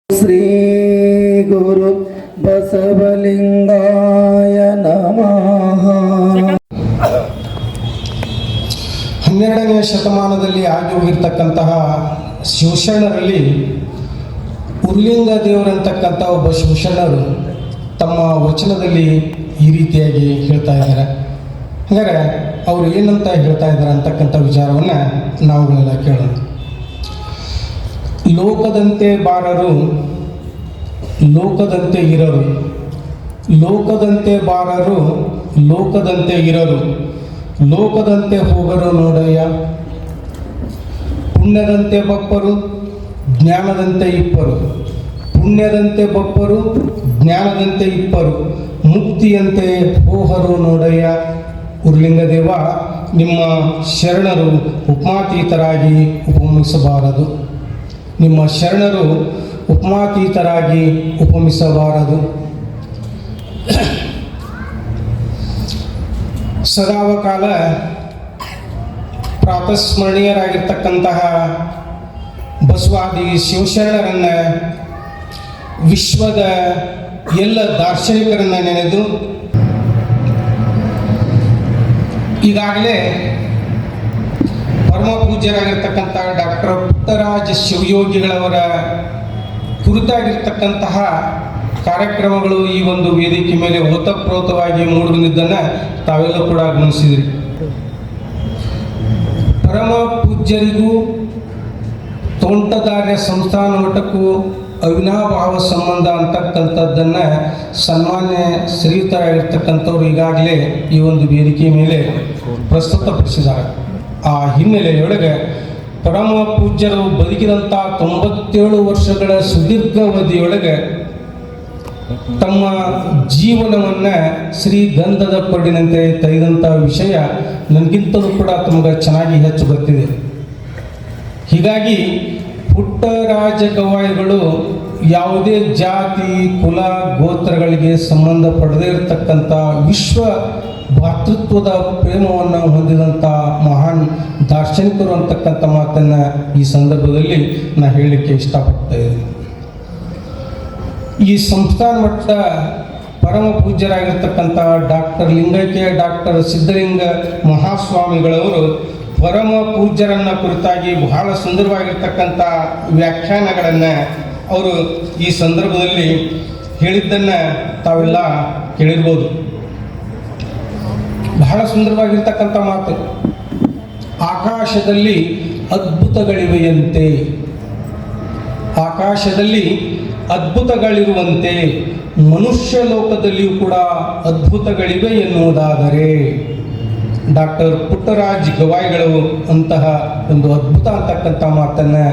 ಶ್ರೀ ಗುರು ಬಸವಲಿಂಗಾಯ ನಮಃ. 12ನೇ ಶತಮಾನದಲ್ಲಿ ಆಗಿ ಹೋಗಿರ್ತಕ್ಕಂತಹ ಶಿವಶರಣರಲ್ಲಿ ಉರ್ಲಿಂಗ ದೇವರಂತಕ್ಕಂಥ ಒಬ್ಬ ಶಿವಶರಣರು ತಮ್ಮ ವಚನದಲ್ಲಿ ಈ ರೀತಿಯಾಗಿ ಹೇಳ್ತಾ ಇದ್ದಾರೆ. ಹಾಗಾದರೆ ಅವರು ಏನಂತ ಹೇಳ್ತಾ ಇದ್ದಾರೆ ಅಂತಕ್ಕಂಥ ವಿಚಾರವನ್ನು ನಾವುಗಳೆಲ್ಲ ಕೇಳೋಣ. ಲೋಕದಂತೆ ಬಾರರು, ಲೋಕದಂತೆ ಇರರು, ಲೋಕದಂತೆ ಬಾರರು, ಲೋಕದಂತೆ ಇರರು, ಲೋಕದಂತೆ ಹೋಗರು ನೋಡಯ್ಯ. ಪುಣ್ಯದಂತೆ ಬಪ್ಪರು, ಜ್ಞಾನದಂತೆ ಇಪ್ಪರು, ಪುಣ್ಯದಂತೆ ಬಪ್ಪರು, ಜ್ಞಾನದಂತೆ ಇಪ್ಪರು, ಮುಕ್ತಿಯಂತೆ ಹೋಹರು ನೋಡಯ್ಯ. ಉರ್ಲಿಂಗದೇವ, ನಿಮ್ಮ ಶರಣರು ಉಪಮಾತೀತರಾಗಿ ಉಪಮಿಸಬಾರದು. ನಿಮ್ಮ ಶರಣರು ಉಪಮಾತೀತರಾಗಿ ಉಪಮಿಸಬಾರದು. ಸದಾವಕಾಲ ಪ್ರಾತಸ್ಮರಣೀಯರಾಗಿರ್ತಕ್ಕಂತಹ ಬಸವಾದಿ ಶಿವಶರಣರನ್ನು, ವಿಶ್ವದ ಎಲ್ಲ ದಾರ್ಶನಿಕರನ್ನು ನೆನೆದು ಈಗಾಗಲೇ ಪರಮ ಪೂಜ್ಯರಾಗಿರ್ತಕ್ಕಂಥ ಡಾಕ್ಟರ್ ಪುಟ್ಟರಾಜ ಶಿವಯೋಗಿಗಳವರ ಕುರಿತಾಗಿರ್ತಕ್ಕಂತಹ ಕಾರ್ಯಕ್ರಮಗಳು ಈ ಒಂದು ವೇದಿಕೆ ಮೇಲೆ ಓತಪ್ರೋತವಾಗಿ ಮೂಡಿಬಂದಿದ್ದನ್ನು ತಾವೆಲ್ಲ ಕೂಡ ಗಮನಿಸಿದ್ರಿ. ಪರಮ ಪೂಜ್ಯರಿಗೂ ತೋಂಟದಾರ್ಯ ಸಂಸ್ಥಾನ ಮಠಕ್ಕೂ ಅವಿನಾಭಾವ ಸಂಬಂಧ ಅಂತಕ್ಕಂಥದ್ದನ್ನು ಸನ್ಮಾನ್ಯ ಶ್ರೀಯುತರಾಗಿರ್ತಕ್ಕಂಥವ್ರು ಈಗಾಗಲೇ ಈ ಒಂದು ವೇದಿಕೆ ಮೇಲೆ ಪ್ರಸ್ತುತಪಡಿಸಿದ್ದಾರೆ. ಆ ಹಿನ್ನೆಲೆಯೊಳಗೆ ಪರಮ ಪೂಜ್ಯರು ಬದುಕಿದಂಥ 97 ವರ್ಷಗಳ ಸುದೀರ್ಘ ಅವಧಿಯೊಳಗೆ ತಮ್ಮ ಜೀವನವನ್ನು ಶ್ರೀಗಂಧದ ಕೊರಡಿನಂತೆ ತೆಗೆದಂಥ ವಿಷಯ ನನಗಿಂತಲೂ ಕೂಡ ತಮಗೆ ಚೆನ್ನಾಗಿ ಹೆಚ್ಚು ಗೊತ್ತಿದೆ. ಹೀಗಾಗಿ ಪುಟ್ಟರಾಜ ಗವಾಯಿಗಳು ಯಾವುದೇ ಜಾತಿ ಕುಲ ಗೋತ್ರಗಳಿಗೆ ಸಂಬಂಧ ಪಡದೇ ಇರತಕ್ಕಂಥ ವಿಶ್ವ ಭಾತೃತ್ವದ ಪ್ರೇಮವನ್ನು ಹೊಂದಿದಂಥ ಮಹಾನ್ ದಾರ್ಶನಿಕರು ಅಂತಕ್ಕಂಥ ಮಾತನ್ನು ಈ ಸಂದರ್ಭದಲ್ಲಿ ನಾನು ಹೇಳಲಿಕ್ಕೆ ಇಷ್ಟಪಡ್ತಾ ಇದ್ದೀನಿ. ಈ ಸಂಸ್ಥಾನ ಮಟ್ಟದ ಪರಮ ಪೂಜ್ಯರಾಗಿರ್ತಕ್ಕಂಥ ಡಾಕ್ಟರ್ ಲಿಂಗೈಕ್ಯ ಡಾಕ್ಟರ್ ಸಿದ್ಧಲಿಂಗ ಮಹಾಸ್ವಾಮಿಗಳವರು ಪರಮ ಪೂಜ್ಯರನ್ನು ಕುರಿತಾಗಿ ಬಹಳ ಸುಂದರವಾಗಿರ್ತಕ್ಕಂಥ ವ್ಯಾಖ್ಯಾನಗಳನ್ನು ಅವರು ಈ ಸಂದರ್ಭದಲ್ಲಿ ಹೇಳಿದ್ದನ್ನು ತಾವೆಲ್ಲ ಕೇಳಿರ್ಬೋದು. ಬಹಳ ಸುಂದರವಾಗಿರ್ತಕ್ಕಂಥ ಮಾತು. ಆಕಾಶದಲ್ಲಿ ಅದ್ಭುತಗಳಿವೆಯಂತೆ, ಆಕಾಶದಲ್ಲಿ ಅದ್ಭುತಗಳಿರುವಂತೆ ಮನುಷ್ಯ ಲೋಕದಲ್ಲಿಯೂ ಕೂಡ ಅದ್ಭುತಗಳಿವೆ ಎನ್ನುವುದಾದರೆ ಡಾಕ್ಟರ್ ಪುಟ್ಟರಾಜ್ ಗವಾಯಿಗಳು ಅಂತಹ ಒಂದು ಅದ್ಭುತ ಅಂತಕ್ಕಂಥ ಮಾತನ್ನು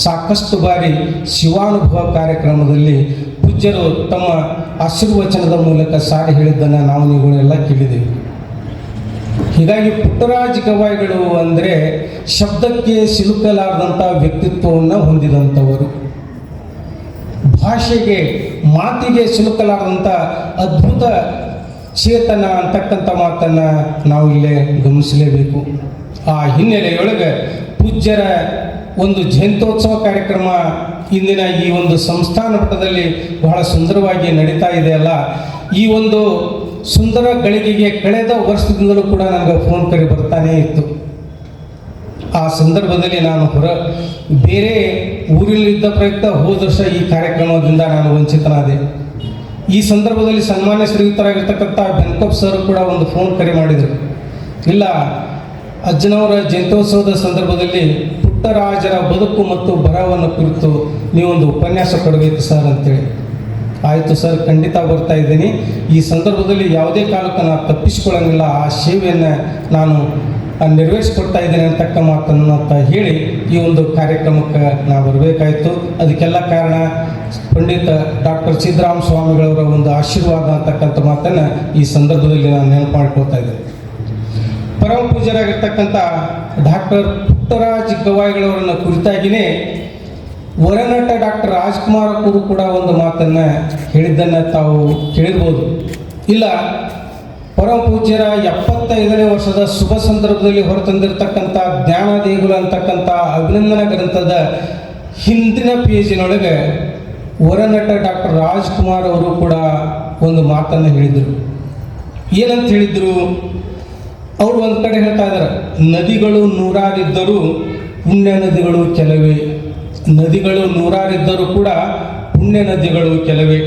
ಸಾಕಷ್ಟು ಬಾರಿ ಶಿವಾನುಭವ ಕಾರ್ಯಕ್ರಮದಲ್ಲಿ ಪೂಜ್ಯರು ತಮ್ಮ ಆಶೀರ್ವಚನದ ಮೂಲಕ ಸಾರಿ ಹೇಳಿದ್ದನ್ನು ನಾವು ನೀವುಗಳೆಲ್ಲ ಕೇಳಿದ್ದೇವೆ. ಹೀಗಾಗಿ ಪುಟ್ಟರಾಜ್ ಗವಾಯಿಗಳು ಅಂದರೆ ಶಬ್ದಕ್ಕೆ ಸಿಲುಕಲಾರದಂಥ ವ್ಯಕ್ತಿತ್ವವನ್ನು ಹೊಂದಿದಂಥವರು, ಭಾಷೆಗೆ ಮಾತಿಗೆ ಸಿಲುಕಲಾರದಂಥ ಅದ್ಭುತ ಚೇತನ ಅಂತಕ್ಕಂಥ ಮಾತನ್ನು ನಾವು ಇಲ್ಲೇ ಗಮನಿಸಲೇಬೇಕು. ಆ ಹಿನ್ನೆಲೆಯೊಳಗೆ ಪೂಜ್ಯರ ಒಂದು ಜಯಂತ್ಯೋತ್ಸವ ಕಾರ್ಯಕ್ರಮ ಇಂದಿನ ಈ ಒಂದು ಸಂಸ್ಥಾನ ಮಟ್ಟದಲ್ಲಿ ಬಹಳ ಸುಂದರವಾಗಿ ನಡೀತಾ ಇದೆಯಲ್ಲ, ಈ ಒಂದು ಸುಂದರ ಗಳಿಗೆಗೆ ಕಳೆದ ವರ್ಷದಿಂದಲೂ ಕೂಡ ನನಗೆ ಫೋನ್ ಕರೆ ಬರ್ತಾನೇ ಇತ್ತು. ಆ ಸಂದರ್ಭದಲ್ಲಿ ನಾನು ಬೇರೆ ಊರಿನಲ್ಲಿದ್ದ ಪ್ರಯುಕ್ತ ಹೋದ ವರ್ಷ ಈ ಕಾರ್ಯಕ್ರಮದಿಂದ ನಾನು ವಂಚಿತನಾದೆ. ಈ ಸಂದರ್ಭದಲ್ಲಿ ಸನ್ಮಾನ್ಯ ಶ್ರೀಯುತರಾಗಿರ್ತಕ್ಕಂಥ ಬೆನ್ಕಪ್ ಸರ್ ಕೂಡ ಒಂದು ಫೋನ್ ಕರೆ ಮಾಡಿದರು. ಇಲ್ಲ, ಅಜ್ಜನವರ ಜಯಂತ್ಯೋತ್ಸವದ ಸಂದರ್ಭದಲ್ಲಿ ಪುಟ್ಟರಾಜರ ಬದುಕು ಮತ್ತು ಬರಹವನ್ನು ಕುರಿತು ನೀವೊಂದು ಉಪನ್ಯಾಸ ಕೊಡಬೇಕು ಸರ್ ಅಂತೇಳಿ. ಆಯಿತು ಸರ್, ಖಂಡಿತ ಬರ್ತಾ ಇದ್ದೀನಿ. ಈ ಸಂದರ್ಭದಲ್ಲಿ ಯಾವುದೇ ಕಾಲಕ್ಕೆ ನಾನು ತಪ್ಪಿಸಿಕೊಳ್ಳಂಗಿಲ್ಲ, ಆ ಸೇವೆಯನ್ನು ನಾನು ನೆರವೇರಿಸಿಕೊಡ್ತಾ ಇದ್ದೇನೆ ಅಂತಕ್ಕ ಮಾತನ್ನು ಅಂತ ಹೇಳಿ ಈ ಒಂದು ಕಾರ್ಯಕ್ರಮಕ್ಕೆ ನಾವು ಬರಬೇಕಾಯಿತು. ಅದಕ್ಕೆಲ್ಲ ಕಾರಣ ಪಂಡಿತ ಡಾಕ್ಟರ್ ಸಿದ್ದರಾಮ ಸ್ವಾಮಿಗಳವರ ಒಂದು ಆಶೀರ್ವಾದ ಅಂತಕ್ಕಂಥ ಮಾತನ್ನು ಈ ಸಂದರ್ಭದಲ್ಲಿ ನಾನು ನೆನಪು ಮಾಡ್ಕೊಳ್ತಾ ಇದ್ದೇನೆ. ಪರಮ ಪೂಜ್ಯರಾಗಿರ್ತಕ್ಕಂಥ ಡಾಕ್ಟರ್ ಪುಟ್ಟರಾಜ್ ಗವಾಯಿಗಳವರನ್ನು ಕುರಿತಾಗಿಯೇ ವರನಟ ಡಾಕ್ಟರ್ ರಾಜ್ಕುಮಾರ್ ಅವರು ಕೂಡ ಒಂದು ಮಾತನ್ನು ಹೇಳಿದ್ದನ್ನು ತಾವು ಕೇಳಿರ್ಬೋದು. ಇಲ್ಲ, ಪರಮ ಪೂಜ್ಯರ 75ನೇ ವರ್ಷದ ಶುಭ ಸಂದರ್ಭದಲ್ಲಿ ಹೊರತಂದಿರತಕ್ಕಂಥ ಜ್ಞಾನ ದೇಗುಲ ಅಂತಕ್ಕಂಥ ಅಭಿನಂದನಾ ಗ್ರಂಥದ ಹಿಂದಿನ ಪೇಜಿನೊಳಗೆ ವರನಟ ಡಾಕ್ಟರ್ ರಾಜ್ಕುಮಾರ್ ಅವರು ಕೂಡ ಒಂದು ಮಾತನ್ನು ಹೇಳಿದರು. ಏನಂತ ಹೇಳಿದರು? ಅವರು ಒಂದು ಕಡೆ ಹೇಳ್ತಾ ಇದ್ದಾರೆ, ನದಿಗಳು ನೂರಾರಿದ್ದರೂ ಪುಣ್ಯ ನದಿಗಳು ಕೆಲವೇ. ನದಿಗಳು ನೂರಾರಿದ್ದರೂ ಕೂಡ ಪುಣ್ಯ ನದಿಗಳು ಕೆಲವೇ.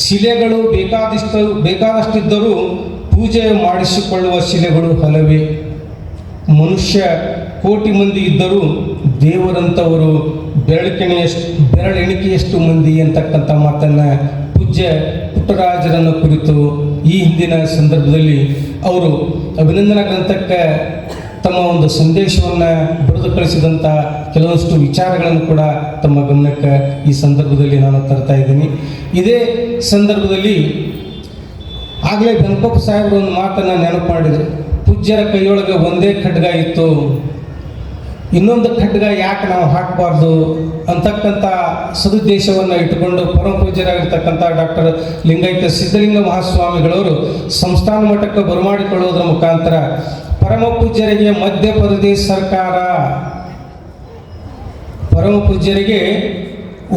ಶಿಲೆಗಳು ಬೇಕಾದಷ್ಟಿದ್ದರೂ ಪೂಜೆ ಮಾಡಿಸಿಕೊಳ್ಳುವ ಶಿಲೆಗಳು ಹಲವೇ. ಮನುಷ್ಯ ಕೋಟಿ ಮಂದಿ ಇದ್ದರೂ ದೇವರಂಥವರು ಬೆರಳೆಣಿಕೆಯಷ್ಟು ಮಂದಿ ಅಂತಕ್ಕಂಥ ಮಾತನ್ನು ಪೂಜ್ಯ ಪುಟ್ಟರಾಜರನ್ನು ಕುರಿತು ಈ ಹಿಂದಿನ ಸಂದರ್ಭದಲ್ಲಿ ಅವರು ಅಭಿನಂದನಾ ಗ್ರಂಥಕ್ಕೆ ತಮ್ಮ ಒಂದು ಸಂದೇಶವನ್ನು ಬರೆದು ಕಳಿಸಿದಂಥ ಕೆಲವೊಂದಿಷ್ಟು ವಿಚಾರಗಳನ್ನು ಕೂಡ ತಮ್ಮ ಗಮನಕ್ಕೆ ಈ ಸಂದರ್ಭದಲ್ಲಿ ನಾನು ತರ್ತಾ ಇದ್ದೀನಿ. ಇದೇ ಸಂದರ್ಭದಲ್ಲಿ ಆಗಲೇ ಬೆನಕೊಪ್ಪ ಸಾಹೇಬರು ಒಂದು ಮಾತನ್ನು ನೆನಪು ಮಾಡಿದರು. ಪೂಜ್ಯರ ಕೈಯೊಳಗೆ ಒಂದೇ ಖಡ್ಗ ಇತ್ತು, ಇನ್ನೊಂದು ಖಡ್ಗ ಯಾಕೆ ನಾವು ಹಾಕಬಾರ್ದು ಅಂತಕ್ಕಂಥ ಸದುದ್ದೇಶವನ್ನು ಇಟ್ಟುಕೊಂಡು ಪರಮ ಪೂಜ್ಯರಾಗಿರ್ತಕ್ಕಂಥ ಡಾಕ್ಟರ್ ಲಿಂಗೈಕ್ಯ ಸಿದ್ಧಲಿಂಗ ಮಹಾಸ್ವಾಮಿಗಳವರು ಸಂಸ್ಥಾನ ಮಟ್ಟಕ್ಕೆ ಬರಮಾಡಿಕೊಳ್ಳುವುದರ ಮುಖಾಂತರ ಪರಮ ಪೂಜ್ಯರಿಗೆ ಮಧ್ಯಪ್ರದೇಶ ಸರ್ಕಾರ ಪರಮ ಪೂಜ್ಯರಿಗೆ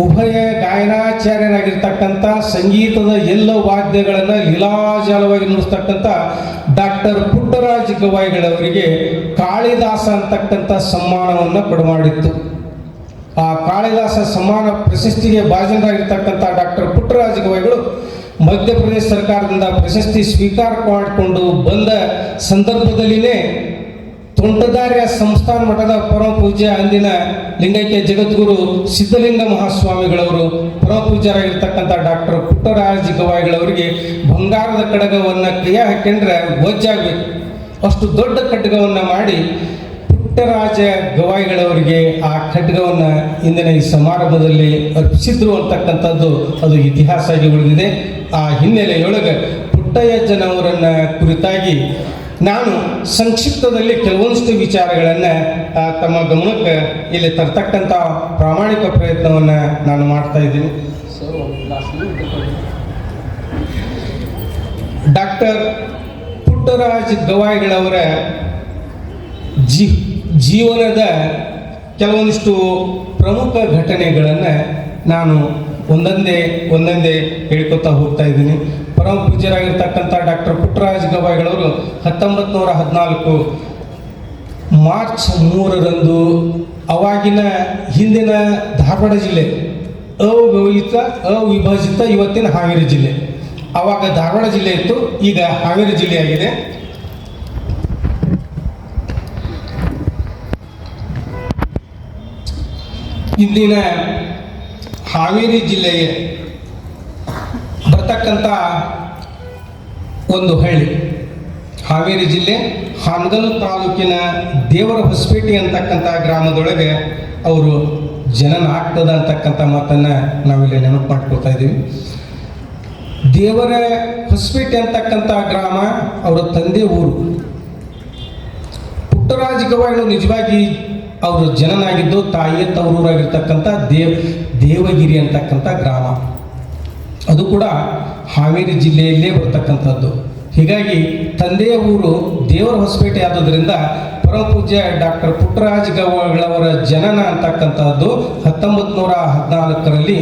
ಉಭಯ ಗಾಯನಾಚಾರ್ಯರಾಗಿರ್ತಕ್ಕಂಥ ಸಂಗೀತದ ಎಲ್ಲ ವಾದ್ಯಗಳನ್ನು ಲೀಲಾಜಾಲವಾಗಿ ನುಡಿಸ್ತಕ್ಕಂಥ ಡಾಕ್ಟರ್ ಪುಟ್ಟರಾಜ ಗವಾಯಿಗಳವರಿಗೆ ಕಾಳಿದಾಸ ಅಂತಕ್ಕಂಥ ಸಮ್ಮಾನವನ್ನು ಕೊಡಮಾಡಿತ್ತು. ಆ ಕಾಳಿದಾಸ ಸಮ್ಮಾನ ಪ್ರಶಸ್ತಿಗೆ ಭಾಜನರಾಗಿರ್ತಕ್ಕಂಥ ಡಾಕ್ಟರ್ ಪುಟ್ಟರಾಜ ಗವಾಯಿಗಳು ಮಧ್ಯಪ್ರದೇಶ ಸರ್ಕಾರದಿಂದ ಪ್ರಶಸ್ತಿ ಸ್ವೀಕಾರ ಮಾಡಿಕೊಂಡು ಬಂದ ಸಂದರ್ಭದಲ್ಲಿನೇ ತೋಂಟದಾರ್ಯ ಸಂಸ್ಥಾನ ಮಠದ ಪರಮ ಪೂಜ್ಯ ಅಂದಿನ ಲಿಂಗೈಕ್ಯ ಜಗದ್ಗುರು ಸಿದ್ಧಲಿಂಗ ಮಹಾಸ್ವಾಮಿಗಳವರು ಪರಮ ಪೂಜ್ಯರಾಗಿರ್ತಕ್ಕಂಥ ಡಾಕ್ಟರ್ ಪುಟ್ಟರಾಜ ಗವಾಯಿಗಳವರಿಗೆ ಬಂಗಾರದ ಖಡ್ಗವನ್ನು ಕೈಯ ಹಾಕೊಂಡ್ರೆ ವಜ್ಜಾಗಬೇಕು, ಅಷ್ಟು ದೊಡ್ಡ ಖಡ್ಗವನ್ನು ಮಾಡಿ ಪುಟ್ಟರಾಜ ಗವಾಯಿಗಳವರಿಗೆ ಆ ಖಡ್ಗವನ್ನು ಇಂದಿನ ಈ ಸಮಾರಂಭದಲ್ಲಿ ಅರ್ಪಿಸಿದ್ರು ಅಂತಕ್ಕಂಥದ್ದು ಅದು ಇತಿಹಾಸ ಆಗಿ ಉಳಿದಿದೆ. ಆ ಹಿನ್ನೆಲೆಯೊಳಗೆ ಪುಟ್ಟಯ್ಯಜ್ಜನವರನ್ನು ಕುರಿತಾಗಿ ನಾನು ಸಂಕ್ಷಿಪ್ತದಲ್ಲಿ ಕೆಲವೊಂದಿಷ್ಟು ವಿಚಾರಗಳನ್ನು ತಮ್ಮ ಗಮನಕ್ಕೆ ಇಲ್ಲಿ ತರ್ತಕ್ಕಂಥ ಪ್ರಾಮಾಣಿಕ ಪ್ರಯತ್ನವನ್ನು ನಾನು ಮಾಡ್ತಾ ಇದ್ದೀನಿ. ಡಾಕ್ಟರ್ ಪುಟ್ಟರಾಜ ಗವಾಯಿಗಳವರ ಜೀವನದ ಕೆಲವೊಂದಿಷ್ಟು ಪ್ರಮುಖ ಘಟನೆಗಳನ್ನು ನಾನು ಒಂದೊಂದೇ ಹೇಳ್ಕೊತಾ ಹೋಗ್ತಾ ಇದ್ದೀನಿ. ಪರಮ ಪೂಜ್ಯರಾಗಿರ್ತಕ್ಕಂಥ ಡಾಕ್ಟರ್ ಪುಟ್ಟರಾಜ ಗವಾಯಿಗಳವರು 1914 ಮಾರ್ಚ್ 3ರಂದು ಅವಾಗಿನ ಹಿಂದಿನ ಧಾರವಾಡ ಜಿಲ್ಲೆ ಅವಿಭಜಿತ ಇವತ್ತಿನ ಹಾವೇರಿ ಜಿಲ್ಲೆ, ಆವಾಗ ಧಾರವಾಡ ಜಿಲ್ಲೆ ಇತ್ತು, ಈಗ ಹಾವೇರಿ ಜಿಲ್ಲೆ ಆಗಿದೆ. ಇಂದಿನ ಹಾವೇರಿ ಜಿಲ್ಲೆಗೆ ಬರ್ತಕ್ಕಂಥ ಒಂದು ಹಳ್ಳಿ, ಹಾವೇರಿ ಜಿಲ್ಲೆ ಹಾನಗಲ್ ತಾಲೂಕಿನ ದೇವರ ಹೊಸಪೇಟೆ ಅಂತಕ್ಕಂಥ ಗ್ರಾಮದೊಳಗೆ ಅವರು ಜನನ ಆಗ್ತದ ಅಂತಕ್ಕಂಥ ಮಾತನ್ನು ನಾವಿಲ್ಲಿ ನೆನಪು ಮಾಡ್ಕೊಳ್ತಾ ಇದ್ದೀವಿ. ದೇವರ ಹೊಸಪೇಟೆ ಅಂತಕ್ಕಂಥ ಗ್ರಾಮ ಅವರ ತಂದೆ ಊರು. ಪುಟ್ಟರಾಜ ಗವಾಯಿಗಳು ನಿಜವಾಗಿ ಅವರು ಜನನಾಗಿದ್ದು ತಾಯಿಯ ತವರೂರಾಗಿರ್ತಕ್ಕಂಥ ದೇವಗಿರಿ ಅಂತಕ್ಕಂಥ ಗ್ರಾಮ, ಅದು ಕೂಡ ಹಾವೇರಿ ಜಿಲ್ಲೆಯಲ್ಲೇ ಬರ್ತಕ್ಕಂಥದ್ದು. ಹೀಗಾಗಿ ತಂದೆಯ ಊರು ದೇವರ ಹೊಸಪೇಟೆ ಆದುದರಿಂದ ಪರಮ ಪೂಜ್ಯ ಡಾಕ್ಟರ್ ಪುಟ್ಟರಾಜ ಗವಾಯಿಗಳವರ ಜನನ ಅಂತಕ್ಕಂಥದ್ದು 1914ರಲ್ಲಿ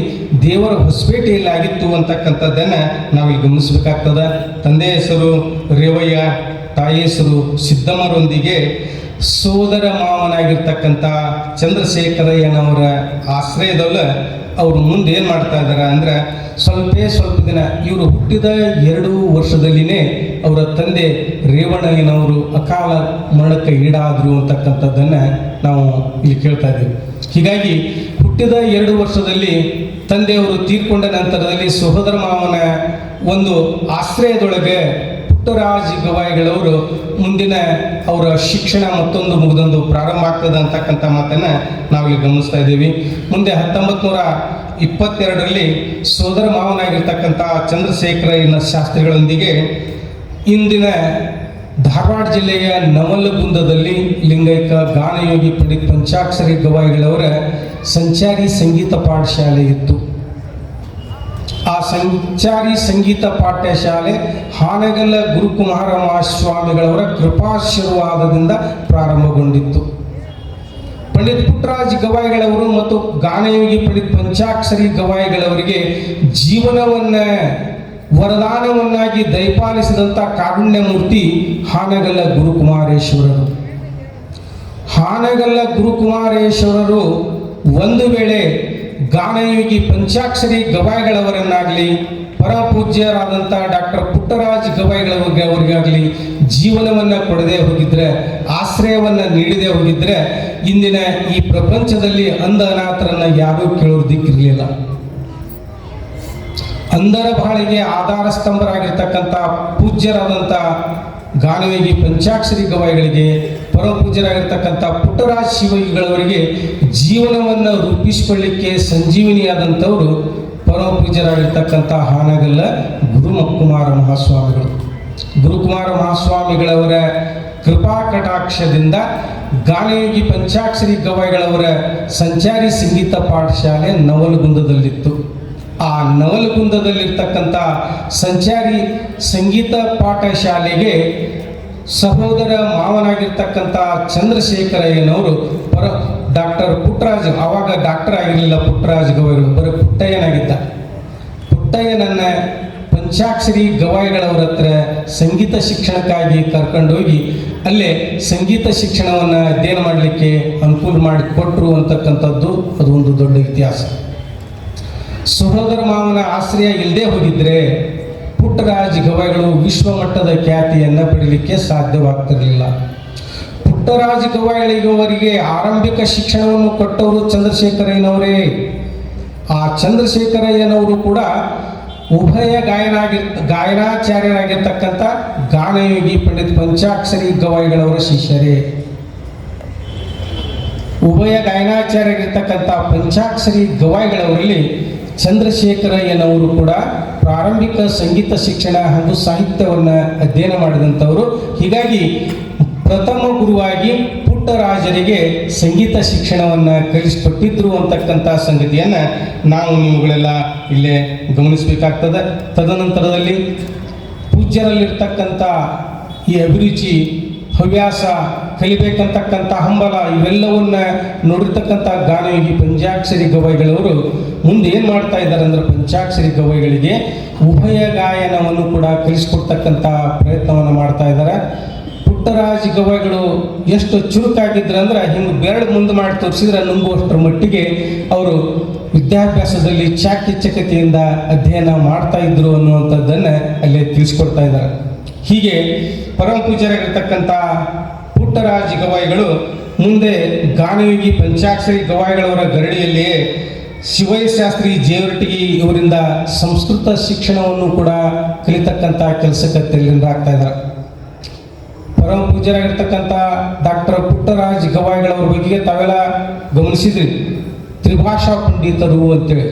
ದೇವರ ಹೊಸಪೇಟೆಯಲ್ಲಿ ಆಗಿತ್ತು ಅಂತಕ್ಕಂಥದ್ದನ್ನು ನಾವಿಲ್ಲಿ ಗಮನಿಸಬೇಕಾಗ್ತದೆ. ತಂದೆಯ ಹೆಸರು ರೇವಯ್ಯ, ತಾಯಿ ಹೆಸರು ಸಿದ್ದಮ್ಮರೊಂದಿಗೆ ಸೋದರ ಮಾವನಾಗಿರ್ತಕ್ಕಂಥ ಚಂದ್ರಶೇಖರಯ್ಯನವರ ಆಶ್ರಯದಲ್ಲ ಅವರು ಮುಂದೆ ಏನು ಮಾಡ್ತಾ ಇದ್ದಾರೆ ಅಂದರೆ ಸ್ವಲ್ಪ ದಿನ ಇವರು ಹುಟ್ಟಿದ 2 ವರ್ಷದಲ್ಲಿನೇ ಅವರ ತಂದೆ ರೇವಣ್ಣಯ್ಯನವರು ಅಕಾಲ ಮರಣಕ್ಕೆ ಈಡಾದರು ಅಂತಕ್ಕಂಥದ್ದನ್ನು ನಾವು ಇಲ್ಲಿ ಕೇಳ್ತಾ ಇದ್ದೀವಿ. ಹೀಗಾಗಿ ಹುಟ್ಟಿದ 2 ವರ್ಷದಲ್ಲಿ ತಂದೆಯವರು ತೀರ್ಕೊಂಡ ನಂತರದಲ್ಲಿ ಸಹೋದರ ಮಾವನ ಒಂದು ಆಶ್ರಯದೊಳಗೆ ಪುಟ್ಟರಾಜ ಗವಾಯಿಗಳವರು ಮುಂದಿನ ಅವರ ಶಿಕ್ಷಣ ಮತ್ತೊಂದು ಮುಗಿದೊಂದು ಪ್ರಾರಂಭ ಆಗ್ತದೆ ಅಂತಕ್ಕಂಥ ಮಾತನ್ನು ನಾವಿಲ್ಲಿ ಗಮನಿಸ್ತಾ ಇದ್ದೀವಿ. ಮುಂದೆ 1922ರಲ್ಲಿ ಸೋದರ ಮಾವನಾಗಿರ್ತಕ್ಕಂಥ ಚಂದ್ರಶೇಖರಯ್ಯನ ಶಾಸ್ತ್ರಿಗಳೊಂದಿಗೆ ಇಂದಿನ ಧಾರವಾಡ ಜಿಲ್ಲೆಯ ನವಲಗುಂದದಲ್ಲಿ ಲಿಂಗೈಕ್ಯ ಗಾನಯೋಗಿ ಪಂಡಿತ್ ಪಂಚಾಕ್ಷರಿ ಗವಾಯಿಗಳವರ ಸಂಚಾರಿ ಸಂಗೀತ ಪಾಠಶಾಲೆ ಇತ್ತು. ಆ ಸಂಚಾರಿ ಸಂಗೀತ ಪಾಠಶಾಲೆ ಹಾನಗಲ್ಲ ಗುರುಕುಮಾರ ಮಹಾಸ್ವಾಮಿಗಳವರ ಕೃಪಾಶೀರ್ವಾದದಿಂದ ಪ್ರಾರಂಭಗೊಂಡಿತ್ತು. ಪಂಡಿತ್ ಪುಟ್ಟರಾಜ್ ಗವಾಯಿಗಳವರು ಮತ್ತು ಗಾನಯೋಗಿ ಪಂಡಿತ್ ಪಂಚಾಕ್ಷರಿ ಗವಾಯಿಗಳವರಿಗೆ ಜೀವನವನ್ನ ವರದಾನವನ್ನಾಗಿ ದಯಪಾಲಿಸಿದಂಥ ಕಾರುಣ್ಯ ಮೂರ್ತಿ ಹಾನಗಲ್ಲ ಗುರುಕುಮಾರೇಶ್ವರರು. ಹಾನಗಲ್ಲ ಗುರುಕುಮಾರೇಶ್ವರರು ಒಂದು ವೇಳೆ ಗಾನಯೋಗಿ ಪಂಚಾಕ್ಷರಿ ಗವಾಯಿಗಳವರನ್ನಾಗಲಿ ಪರಮ ಪೂಜ್ಯರಾದಂಥ ಡಾಕ್ಟರ್ ಪುಟ್ಟರಾಜ್ ಗವಾಯಿಗಳವರಿಗಾಗಲಿ ಜೀವನವನ್ನು ಕೊಡದೆ ಹೋಗಿದ್ರೆ, ಆಶ್ರಯವನ್ನು ನೀಡದೆ ಹೋಗಿದ್ರೆ ಇಂದಿನ ಈ ಪ್ರಪಂಚದಲ್ಲಿ ಅಂಧ ಅನಾಥರನ್ನ ಯಾರೂ ಕೇಳೋರು ದಿಕ್ಕಿರಲಿಲ್ಲ. ಅಂಧರ ಬಾಳಿಗೆ ಆಧಾರ ಸ್ತಂಭರಾಗಿರ್ತಕ್ಕಂಥ ಪೂಜ್ಯರಾದಂಥ ಗಾನಯೋಗಿ ಪಂಚಾಕ್ಷರಿ ಗವಾಯಿಗಳಿಗೆ, ಪರಮ ಪೂಜ್ಯರಾಗಿರ್ತಕ್ಕಂಥ ಪುಟ್ಟರಾಜ್ ಶಿವಯೋಗಿಗಳವರಿಗೆ ಜೀವನವನ್ನು ರೂಪಿಸಿಕೊಳ್ಳಿಕ್ಕೆ ಸಂಜೀವಿನಿಯಾದಂಥವರು ಪರಮ ಪೂಜ್ಯರಾಗಿರ್ತಕ್ಕಂಥ ಹಾನಗಲ್ಲ ಗುರುಕುಮಾರ ಮಹಾಸ್ವಾಮಿಗಳು. ಗುರುಕುಮಾರ ಮಹಾಸ್ವಾಮಿಗಳವರ ಕೃಪಾ ಕಟಾಕ್ಷದಿಂದ ಗಾನಯೋಗಿ ಪಂಚಾಕ್ಷರಿ ಗವಾಯಿಗಳವರ ಸಂಚಾರಿ ಸಂಗೀತ ಪಾಠಶಾಲೆ ನವಲಗುಂದದಲ್ಲಿತ್ತು. ಆ ನವಲಗುಂದದಲ್ಲಿರ್ತಕ್ಕಂಥ ಸಂಚಾರಿ ಸಂಗೀತ ಪಾಠಶಾಲೆಗೆ ಸಹೋದರ ಮಾವನಾಗಿರ್ತಕ್ಕಂಥ ಚಂದ್ರಶೇಖರಯ್ಯನವರು ಡಾಕ್ಟರ್ ಪುಟ್ಟರಾಜ್, ಆವಾಗ ಡಾಕ್ಟರ್ ಆಗಿರಲಿಲ್ಲ ಪುಟ್ಟರಾಜ್ ಗವಾಯಿಗಳು, ಬರೀ ಪುಟ್ಟಯ್ಯನಾಗಿದ್ದ. ಪುಟ್ಟಯ್ಯನನ್ನ ಪಂಚಾಕ್ಷರಿ ಗವಾಯಿಗಳವರ ಹತ್ರ ಸಂಗೀತ ಶಿಕ್ಷಣಕ್ಕಾಗಿ ಕರ್ಕೊಂಡೋಗಿ ಅಲ್ಲೇ ಸಂಗೀತ ಶಿಕ್ಷಣವನ್ನು ಅಧ್ಯಯನ ಮಾಡಲಿಕ್ಕೆ ಅನುಕೂಲ ಮಾಡಿಕೊಟ್ರು ಅಂತಕ್ಕಂಥದ್ದು ಅದು ಒಂದು ದೊಡ್ಡ ಇತಿಹಾಸ. ಸಹೋದರ ಮಾವನ ಆಶ್ರಯ ಇಲ್ಲದೆ ಹೋಗಿದ್ರೆ ಪುಟ್ಟರಾಜ್ ಗವಾಯಿಗಳು ವಿಶ್ವಮಟ್ಟದ ಖ್ಯಾತಿಯನ್ನು ಪಡೀಲಿಕ್ಕೆ ಸಾಧ್ಯವಾಗ್ತಿರಲಿಲ್ಲ. ಪುಟ್ಟರಾಜ್ ಗವಾಯಿಗಳವರಿಗೆ ಆರಂಭಿಕ ಶಿಕ್ಷಣವನ್ನು ಕೊಟ್ಟವರು ಚಂದ್ರಶೇಖರಯ್ಯನವರೇ. ಆ ಚಂದ್ರಶೇಖರಯ್ಯನವರು ಕೂಡ ಉಭಯ ಗಾಯನಾಚಾರ್ಯರಾಗಿರ್ತಕ್ಕಂಥ ಗಾನಯೋಗಿ ಪಂಡಿತ್ ಪಂಚಾಕ್ಷರಿ ಗವಾಯಿಗಳವರ ಶಿಷ್ಯರೇ. ಉಭಯ ಗಾಯನಾಚಾರ್ಯರಾಗಿರ್ತಕ್ಕಂಥ ಪಂಚಾಕ್ಷರಿ ಗವಾಯಿಗಳವರಲ್ಲಿ ಚಂದ್ರಶೇಖರಯ್ಯನವರು ಕೂಡ ಪ್ರಾರಂಭಿಕ ಸಂಗೀತ ಶಿಕ್ಷಣ ಹಾಗೂ ಸಾಹಿತ್ಯವನ್ನು ಅಧ್ಯಯನ ಮಾಡಿದಂಥವರು. ಹೀಗಾಗಿ ಪ್ರಥಮ ಗುರುವಾಗಿ ಪುಟ್ಟರಾಜರಿಗೆ ಸಂಗೀತ ಶಿಕ್ಷಣವನ್ನು ಕಲಿಸಿಕೊಟ್ಟಿದ್ರು ಅಂತಕ್ಕಂಥ ಸಂಗತಿಯನ್ನು ನಾವು ನೀವುಗಳೆಲ್ಲ ಇಲ್ಲೇ ಗಮನಿಸಬೇಕಾಗ್ತದೆ. ತದನಂತರದಲ್ಲಿ ಪೂಜ್ಯರಲ್ಲಿರ್ತಕ್ಕಂಥ ಈ ಅಭಿರುಚಿ, ಹವ್ಯಾಸ, ಕಲಿಬೇಕಂತಕ್ಕಂಥ ಹಂಬಲ ಇವೆಲ್ಲವನ್ನ ನೋಡಿರ್ತಕ್ಕಂಥ ಗಾನಯೋಗಿ ಪಂಚಾಕ್ಷರಿ ಗವಾಯಿಗಳವರು ಮುಂದೆ ಏನು ಮಾಡ್ತಾ ಇದ್ದಾರೆ ಅಂದ್ರೆ ಪಂಚಾಕ್ಷರಿ ಗವಾಯಿಗಳಿಗೆ ಉಭಯ ಗಾಯನವನ್ನು ಕೂಡ ಕಲಿಸ್ಕೊಡ್ತಕ್ಕಂಥ ಪ್ರಯತ್ನವನ್ನು ಮಾಡ್ತಾ ಇದ್ದಾರೆ. ಪುಟ್ಟರಾಜ್ ಗವಾಯಿಗಳು ಎಷ್ಟು ಚುರುಕಾಗಿದ್ರು ಅಂದ್ರೆ ಹಿಂಗೆ ಬೆರಳು ಮುಂದೆ ಮಾಡಿ ತೋರಿಸಿದ್ರೆ ನುಂಗುವಷ್ಟರ ಮಟ್ಟಿಗೆ ಅವರು ವಿದ್ಯಾಭ್ಯಾಸದಲ್ಲಿ ಚಾಕಚಕ್ಯತೆಯಿಂದ ಅಧ್ಯಯನ ಮಾಡ್ತಾ ಇದ್ರು ಅನ್ನುವಂಥದ್ದನ್ನು ಅಲ್ಲೇ ತಿಳಿಸ್ಕೊಡ್ತಾ ಇದ್ದಾರೆ. ಹೀಗೆ ಪರಮ ಪೂಜ್ಯರಾಗಿರ್ತಕ್ಕಂಥ ಪುಟ್ಟರಾಜ್ ಗವಾಯಿಗಳು ಮುಂದೆ ಗಾನಯೋಗಿ ಪಂಚಾಕ್ಷರಿ ಗವಾಯಿಗಳವರ ಗರಡಿಯಲ್ಲಿಯೇ ಶಿವಯ್ಯ ಶಾಸ್ತ್ರಿ ಜೇವರಟಗಿ ಇವರಿಂದ ಸಂಸ್ಕೃತ ಶಿಕ್ಷಣವನ್ನು ಕೂಡ ಕಲಿತಕ್ಕಂಥ ಕೆಲಸಕ್ಕೆ ತೆರಳಿಂದಾಗ್ತಾ ಇದ್ದಾರೆ. ಪರಮ ಪೂಜ್ಯರಾಗಿರ್ತಕ್ಕಂಥ ಡಾಕ್ಟರ್ ಪುಟ್ಟರಾಜ್ ಗವಾಯಿಗಳವ್ರ ಬಗ್ಗೆ ತಾವೆಲ್ಲ ಗಮನಿಸಿದ್ರಿ, ತ್ರಿಭಾಷಾ ಪಂಡಿತರು ಅಂತೇಳಿ.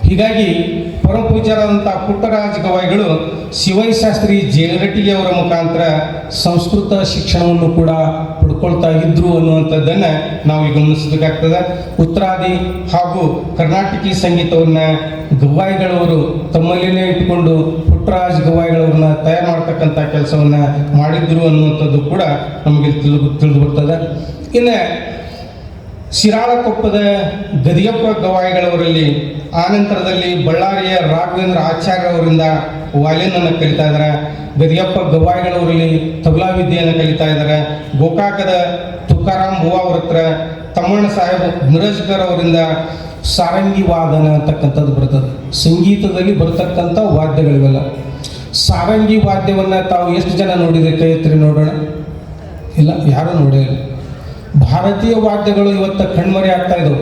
ಹೀಗಾಗಿ ಪರಮ ಪೂಜ್ಯರಾದಂಥ ಪುಟ್ಟರಾಜ್ ಗವಾಯಿಗಳು ಶಿವಯ್ಯ ಶಾಸ್ತ್ರಿ ಜೇವರಟಗಿ ಅವರ ಮುಖಾಂತರ ಸಂಸ್ಕೃತ ಶಿಕ್ಷಣವನ್ನು ಕೂಡ ಪಡ್ಕೊಳ್ತಾ ಇದ್ರು ಅನ್ನುವಂಥದ್ದನ್ನು ನಾವು ಗಮನಿಸಬೇಕಾಗ್ತದೆ. ಉತ್ತರಾದಿ ಹಾಗೂ ಕರ್ನಾಟಕಿ ಸಂಗೀತವನ್ನು ಗವಾಯಿಗಳವರು ತಮ್ಮಲ್ಲಿನೇ ಇಟ್ಕೊಂಡು ಪುಟ್ಟರಾಜ್ ಗವಾಯಿಗಳವ್ರನ್ನ ತಯಾರು ಮಾಡ್ತಕ್ಕಂಥ ಕೆಲಸವನ್ನು ಮಾಡಿದ್ರು ಅನ್ನುವಂಥದ್ದು ಕೂಡ ನಮಗೆ ತಿಳಿದು ಬರ್ತದೆ. ಇನ್ನು ಶಿರಾಳಕೊಪ್ಪದ ಗದಿಯಪ್ಪ ಗವಾಯಿಗಳವರಲ್ಲಿ, ಆನಂತರದಲ್ಲಿ ಬಳ್ಳಾರಿಯ ರಾಘವೇಂದ್ರ ಆಚಾರ್ಯ ಅವರಿಂದ ವಾಲ್ಯನನ್ನು ಕಲಿತಾ ಇದ್ದಾರೆ. ಗದಿಯಪ್ಪ ಗವಾಯಿಗಳವರಲ್ಲಿ ತಬಲಾ ವಿದ್ಯೆಯನ್ನು ಕಲಿತಾ ಇದ್ದಾರೆ. ಗೋಕಾಕದ ತುಕಾರಾಮ್ ಬುವಾ ಅವ್ರ ಹತ್ರ ತಮ್ಮಣ್ಣ ಸಾಹೇಬ್ ಮಿರಜ್ಕರ್ ಅವರಿಂದ ಸಾರಂಗಿ ವಾದನ ಅಂತಕ್ಕಂಥದ್ದು ಬರ್ತದೆ. ಸಂಗೀತದಲ್ಲಿ ಬರ್ತಕ್ಕಂಥ ವಾದ್ಯಗಳಿವೆಲ್ಲ. ಸಾರಂಗಿ ವಾದ್ಯವನ್ನು ತಾವು ಎಷ್ಟು ಜನ ನೋಡಿದ್ರೆ ಕೈ ಎತ್ತಿರಿ ನೋಡೋಣ. ಇಲ್ಲ, ಯಾರೂ ನೋಡಿಲ್ಲ. ಭಾರತೀಯ ವಾದ್ಯಗಳು ಇವತ್ತು ಕಣ್ಮರೆ ಆಗ್ತಾ ಇದ್ದವು.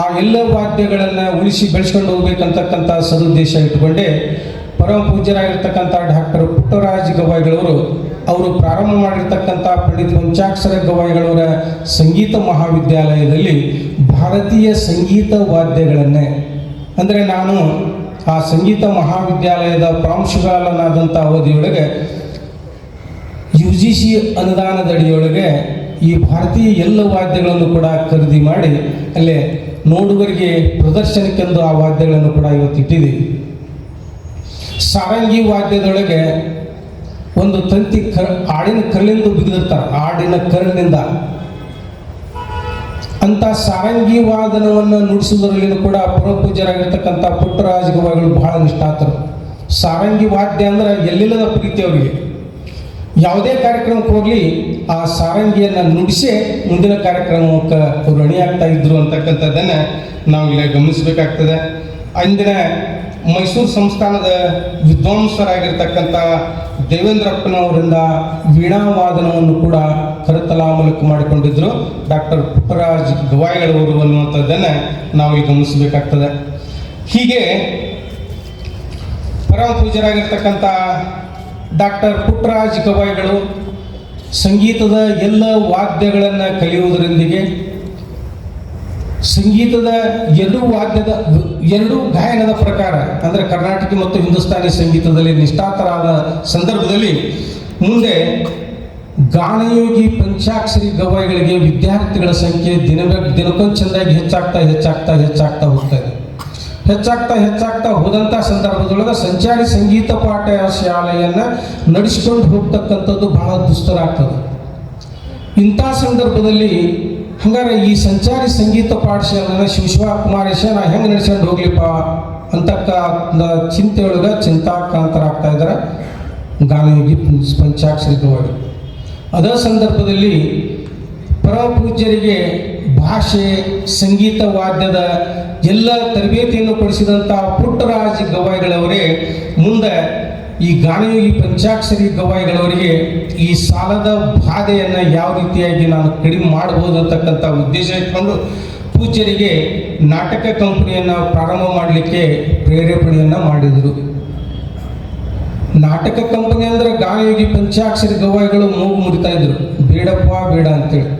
ಆ ಎಲ್ಲ ವಾದ್ಯಗಳನ್ನು ಉಳಿಸಿ ಬೆಳೆಸ್ಕೊಂಡು ಹೋಗ್ಬೇಕಂತಕ್ಕಂಥ ಸದುದ್ದೇಶ ಇಟ್ಟುಕೊಂಡೇ ಪರಮ ಪೂಜ್ಯರಾಗಿರ್ತಕ್ಕಂಥ ಡಾಕ್ಟರ್ ಪುಟ್ಟರಾಜ್ ಗವಾಯಿಗಳವರು ಅವರು ಪ್ರಾರಂಭ ಮಾಡಿರ್ತಕ್ಕಂಥ ಪಂಡಿತ್ ಪಂಚಾಕ್ಷರ ಗವಾಯಿಗಳವರ ಸಂಗೀತ ಮಹಾವಿದ್ಯಾಲಯದಲ್ಲಿ ಭಾರತೀಯ ಸಂಗೀತ ವಾದ್ಯಗಳನ್ನೇ, ಅಂದರೆ ನಾನು ಆ ಸಂಗೀತ ಮಹಾವಿದ್ಯಾಲಯದ ಪ್ರಾಂಶುಪಾಲನಾದಂಥ ಅವಧಿಯೊಳಗೆ UGC ಅನುದಾನದಡಿಯೊಳಗೆ ಈ ಭಾರತೀಯ ಎಲ್ಲ ವಾದ್ಯಗಳನ್ನು ಕೂಡ ಖರೀದಿ ಮಾಡಿ ಅಲ್ಲೇ ನೋಡುಗರಿಗೆ ಪ್ರದರ್ಶನಕ್ಕೆಂದು ಆ ವಾದ್ಯಗಳನ್ನು ಕೂಡ ಇವತ್ತು ಇಟ್ಟಿದ್ದೀವಿ. ಸಾರಂಗಿ ವಾದ್ಯದೊಳಗೆ ಒಂದು ತಂತಿ ಆಡಿನ ಕರಳಿಂದ ಬಿಗಿದಿರ್ತಾರೆ, ಆಡಿನ ಕರಳಿನಿಂದ. ಅಂತ ಸಾರಂಗಿ ವಾದನವನ್ನು ನುಡಿಸುವುದರಲ್ಲಿನೂ ಕೂಡ ಪರಮಪೂಜ್ಯರಾಗಿರ್ತಕ್ಕಂಥ ಪುಟ್ಟರಾಜ ಗವಾಯಿಗಳು ಬಹಳ ನಿಷ್ಠಾತರು. ಸಾರಂಗಿ ವಾದ್ಯ ಅಂದ್ರೆ ಎಲ್ಲಿಲ್ಲದ ಪ್ರೀತಿ ಅವರಿಗೆ. ಯಾವುದೇ ಕಾರ್ಯಕ್ರಮಕ್ಕೆ ಹೋಗಲಿ ಆ ಸಾರಂಗಿಯನ್ನು ನುಡಿಸೇ ಮುಂದಿನ ಕಾರ್ಯಕ್ರಮಕ್ಕೆ ಅವರು ಅಣಿಯಾಗ್ತಾ ಇದ್ರು ಅಂತಕ್ಕಂಥದ್ದನ್ನು ನಾವು ಇಲ್ಲಿ ಗಮನಿಸಬೇಕಾಗ್ತದೆ. ಅಂದಿನ ಮೈಸೂರು ಸಂಸ್ಥಾನದ ವಿದ್ವಾಂಸರಾಗಿರ್ತಕ್ಕಂಥ ದೇವೇಂದ್ರಪ್ಪನವರಿಂದ ವೀಣಾವಾದನವನ್ನು ಕೂಡ ಕರತಲಾಮಲಕ ಮಾಡಿಕೊಂಡಿದ್ದರು ಡಾಕ್ಟರ್ ಪುಟ್ಟರಾಜ್ ಗವಾಯಿಗಳವರು ಅನ್ನುವಂಥದ್ದನ್ನು ನಾವು ಇಲ್ಲಿ ಗಮನಿಸಬೇಕಾಗ್ತದೆ. ಹೀಗೆ ಪರಮ ಪೂಜ್ಯರಾಗಿರ್ತಕ್ಕಂಥ ಡಾಕ್ಟರ್ ಪುಟ್ಟರಾಜ್ ಗವಾಯಿಗಳು ಸಂಗೀತದ ಎಲ್ಲ ವಾದ್ಯಗಳನ್ನು ಕಲಿಯುವುದರೊಂದಿಗೆ ಸಂಗೀತದ ಎರಡೂ ಗಾಯನದ ಪ್ರಕಾರ ಅಂದರೆ ಕರ್ನಾಟಕ ಮತ್ತು ಹಿಂದೂಸ್ತಾನಿ ಸಂಗೀತದಲ್ಲಿ ನಿಷ್ಠಾತರಾದ ಸಂದರ್ಭದಲ್ಲಿ ಮುಂದೆ ಗಾನಯೋಗಿ ಪಂಚಾಕ್ಷರಿ ಗವಾಯಿಗಳಿಗೆ ವಿದ್ಯಾರ್ಥಿಗಳ ಸಂಖ್ಯೆ ದಿನಕ್ಕೊಂದು ಚೆಂದಾಗಿ ಹೆಚ್ಚಾಗ್ತಾ ಹೋಗ್ತಾ ಇದೆ. ಹೆಚ್ಚಾಗ್ತಾ ಹೋದಂಥ ಸಂದರ್ಭದೊಳಗೆ ಸಂಚಾರಿ ಸಂಗೀತ ಪಾಠ ಶಾಲೆಯನ್ನು ನಡೆಸ್ಕೊಂಡು ಹೋಗ್ತಕ್ಕಂಥದ್ದು ಬಹಳ ದುಸ್ತರ ಆಗ್ತದೆ. ಇಂಥ ಸಂದರ್ಭದಲ್ಲಿ ಹಂಗಾರೆ ಈ ಸಂಚಾರಿ ಸಂಗೀತ ಪಾಠಶಾಲೆನ ಶಿವಕುಮಾರೇಶ ನಾ ಹೆಂಗೆ ನಡೆಸ್ಕೊಂಡು ಹೋಗ್ಲಿಪ್ಪ ಅಂತಕ್ಕ ಚಿಂತೆಯೊಳಗೆ ಚಿಂತಾಕ್ರಾಂತರಾಗ್ತಾ ಇದ್ದಾರೆ ಗಾನಯೋಗಿ ಪಂಚಾಕ್ಷರಿ ಗವಾಯಿಗಳು. ಅದೇ ಸಂದರ್ಭದಲ್ಲಿ ಪರಮ ಪೂಜ್ಯರಿಗೆ ಭಾಷೆ ಸಂಗೀತ ವಾದ್ಯದ ಎಲ್ಲ ತರಬೇತಿಯನ್ನು ಕೊಡಿಸಿದಂಥ ಪುಟ್ಟರಾಜ ಗವಾಯಿಗಳವರೇ ಮುಂದೆ ಈ ಗಾನಯೋಗಿ ಪಂಚಾಕ್ಷರಿ ಗವಾಯಿಗಳವರಿಗೆ ಈ ಸಾಲದ ಬಾಧೆಯನ್ನು ಯಾವ ರೀತಿಯಾಗಿ ನಾನು ಕಡಿಮೆ ಮಾಡಬಹುದು ಅಂತಕ್ಕಂಥ ಉದ್ದೇಶ ಇಟ್ಕೊಂಡು ಪೂಜ್ಯರಿಗೆ ನಾಟಕ ಕಂಪನಿಯನ್ನು ಪ್ರಾರಂಭ ಮಾಡಲಿಕ್ಕೆ ಪ್ರೇರೇಪಣೆಯನ್ನು ಮಾಡಿದರು. ನಾಟಕ ಕಂಪನಿ ಅಂದರೆ ಗಾನಯೋಗಿ ಪಂಚಾಕ್ಷರಿ ಗವಾಯಿಗಳು ಮೂಗು ಮುರಿತಾ ಇದ್ರು, ಬೇಡಪ್ಪ ಬೇಡ ಅಂತೇಳಿ.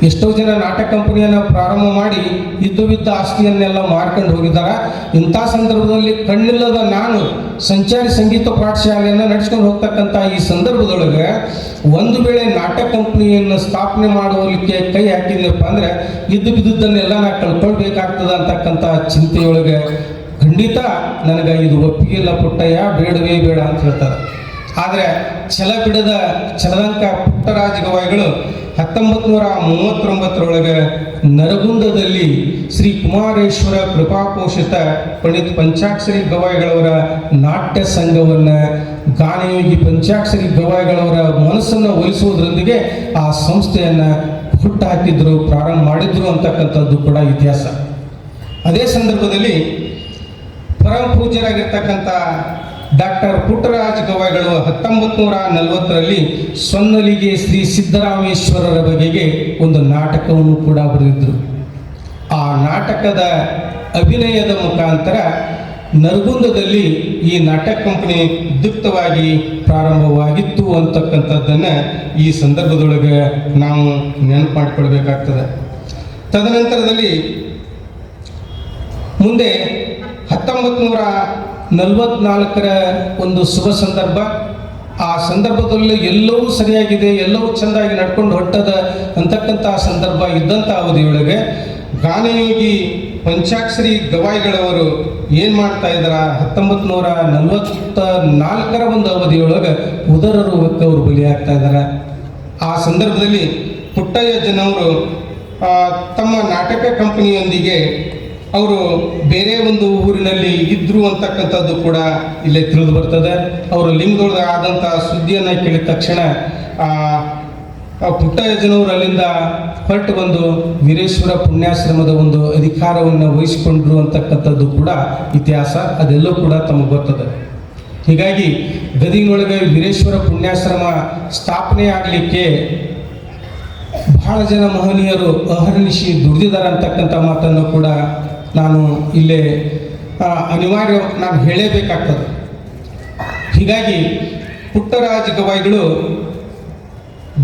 ಎಷ್ಟೋ ಜನ ನಾಟಕ ಕಂಪನಿಯನ್ನು ಪ್ರಾರಂಭ ಮಾಡಿ ಇದ್ದ ಆಸ್ತಿಯನ್ನೆಲ್ಲ ಮಾರ್ಕೊಂಡು ಹೋಗಿದ್ದಾರೆ. ಇಂಥ ಸಂದರ್ಭದಲ್ಲಿ ಕಣ್ಣಿಲ್ಲದ ನಾನು ಸಂಚಾರಿ ಸಂಗೀತ ಪಾಠಶಾಲೆಯನ್ನು ನಡೆಸ್ಕೊಂಡು ಹೋಗ್ತಕ್ಕಂಥ ಈ ಸಂದರ್ಭದೊಳಗೆ ಒಂದು ವೇಳೆ ನಾಟಕ ಕಂಪನಿಯನ್ನು ಸ್ಥಾಪನೆ ಮಾಡುವಲಿಕ್ಕೆ ಕೈ ಹಾಕಿದ್ನಪ್ಪ ಅಂದರೆ ಬಿದ್ದದ್ದನ್ನೆಲ್ಲ ನಾನು ಕಳ್ಕೊಳ್ಬೇಕಾಗ್ತದೆ ಅಂತಕ್ಕಂಥ ಚಿಂತೆಯೊಳಗೆ ಖಂಡಿತ ನನಗೆ ಇದು ಒಪ್ಪಿಗೆಲ್ಲ ಪುಟ್ಟಯ್ಯ, ಬೇಡವೇ ಬೇಡ ಅಂತ ಹೇಳ್ತಾರೆ. ಆದರೆ ಛಲದಂಕ ಪುಟ್ಟರಾಜ ಗವಾಯಿಗಳು 1939 ನರಗುಂದದಲ್ಲಿ ಶ್ರೀ ಕುಮಾರೇಶ್ವರ ಕೃಪಾಪೋಷಿತ ಪಂಡಿತ್ ಪಂಚಾಕ್ಷರಿ ಗವಾಯಿಗಳವರ ನಾಟ್ಯ ಸಂಘವನ್ನು ಗಾನಯೋಗಿ ಪಂಚಾಕ್ಷರಿ ಗವಾಯಿಗಳವರ ಮನಸ್ಸನ್ನು ಒಲಿಸುವುದರೊಂದಿಗೆ ಆ ಸಂಸ್ಥೆಯನ್ನು ಹುಟ್ಟು ಹಾಕಿದ್ರು, ಪ್ರಾರಂಭ ಮಾಡಿದ್ರು ಅಂತಕ್ಕಂಥದ್ದು ಕೂಡ ಇತಿಹಾಸ. ಅದೇ ಸಂದರ್ಭದಲ್ಲಿ ಪರಮ ಪೂಜ್ಯರಾಗಿರ್ತಕ್ಕಂಥ ಡಾಕ್ಟರ್ ಪುಟ್ಟರಾಜ ಗವಾಯಿಗಳು 1940 ಸೊನ್ನಲಿಗೆ ಶ್ರೀ ಸಿದ್ದರಾಮೇಶ್ವರರ ಬಗೆಗೆ ಒಂದು ನಾಟಕವನ್ನು ಕೂಡ ಬರೆದಿದ್ದರು. ಆ ನಾಟಕದ ಅಭಿನಯದ ಮುಖಾಂತರ ನರಗುಂದದಲ್ಲಿ ಈ ನಾಟಕ ಕಂಪನಿ ಉದ್ಯುಕ್ತವಾಗಿ ಪ್ರಾರಂಭವಾಗಿತ್ತು ಅಂತಕ್ಕಂಥದ್ದನ್ನು ಈ ಸಂದರ್ಭದೊಳಗೆ ನಾವು ನೆನಪು ಮಾಡಿಕೊಳ್ಬೇಕಾಗ್ತದೆ. ತದನಂತರದಲ್ಲಿ ಮುಂದೆ 1944 ಒಂದು ಶುಭ ಸಂದರ್ಭ. ಆ ಸಂದರ್ಭದಲ್ಲಿ ಎಲ್ಲವೂ ಸರಿಯಾಗಿದೆ, ಎಲ್ಲವೂ ಚೆಂದಾಗಿ ನಡ್ಕೊಂಡು ಹೊಟ್ಟದ ಅಂತಕ್ಕಂಥ ಸಂದರ್ಭ ಇದ್ದಂಥ ಅವಧಿಯೊಳಗೆ ಗಾನಯೋಗಿ ಪಂಚಾಕ್ಷರಿ ಗವಾಯಿಗಳವರು ಏನು ಮಾಡ್ತಾ ಇದ್ದಾರ, 1944 ಒಂದು ಅವಧಿಯೊಳಗೆ ಉದರ ರೋಗಕ್ಕೆ ಅವರು ಬಲಿಯಾಗ್ತಾ ಇದ್ದಾರೆ. ಆ ಸಂದರ್ಭದಲ್ಲಿ ಪುಟ್ಟಯ್ಯಜ್ಜನವರು ತಮ್ಮ ನಾಟಕ ಕಂಪನಿಯೊಂದಿಗೆ ಅವರು ಬೇರೆ ಒಂದು ಊರಿನಲ್ಲಿ ಇದ್ರು ಅಂತಕ್ಕಂಥದ್ದು ಕೂಡ ಇಲ್ಲೇ ತಿಳಿದು ಬರ್ತದೆ. ಅವರು ಲಿಂಗದೊಳಗೆ ಆದಂಥ ಸುದ್ದಿಯನ್ನು ಕೇಳಿದ ತಕ್ಷಣ ಪುಟ್ಟಯ್ಯಜ್ಜನವರು ಅಲ್ಲಿಂದ ಹೊರಟು ಬಂದು ವೀರೇಶ್ವರ ಪುಣ್ಯಾಶ್ರಮದ ಒಂದು ಅಧಿಕಾರವನ್ನು ವಹಿಸಿಕೊಂಡ್ರು ಅಂತಕ್ಕಂಥದ್ದು ಕೂಡ ಇತಿಹಾಸ. ಅದೆಲ್ಲೂ ಕೂಡ ತಮಗೆ ಗೊತ್ತದೆ. ಹೀಗಾಗಿ ಗದಗಿನೊಳಗೆ ವೀರೇಶ್ವರ ಪುಣ್ಯಾಶ್ರಮ ಸ್ಥಾಪನೆ ಆಗಲಿಕ್ಕೆ ಬಹಳ ಜನ ಮಹನೀಯರು ಅಹರ್ನಿಶಿ ದುಡಿದಿದ್ದಾರೆ ಅಂತಕ್ಕಂಥ ಮಾತನ್ನು ಕೂಡ ನಾನು ಇಲ್ಲೇ ಅನಿವಾರ್ಯ ನಾನು ಹೇಳಲೇಬೇಕಾಗ್ತದೆ. ಹೀಗಾಗಿ ಪುಟ್ಟರಾಜ ಗವಾಯಿಗಳು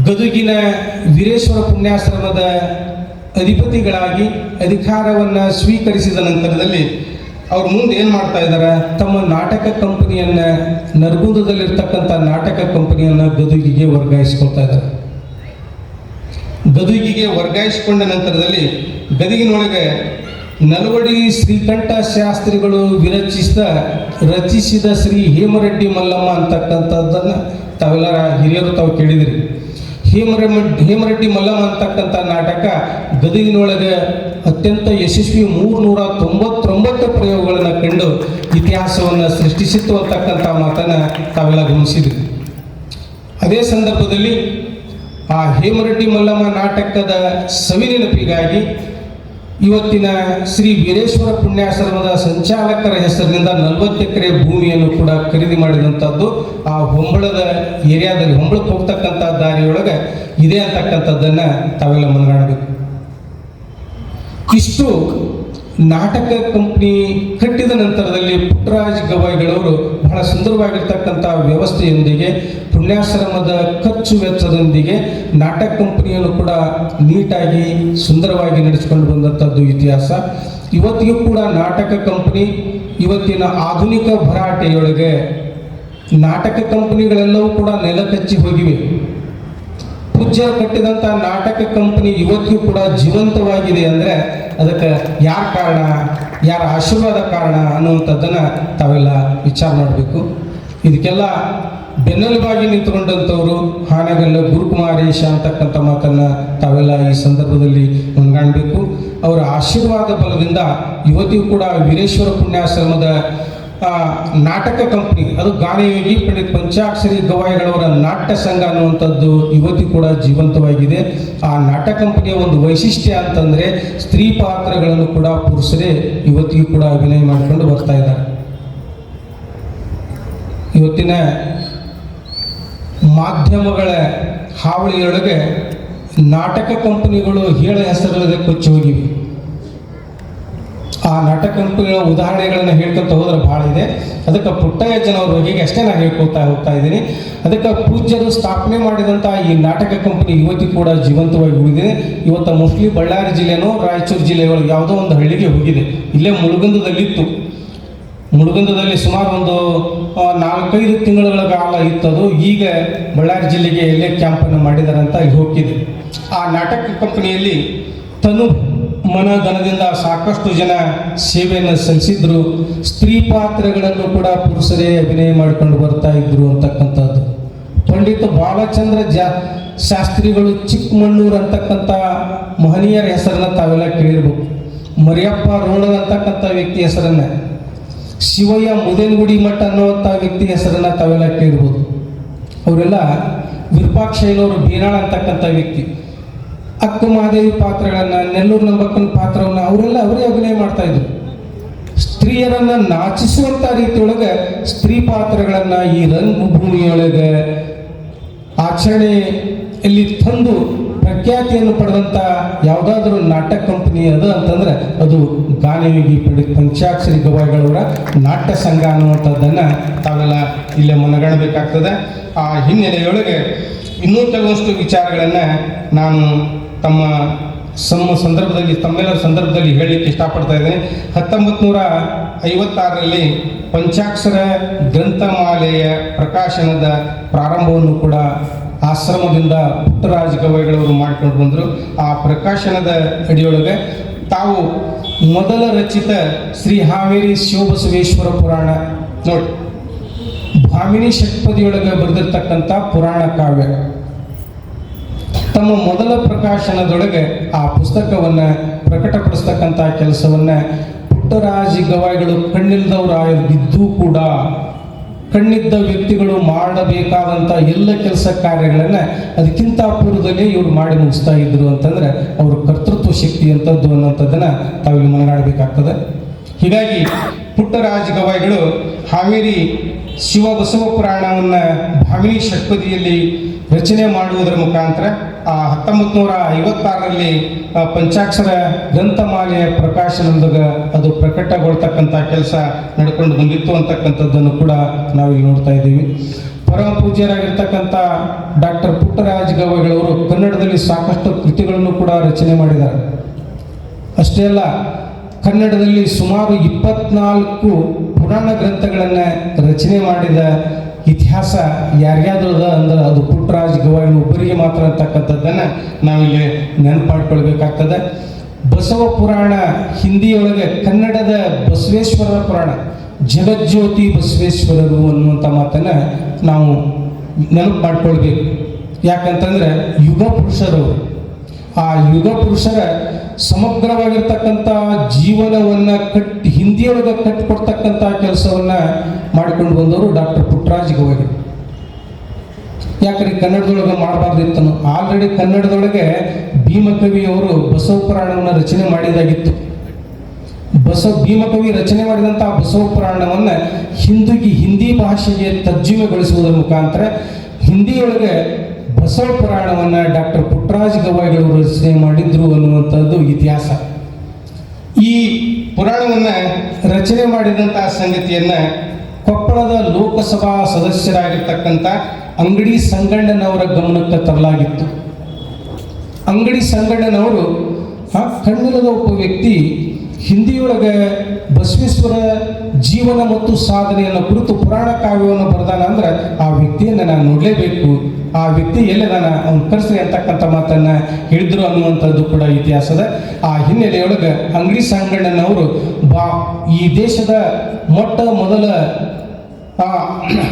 ಗದುಗಿನ ವೀರೇಶ್ವರ ಪುಣ್ಯಾಶ್ರಮದ ಅಧಿಪತಿಗಳಾಗಿ ಅಧಿಕಾರವನ್ನು ಸ್ವೀಕರಿಸಿದ ನಂತರದಲ್ಲಿ ಅವ್ರು ಮುಂದೆ ಏನು ಮಾಡ್ತಾ ಇದ್ದಾರೆ, ತಮ್ಮ ನಾಟಕ ಕಂಪನಿಯನ್ನು ನರಗುಂದದಲ್ಲಿರ್ತಕ್ಕಂಥ ನಾಟಕ ಕಂಪನಿಯನ್ನು ಗದುಗಿಗೆ ವರ್ಗಾಯಿಸ್ಕೊಳ್ತಾ ಇದ್ದಾರೆ. ಗದುಗಿಗೆ ವರ್ಗಾಯಿಸಿಕೊಂಡ ನಂತರದಲ್ಲಿ ಗದಗಿನೊಳಗೆ ನಲ್ವಡಿ ಶ್ರೀಕಂಠ ಶಾಸ್ತ್ರಿಗಳು ರಚಿಸಿದ ಶ್ರೀ ಹೇಮರೆಡ್ಡಿ ಮಲ್ಲಮ್ಮ ಅಂತಕ್ಕಂಥದ್ದನ್ನು ತಾವೆಲ್ಲರ ಹಿರಿಯರು ತಾವು ಕೇಳಿದಿರಿ. ಹೇಮರೆಡ್ಡಿ ಮಲ್ಲಮ್ಮ ಅಂತಕ್ಕಂಥ ನಾಟಕ ಗದಗಿನೊಳಗೆ ಅತ್ಯಂತ ಯಶಸ್ವಿ 399 ಪ್ರಯೋಗಗಳನ್ನು ಕಂಡು ಇತಿಹಾಸವನ್ನು ಸೃಷ್ಟಿಸಿತ್ತು ಅಂತಕ್ಕಂಥ ಮಾತನ್ನು ತಾವೆಲ್ಲ ಗಮನಿಸಿದ್ರಿ. ಅದೇ ಸಂದರ್ಭದಲ್ಲಿ ಆ ಹೇಮರೆಡ್ಡಿ ಮಲ್ಲಮ್ಮ ನಾಟಕದ ಸವಿನೆನಪಿಗಾಗಿ ಇವತ್ತಿನ ಶ್ರೀ ವೀರೇಶ್ವರ ಪುಣ್ಯಾಶ್ರಮದ ಸಂಚಾಲಕರ ಹೆಸರಿನಿಂದ 40 ಎಕರೆ ಭೂಮಿಯನ್ನು ಕೂಡ ಖರೀದಿ ಮಾಡಿದಂಥದ್ದು ಆ ಹೊಂಬಳದ ಏರಿಯಾದಲ್ಲಿ, ಹೊಂಬಳಕ್ಕೆ ಹೋಗ್ತಕ್ಕಂಥ ದಾರಿಯೊಳಗೆ ಇದೆ ಅಂತಕ್ಕಂಥದ್ದನ್ನು ತಾವೆಲ್ಲ ಮನಗಾಣಬೇಕು. ಇಷ್ಟು ನಾಟಕ ಕಂಪ್ನಿ ಕಟ್ಟಿದ ನಂತರದಲ್ಲಿ ಪುಟ್ಟರಾಜ ಗವಾಯಿಗಳವರು ಬಹಳ ಸುಂದರವಾಗಿರ್ತಕ್ಕಂಥ ವ್ಯವಸ್ಥೆಯೊಂದಿಗೆ, ಪುಣ್ಯಾಶ್ರಮದ ಖರ್ಚು ವೆಚ್ಚದೊಂದಿಗೆ ನಾಟಕ ಕಂಪನಿಯನ್ನು ಕೂಡ ನೀಟಾಗಿ ಸುಂದರವಾಗಿ ನಡೆಸಿಕೊಂಡು ಬಂದಂಥದ್ದು ಇತಿಹಾಸ. ಇವತ್ತಿಗೂ ಕೂಡ ನಾಟಕ ಕಂಪನಿ ಇವತ್ತಿನ ಆಧುನಿಕ ಭರಾಟೆಯೊಳಗೆ ನಾಟಕ ಕಂಪನಿಗಳೆಲ್ಲವೂ ಕೂಡ ನೆಲಕಚ್ಚಿ ಹೋಗಿವೆ. ಪೂಜ್ಯರು ಕಟ್ಟಿದಂಥ ನಾಟಕ ಕಂಪನಿ ಇವತ್ತಿಗೂ ಕೂಡ ಜೀವಂತವಾಗಿದೆ ಅಂದರೆ ಅದಕ್ಕೆ ಯಾರ ಕಾರಣ, ಯಾರ ಆಶೀರ್ವಾದ ಕಾರಣ ಅನ್ನುವಂಥದ್ದನ್ನು ತಾವೆಲ್ಲ ವಿಚಾರ ಮಾಡಬೇಕು. ಇದಕ್ಕೆಲ್ಲ ಬೆನ್ನೆಲುಬಾಗಿ ನಿಂತುಕೊಂಡಂಥವರು ಹಾನಗಲ್ಲ ಗುರುಕುಮಾರೇಶ ಅಂತಕ್ಕಂಥ ಮಾತನ್ನು ತಾವೆಲ್ಲ ಈ ಸಂದರ್ಭದಲ್ಲಿ ಮನಗಾಣಬೇಕು. ಅವರ ಆಶೀರ್ವಾದ ಬಲದಿಂದ ಇವತ್ತಿಗೂ ಕೂಡ ವೀರೇಶ್ವರ ಪುಣ್ಯಾಶ್ರಮದ ನಾಟಕ ಕಂಪನಿ, ಅದು ಗಾನಯೋಗಿ ಪಂಡಿತ್ ಪಂಚಾಕ್ಷರಿ ಗವಾಯಿಗಳವರ ನಾಟ್ಯ ಸಂಘ ಅನ್ನುವಂಥದ್ದು ಇವತ್ತಿಗೂ ಕೂಡ ಜೀವಂತವಾಗಿದೆ. ಆ ನಾಟಕ ಕಂಪನಿಯ ಒಂದು ವೈಶಿಷ್ಟ್ಯ ಅಂತಂದರೆ ಸ್ತ್ರೀ ಪಾತ್ರಗಳನ್ನು ಕೂಡ ಪುರುಷರೇ ಇವತ್ತಿಗೂ ಕೂಡ ಅಭಿನಯ ಮಾಡಿಕೊಂಡು ಬರ್ತಾ ಇದ್ದಾರೆ. ಇವತ್ತಿನ ಮಾಧ್ಯಮಗಳ ಹಾವಳಿಯೊಳಗೆ ನಾಟಕ ಕಂಪನಿಗಳು ಹೇಳ ಹೆಸರುಗಳಿಗೆ ಕೊಚ್ಚಿ ಹೋಗಿವೆ. ಆ ನಾಟಕ ಕಂಪನಿಗಳ ಉದಾಹರಣೆಗಳನ್ನು ಹೇಳ್ಕೊತ ಹೋದ್ರೆ ಭಾಳ ಇದೆ. ಅದಕ್ಕೆ ಪುಟ್ಟಯ್ಯಜ್ಜನವ್ರ ಬಗೆಗೆ ಅಷ್ಟೇ ನಾನು ಹೇಳ್ಕೊತಾ ಹೋಗ್ತಾ ಇದ್ದೀನಿ. ಅದಕ್ಕೆ ಪೂಜ್ಯರು ಸ್ಥಾಪನೆ ಮಾಡಿದಂಥ ಈ ನಾಟಕ ಕಂಪನಿ ಇವತ್ತಿಗೂ ಕೂಡ ಜೀವಂತವಾಗಿ ಉಳಿದಿದೆ. ಇವತ್ತು ಮೋಸ್ಟ್ಲಿ ಬಳ್ಳಾರಿ ಜಿಲ್ಲೆನೋ ರಾಯಚೂರು ಜಿಲ್ಲೆಯೊಳಗೆ ಯಾವುದೋ ಒಂದು ಹಳ್ಳಿಗೆ ಹೋಗಿದೆ. ಇಲ್ಲೇ ಮುಳುಗುಂದದಲ್ಲಿತ್ತು. ಮುಳುಗುಂದದಲ್ಲಿ ಸುಮಾರು ಒಂದು 4-5 ತಿಂಗಳ ಕಾಲ ಇತ್ತದು. ಈಗ ಬಳ್ಳಾರಿ ಜಿಲ್ಲೆಗೆ ಎಲ್ಲೇ ಕ್ಯಾಂಪನ್ನು ಮಾಡಿದ್ದಾರೆ ಅಂತ ಇಲ್ಲಿ ಹೋಗಿದೆ. ಆ ನಾಟಕ ಕಂಪನಿಯಲ್ಲಿ ತನು ಮನಧನದಿಂದ ಸಾಕಷ್ಟು ಜನ ಸೇವೆಯನ್ನು ಸಲ್ಲಿಸಿದ್ರು. ಸ್ತ್ರೀ ಪಾತ್ರಗಳನ್ನು ಕೂಡ ಪುರುಷರೇ ಅಭಿನಯ ಮಾಡಿಕೊಂಡು ಬರ್ತಾ ಇದ್ರು ಅಂತಕ್ಕಂಥದ್ದು. ಪಂಡಿತ ಬಾಲಚಂದ್ರ ಶಾಸ್ತ್ರಿಗಳು ಚಿಕ್ಕಮಣ್ಣೂರು ಅಂತಕ್ಕಂಥ ಮಹನೀಯರ ಹೆಸರನ್ನು ತಾವೆಲ್ಲ ಕೇಳಿರ್ಬೇಕು. ಮರಿಯಪ್ಪ ರೋಣದ ಅಂತಕ್ಕಂಥ ವ್ಯಕ್ತಿ ಹೆಸರನ್ನ, ಶಿವಯ್ಯ ಮುದೇನಗುಡಿ ಮಠ ಅನ್ನುವಂಥ ವ್ಯಕ್ತಿ ಹೆಸರನ್ನ ತಾವೆಲ್ಲ ಕೇಳಿರ್ಬೋದು. ಅವರೆಲ್ಲ ವಿರೂಪಾಕ್ಷಯ್ಯನವರು ಬೀನಾಳ ಅಂತಕ್ಕಂಥ ವ್ಯಕ್ತಿ, ಅಕ್ಕ ಮಹಾದೇವಿ ಪಾತ್ರಗಳನ್ನು, ನೆಲ್ಲೂರು ನಂಬಕ್ಕನ ಪಾತ್ರವನ್ನು ಅವರೇ ಅಭಿನಯ ಮಾಡ್ತಾ ಇದ್ರು. ಸ್ತ್ರೀಯರನ್ನು ನಾಚಿಸುವಂಥ ರೀತಿಯೊಳಗೆ ಸ್ತ್ರೀ ಪಾತ್ರಗಳನ್ನು ಈ ರಂಗಭೂಮಿಯೊಳಗೆ ಆಚರಣೆಯಲ್ಲಿ ತಂದು ಪ್ರಖ್ಯಾತಿಯನ್ನು ಪಡೆದಂಥ ಯಾವುದಾದ್ರೂ ನಾಟಕ ಕಂಪನಿ ಅದು ಅಂತಂದ್ರೆ ಅದು ಗಾನಯೋಗಿ ಪಂಡಿತ್ ಪಂಚಾಕ್ಷರಿ ಗವಾಯಿಗಳವರ ನಾಟ್ಯ ಸಂಘ ಅನ್ನುವಂಥದ್ದನ್ನು ತಾವೆಲ್ಲ ಇಲ್ಲೇ ಮನಗಾಣಬೇಕಾಗ್ತದೆ. ಆ ಹಿನ್ನೆಲೆಯೊಳಗೆ ಇನ್ನೂ ಕೆಲವಷ್ಟು ವಿಚಾರಗಳನ್ನು ನಾನು ತಮ್ಮೆಲ್ಲರ ಸಂದರ್ಭದಲ್ಲಿ ಹೇಳಲಿಕ್ಕೆ ಇಷ್ಟಪಡ್ತಾ ಇದ್ದೇನೆ. 1956ರಲ್ಲಿ ಪಂಚಾಕ್ಷರ ಗ್ರಂಥಮಾಲೆಯ ಪ್ರಕಾಶನದ ಪ್ರಾರಂಭವನ್ನು ಕೂಡ ಆಶ್ರಮದಿಂದ ಪುಟ್ಟರಾಜ ಗವಾಯಿಗಳವರು ಮಾಡಿಕೊಂಡು ಬಂದರು. ಆ ಪ್ರಕಾಶನದ ಅಡಿಯೊಳಗೆ ತಾವು ಮೊದಲ ರಚಿತ ಶ್ರೀ ಹಾವೇರಿ ಶಿವಬಸವೇಶ್ವರ ಪುರಾಣ ನೋಡಿ, ಭಾಮಿನಿ ಷಟ್ಪದಿಯೊಳಗೆ ಬರೆದಿರ್ತಕ್ಕಂಥ ಪುರಾಣ ಕಾವ್ಯ, ತಮ್ಮ ಮೊದಲ ಪ್ರಕಾಶನದೊಳಗೆ ಆ ಪುಸ್ತಕವನ್ನು ಪ್ರಕಟಪಡಿಸ್ತಕ್ಕಂಥ ಕೆಲಸವನ್ನು ಪುಟ್ಟರಾಜ ಗವಾಯಿಗಳು ಕಣ್ಣಿಲ್ದವರಾಗಿದ್ದೂ ಕೂಡ ಕಣ್ಣಿದ್ದ ವ್ಯಕ್ತಿಗಳು ಮಾಡಬೇಕಾದಂಥ ಎಲ್ಲ ಕೆಲಸ ಕಾರ್ಯಗಳನ್ನು ಅದಕ್ಕಿಂತ ಪೂರ್ವದಲ್ಲಿ ಇವರು ಮಾಡಿ ಮುಗಿಸ್ತಾ ಇದ್ರು ಅಂತಂದರೆ ಅವ್ರ ಕರ್ತೃತ್ವ ಶಕ್ತಿ ಅಂತದ್ದು ಅನ್ನೋಂಥದ್ದನ್ನು ತಾವಿಲ್ಲಿ ಮನಗಾಡಬೇಕಾಗ್ತದೆ. ಹೀಗಾಗಿ ಪುಟ್ಟರಾಜ ಗವಾಯಿಗಳು ಹಾವೇರಿ ಶಿವಬಸವ ಪುರಾಣವನ್ನು ಭಾಮಿನಿ ಷಟ್ಪದಿಯಲ್ಲಿ ರಚನೆ ಮಾಡುವುದರ ಮುಖಾಂತರ 1956ರಲ್ಲಿ ಪಂಚಾಕ್ಷರ ಗ್ರಂಥಮಾಲೆಯ ಪ್ರಕಾಶನದಾಗ ಅದು ಪ್ರಕಟಗೊಳ್ತಕ್ಕಂಥ ಕೆಲಸ ನಡ್ಕೊಂಡು ಬಂದಿತ್ತು ಅಂತಕ್ಕಂಥದ್ದನ್ನು ಕೂಡ ನಾವಿಲ್ಲಿ ನೋಡ್ತಾ ಇದ್ದೀವಿ. ಪರಮ ಪೂಜ್ಯರಾಗಿರ್ತಕ್ಕಂಥ ಡಾಕ್ಟರ್ ಪುಟ್ಟರಾಜ ಗವಾಯಿಗಳವರು ಕನ್ನಡದಲ್ಲಿ ಸಾಕಷ್ಟು ಕೃತಿಗಳನ್ನು ಕೂಡ ರಚನೆ ಮಾಡಿದ್ದಾರೆ. ಅಷ್ಟೇ ಅಲ್ಲ, ಕನ್ನಡದಲ್ಲಿ ಸುಮಾರು 24 ಪುರಾಣ ಗ್ರಂಥಗಳನ್ನು ರಚನೆ ಮಾಡಿದ ಇತಿಹಾಸ ಯಾರಿಗಾದ್ರೂ ಅದ ಅಂದ್ರೆ ಅದು ಪುಟ್ಟರಾಜ ಗವಾಯಿಗಳು ಒಬ್ಬರಿಗೆ ಮಾತ್ರ ಅಂತಕ್ಕಂಥದ್ದನ್ನು ನಾವಿಲ್ಲಿ ನೆನಪಾಡ್ಕೊಳ್ಬೇಕಾಗ್ತದೆ. ಬಸವ ಪುರಾಣ ಹಿಂದಿಯೊಳಗೆ ಕನ್ನಡದ ಬಸವೇಶ್ವರರ ಪುರಾಣ, ಜಗಜ್ಯೋತಿ ಬಸವೇಶ್ವರರು ಅನ್ನುವಂಥ ಮಾತನ್ನು ನಾವು ನೆನಪು ಮಾಡ್ಕೊಳ್ಬೇಕು. ಯಾಕಂತಂದ್ರೆ ಯುಗ ಪುರುಷರವರು. ಆ ಯುಗ ಪುರುಷರ ಸಮಗ್ರವಾಗಿರ್ತಕ್ಕಂಥ ಜೀವನವನ್ನು ಹಿಂದಿಯೊಳಗೆ ಕಟ್ಟಿಕೊಡ್ತಕ್ಕಂಥ ಕೆಲಸವನ್ನು ಮಾಡಿಕೊಂಡು ಬಂದವರು ಡಾಕ್ಟರ್ ಪುಟ್ಟರಾಜ ಗವಾಯಿಗಳು. ಯಾಕ್ರಿ ಕನ್ನಡದೊಳಗೆ ಮಾಡಬಾರ್ದಿತ್ತು? ಆಲ್ರೆಡಿ ಕನ್ನಡದೊಳಗೆ ಭೀಮಕವಿಯವರು ಬಸವ ಪುರಾಣವನ್ನು ರಚನೆ ಮಾಡಿದಾಗಿತ್ತು. ಭೀಮಕವಿ ರಚನೆ ಮಾಡಿದಂಥ ಬಸವ ಪುರಾಣವನ್ನು ಹಿಂದಿ ಭಾಷೆಗೆ ತರ್ಜುಮೆಗೊಳಿಸುವುದರ ಮುಖಾಂತರ ಹಿಂದಿಯೊಳಗೆ ಬಸವ ಪುರಾಣವನ್ನು ಡಾಕ್ಟರ್ ಪುಟ್ಟರಾಜ ಗವಾಯಿಗಳು ರಚನೆ ಮಾಡಿದ್ರು ಅನ್ನುವಂಥದ್ದು ಇತಿಹಾಸ. ಈ ಪುರಾಣವನ್ನು ರಚನೆ ಮಾಡಿದಂತಹ ಸಂಗತಿಯನ್ನು ಕೊಪ್ಪಳದ ಲೋಕಸಭಾ ಸದಸ್ಯರಾಗಿರ್ತಕ್ಕಂಥ ಅಂಗಡಿ ಸಂಗಣ್ಣನವರ ಗಮನಕ್ಕೆ ತರಲಾಗಿತ್ತು. ಅಂಗಡಿ ಸಂಗಣ್ಣನವರು ಕನ್ನಡದ ಒಬ್ಬ ವ್ಯಕ್ತಿ ಹಿಂದಿಯೊಳಗೆ ಬಸವೇಶ್ವರ ಜೀವನ ಮತ್ತು ಸಾಧನೆಯನ್ನು ಕುರಿತು ಪುರಾಣ ಕಾವ್ಯವನ್ನು ಬರೆದಾನ ಅಂದ್ರೆ ಆ ವ್ಯಕ್ತಿಯನ್ನು ನಾನು ನೋಡಲೇಬೇಕು, ಆ ವ್ಯಕ್ತಿ ಎಲ್ಲಿ ನಾನು ಅವ್ನು ಕರೆಸ್ರಿ ಅಂತಕ್ಕಂಥ ಮಾತನ್ನು ಹೇಳಿದ್ರು ಅನ್ನುವಂಥದ್ದು ಕೂಡ ಇತಿಹಾಸದ. ಆ ಹಿನ್ನೆಲೆಯೊಳಗೆ ಅಂಗಡಿ ಸಂಗಣ್ಣನವರು ಈ ದೇಶದ ಮೊದಲ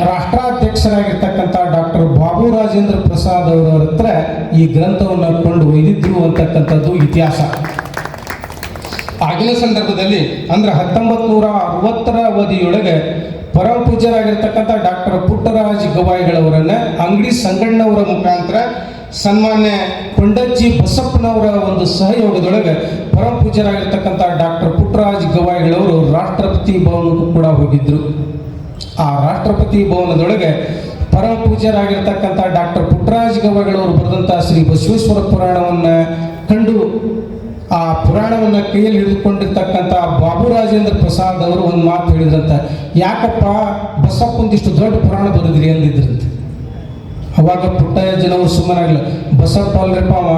ರಾಷ್ಟ್ರಾಧ್ಯಕ್ಷರಾಗಿರ್ತಕ್ಕಂಥ ಡಾಕ್ಟರ್ ಬಾಬು ರಾಜೇಂದ್ರ ಪ್ರಸಾದ್ ಅವರ ಹತ್ರ ಈ ಗ್ರಂಥವನ್ನು ಕೊಂಡು ಒಯ್ದಿದ್ರು ಅಂತಕ್ಕಂಥದ್ದು ಇತಿಹಾಸ. ಆಗಿನ ಸಂದರ್ಭದಲ್ಲಿ ಅಂದ್ರೆ 1960ರ ಅವಧಿಯೊಳಗೆ ಪರಮ ಪೂಜ್ಯರಾಗಿರ್ತಕ್ಕಂಥ ಡಾಕ್ಟರ್ ಪುಟ್ಟರಾಜ ಗವಾಯಿಗಳವರನ್ನ ಅಂಗಡಿ ಸಂಗಣ್ಣವರ ಮುಖಾಂತರ ಸನ್ಮಾನ್ಯ ಕೊಂಡಜ್ಜಿ ಬಸಪ್ಪನವರ ಒಂದು ಸಹಯೋಗದೊಳಗೆ ಪರಮ ಪೂಜ್ಯರಾಗಿರ್ತಕ್ಕಂಥ ಡಾಕ್ಟರ್ ಪುಟ್ಟರಾಜ ಗವಾಯಿಗಳವರು ರಾಷ್ಟ್ರಪತಿ ಭವನಕ್ಕೂ ಕೂಡ ಹೋಗಿದ್ರು. ಆ ರಾಷ್ಟ್ರಪತಿ ಭವನದೊಳಗೆ ಪರಮ ಪೂಜ್ಯರಾಗಿರ್ತಕ್ಕಂಥ ಡಾಕ್ಟರ್ ಪುಟ್ಟರಾಜ ಗವಾಯಿಗಳವರು ಬರೆದಂಥ ಶ್ರೀ ಬಸವೇಶ್ವರ ಪುರಾಣವನ್ನು ಕಂಡು ಆ ಪುರಾಣವನ್ನು ಕೈಯಲ್ಲಿ ಹಿಡಿದುಕೊಂಡಿರ್ತಕ್ಕಂಥ ಬಾಬು ರಾಜೇಂದ್ರ ಪ್ರಸಾದ್ ಅವರು ಒಂದು ಮಾತು ಹೇಳಿದ್ರಂತ, ಯಾಕಪ್ಪ ಬಸಪ್ಪಂದಿಷ್ಟು ದೊಡ್ಡ ಪುರಾಣ ಬರೆದ್ರಿ ಅಂದಿದ್ರಂತೆ. ಅವಾಗ ಪುಟ್ಟಯ್ಯಜ್ಜನವರು ಸುಮ್ಮನಾಗಲ್ಲ, ಬಸಪ್ಪ ಅಲ್ರಪ್ಪ ಅವ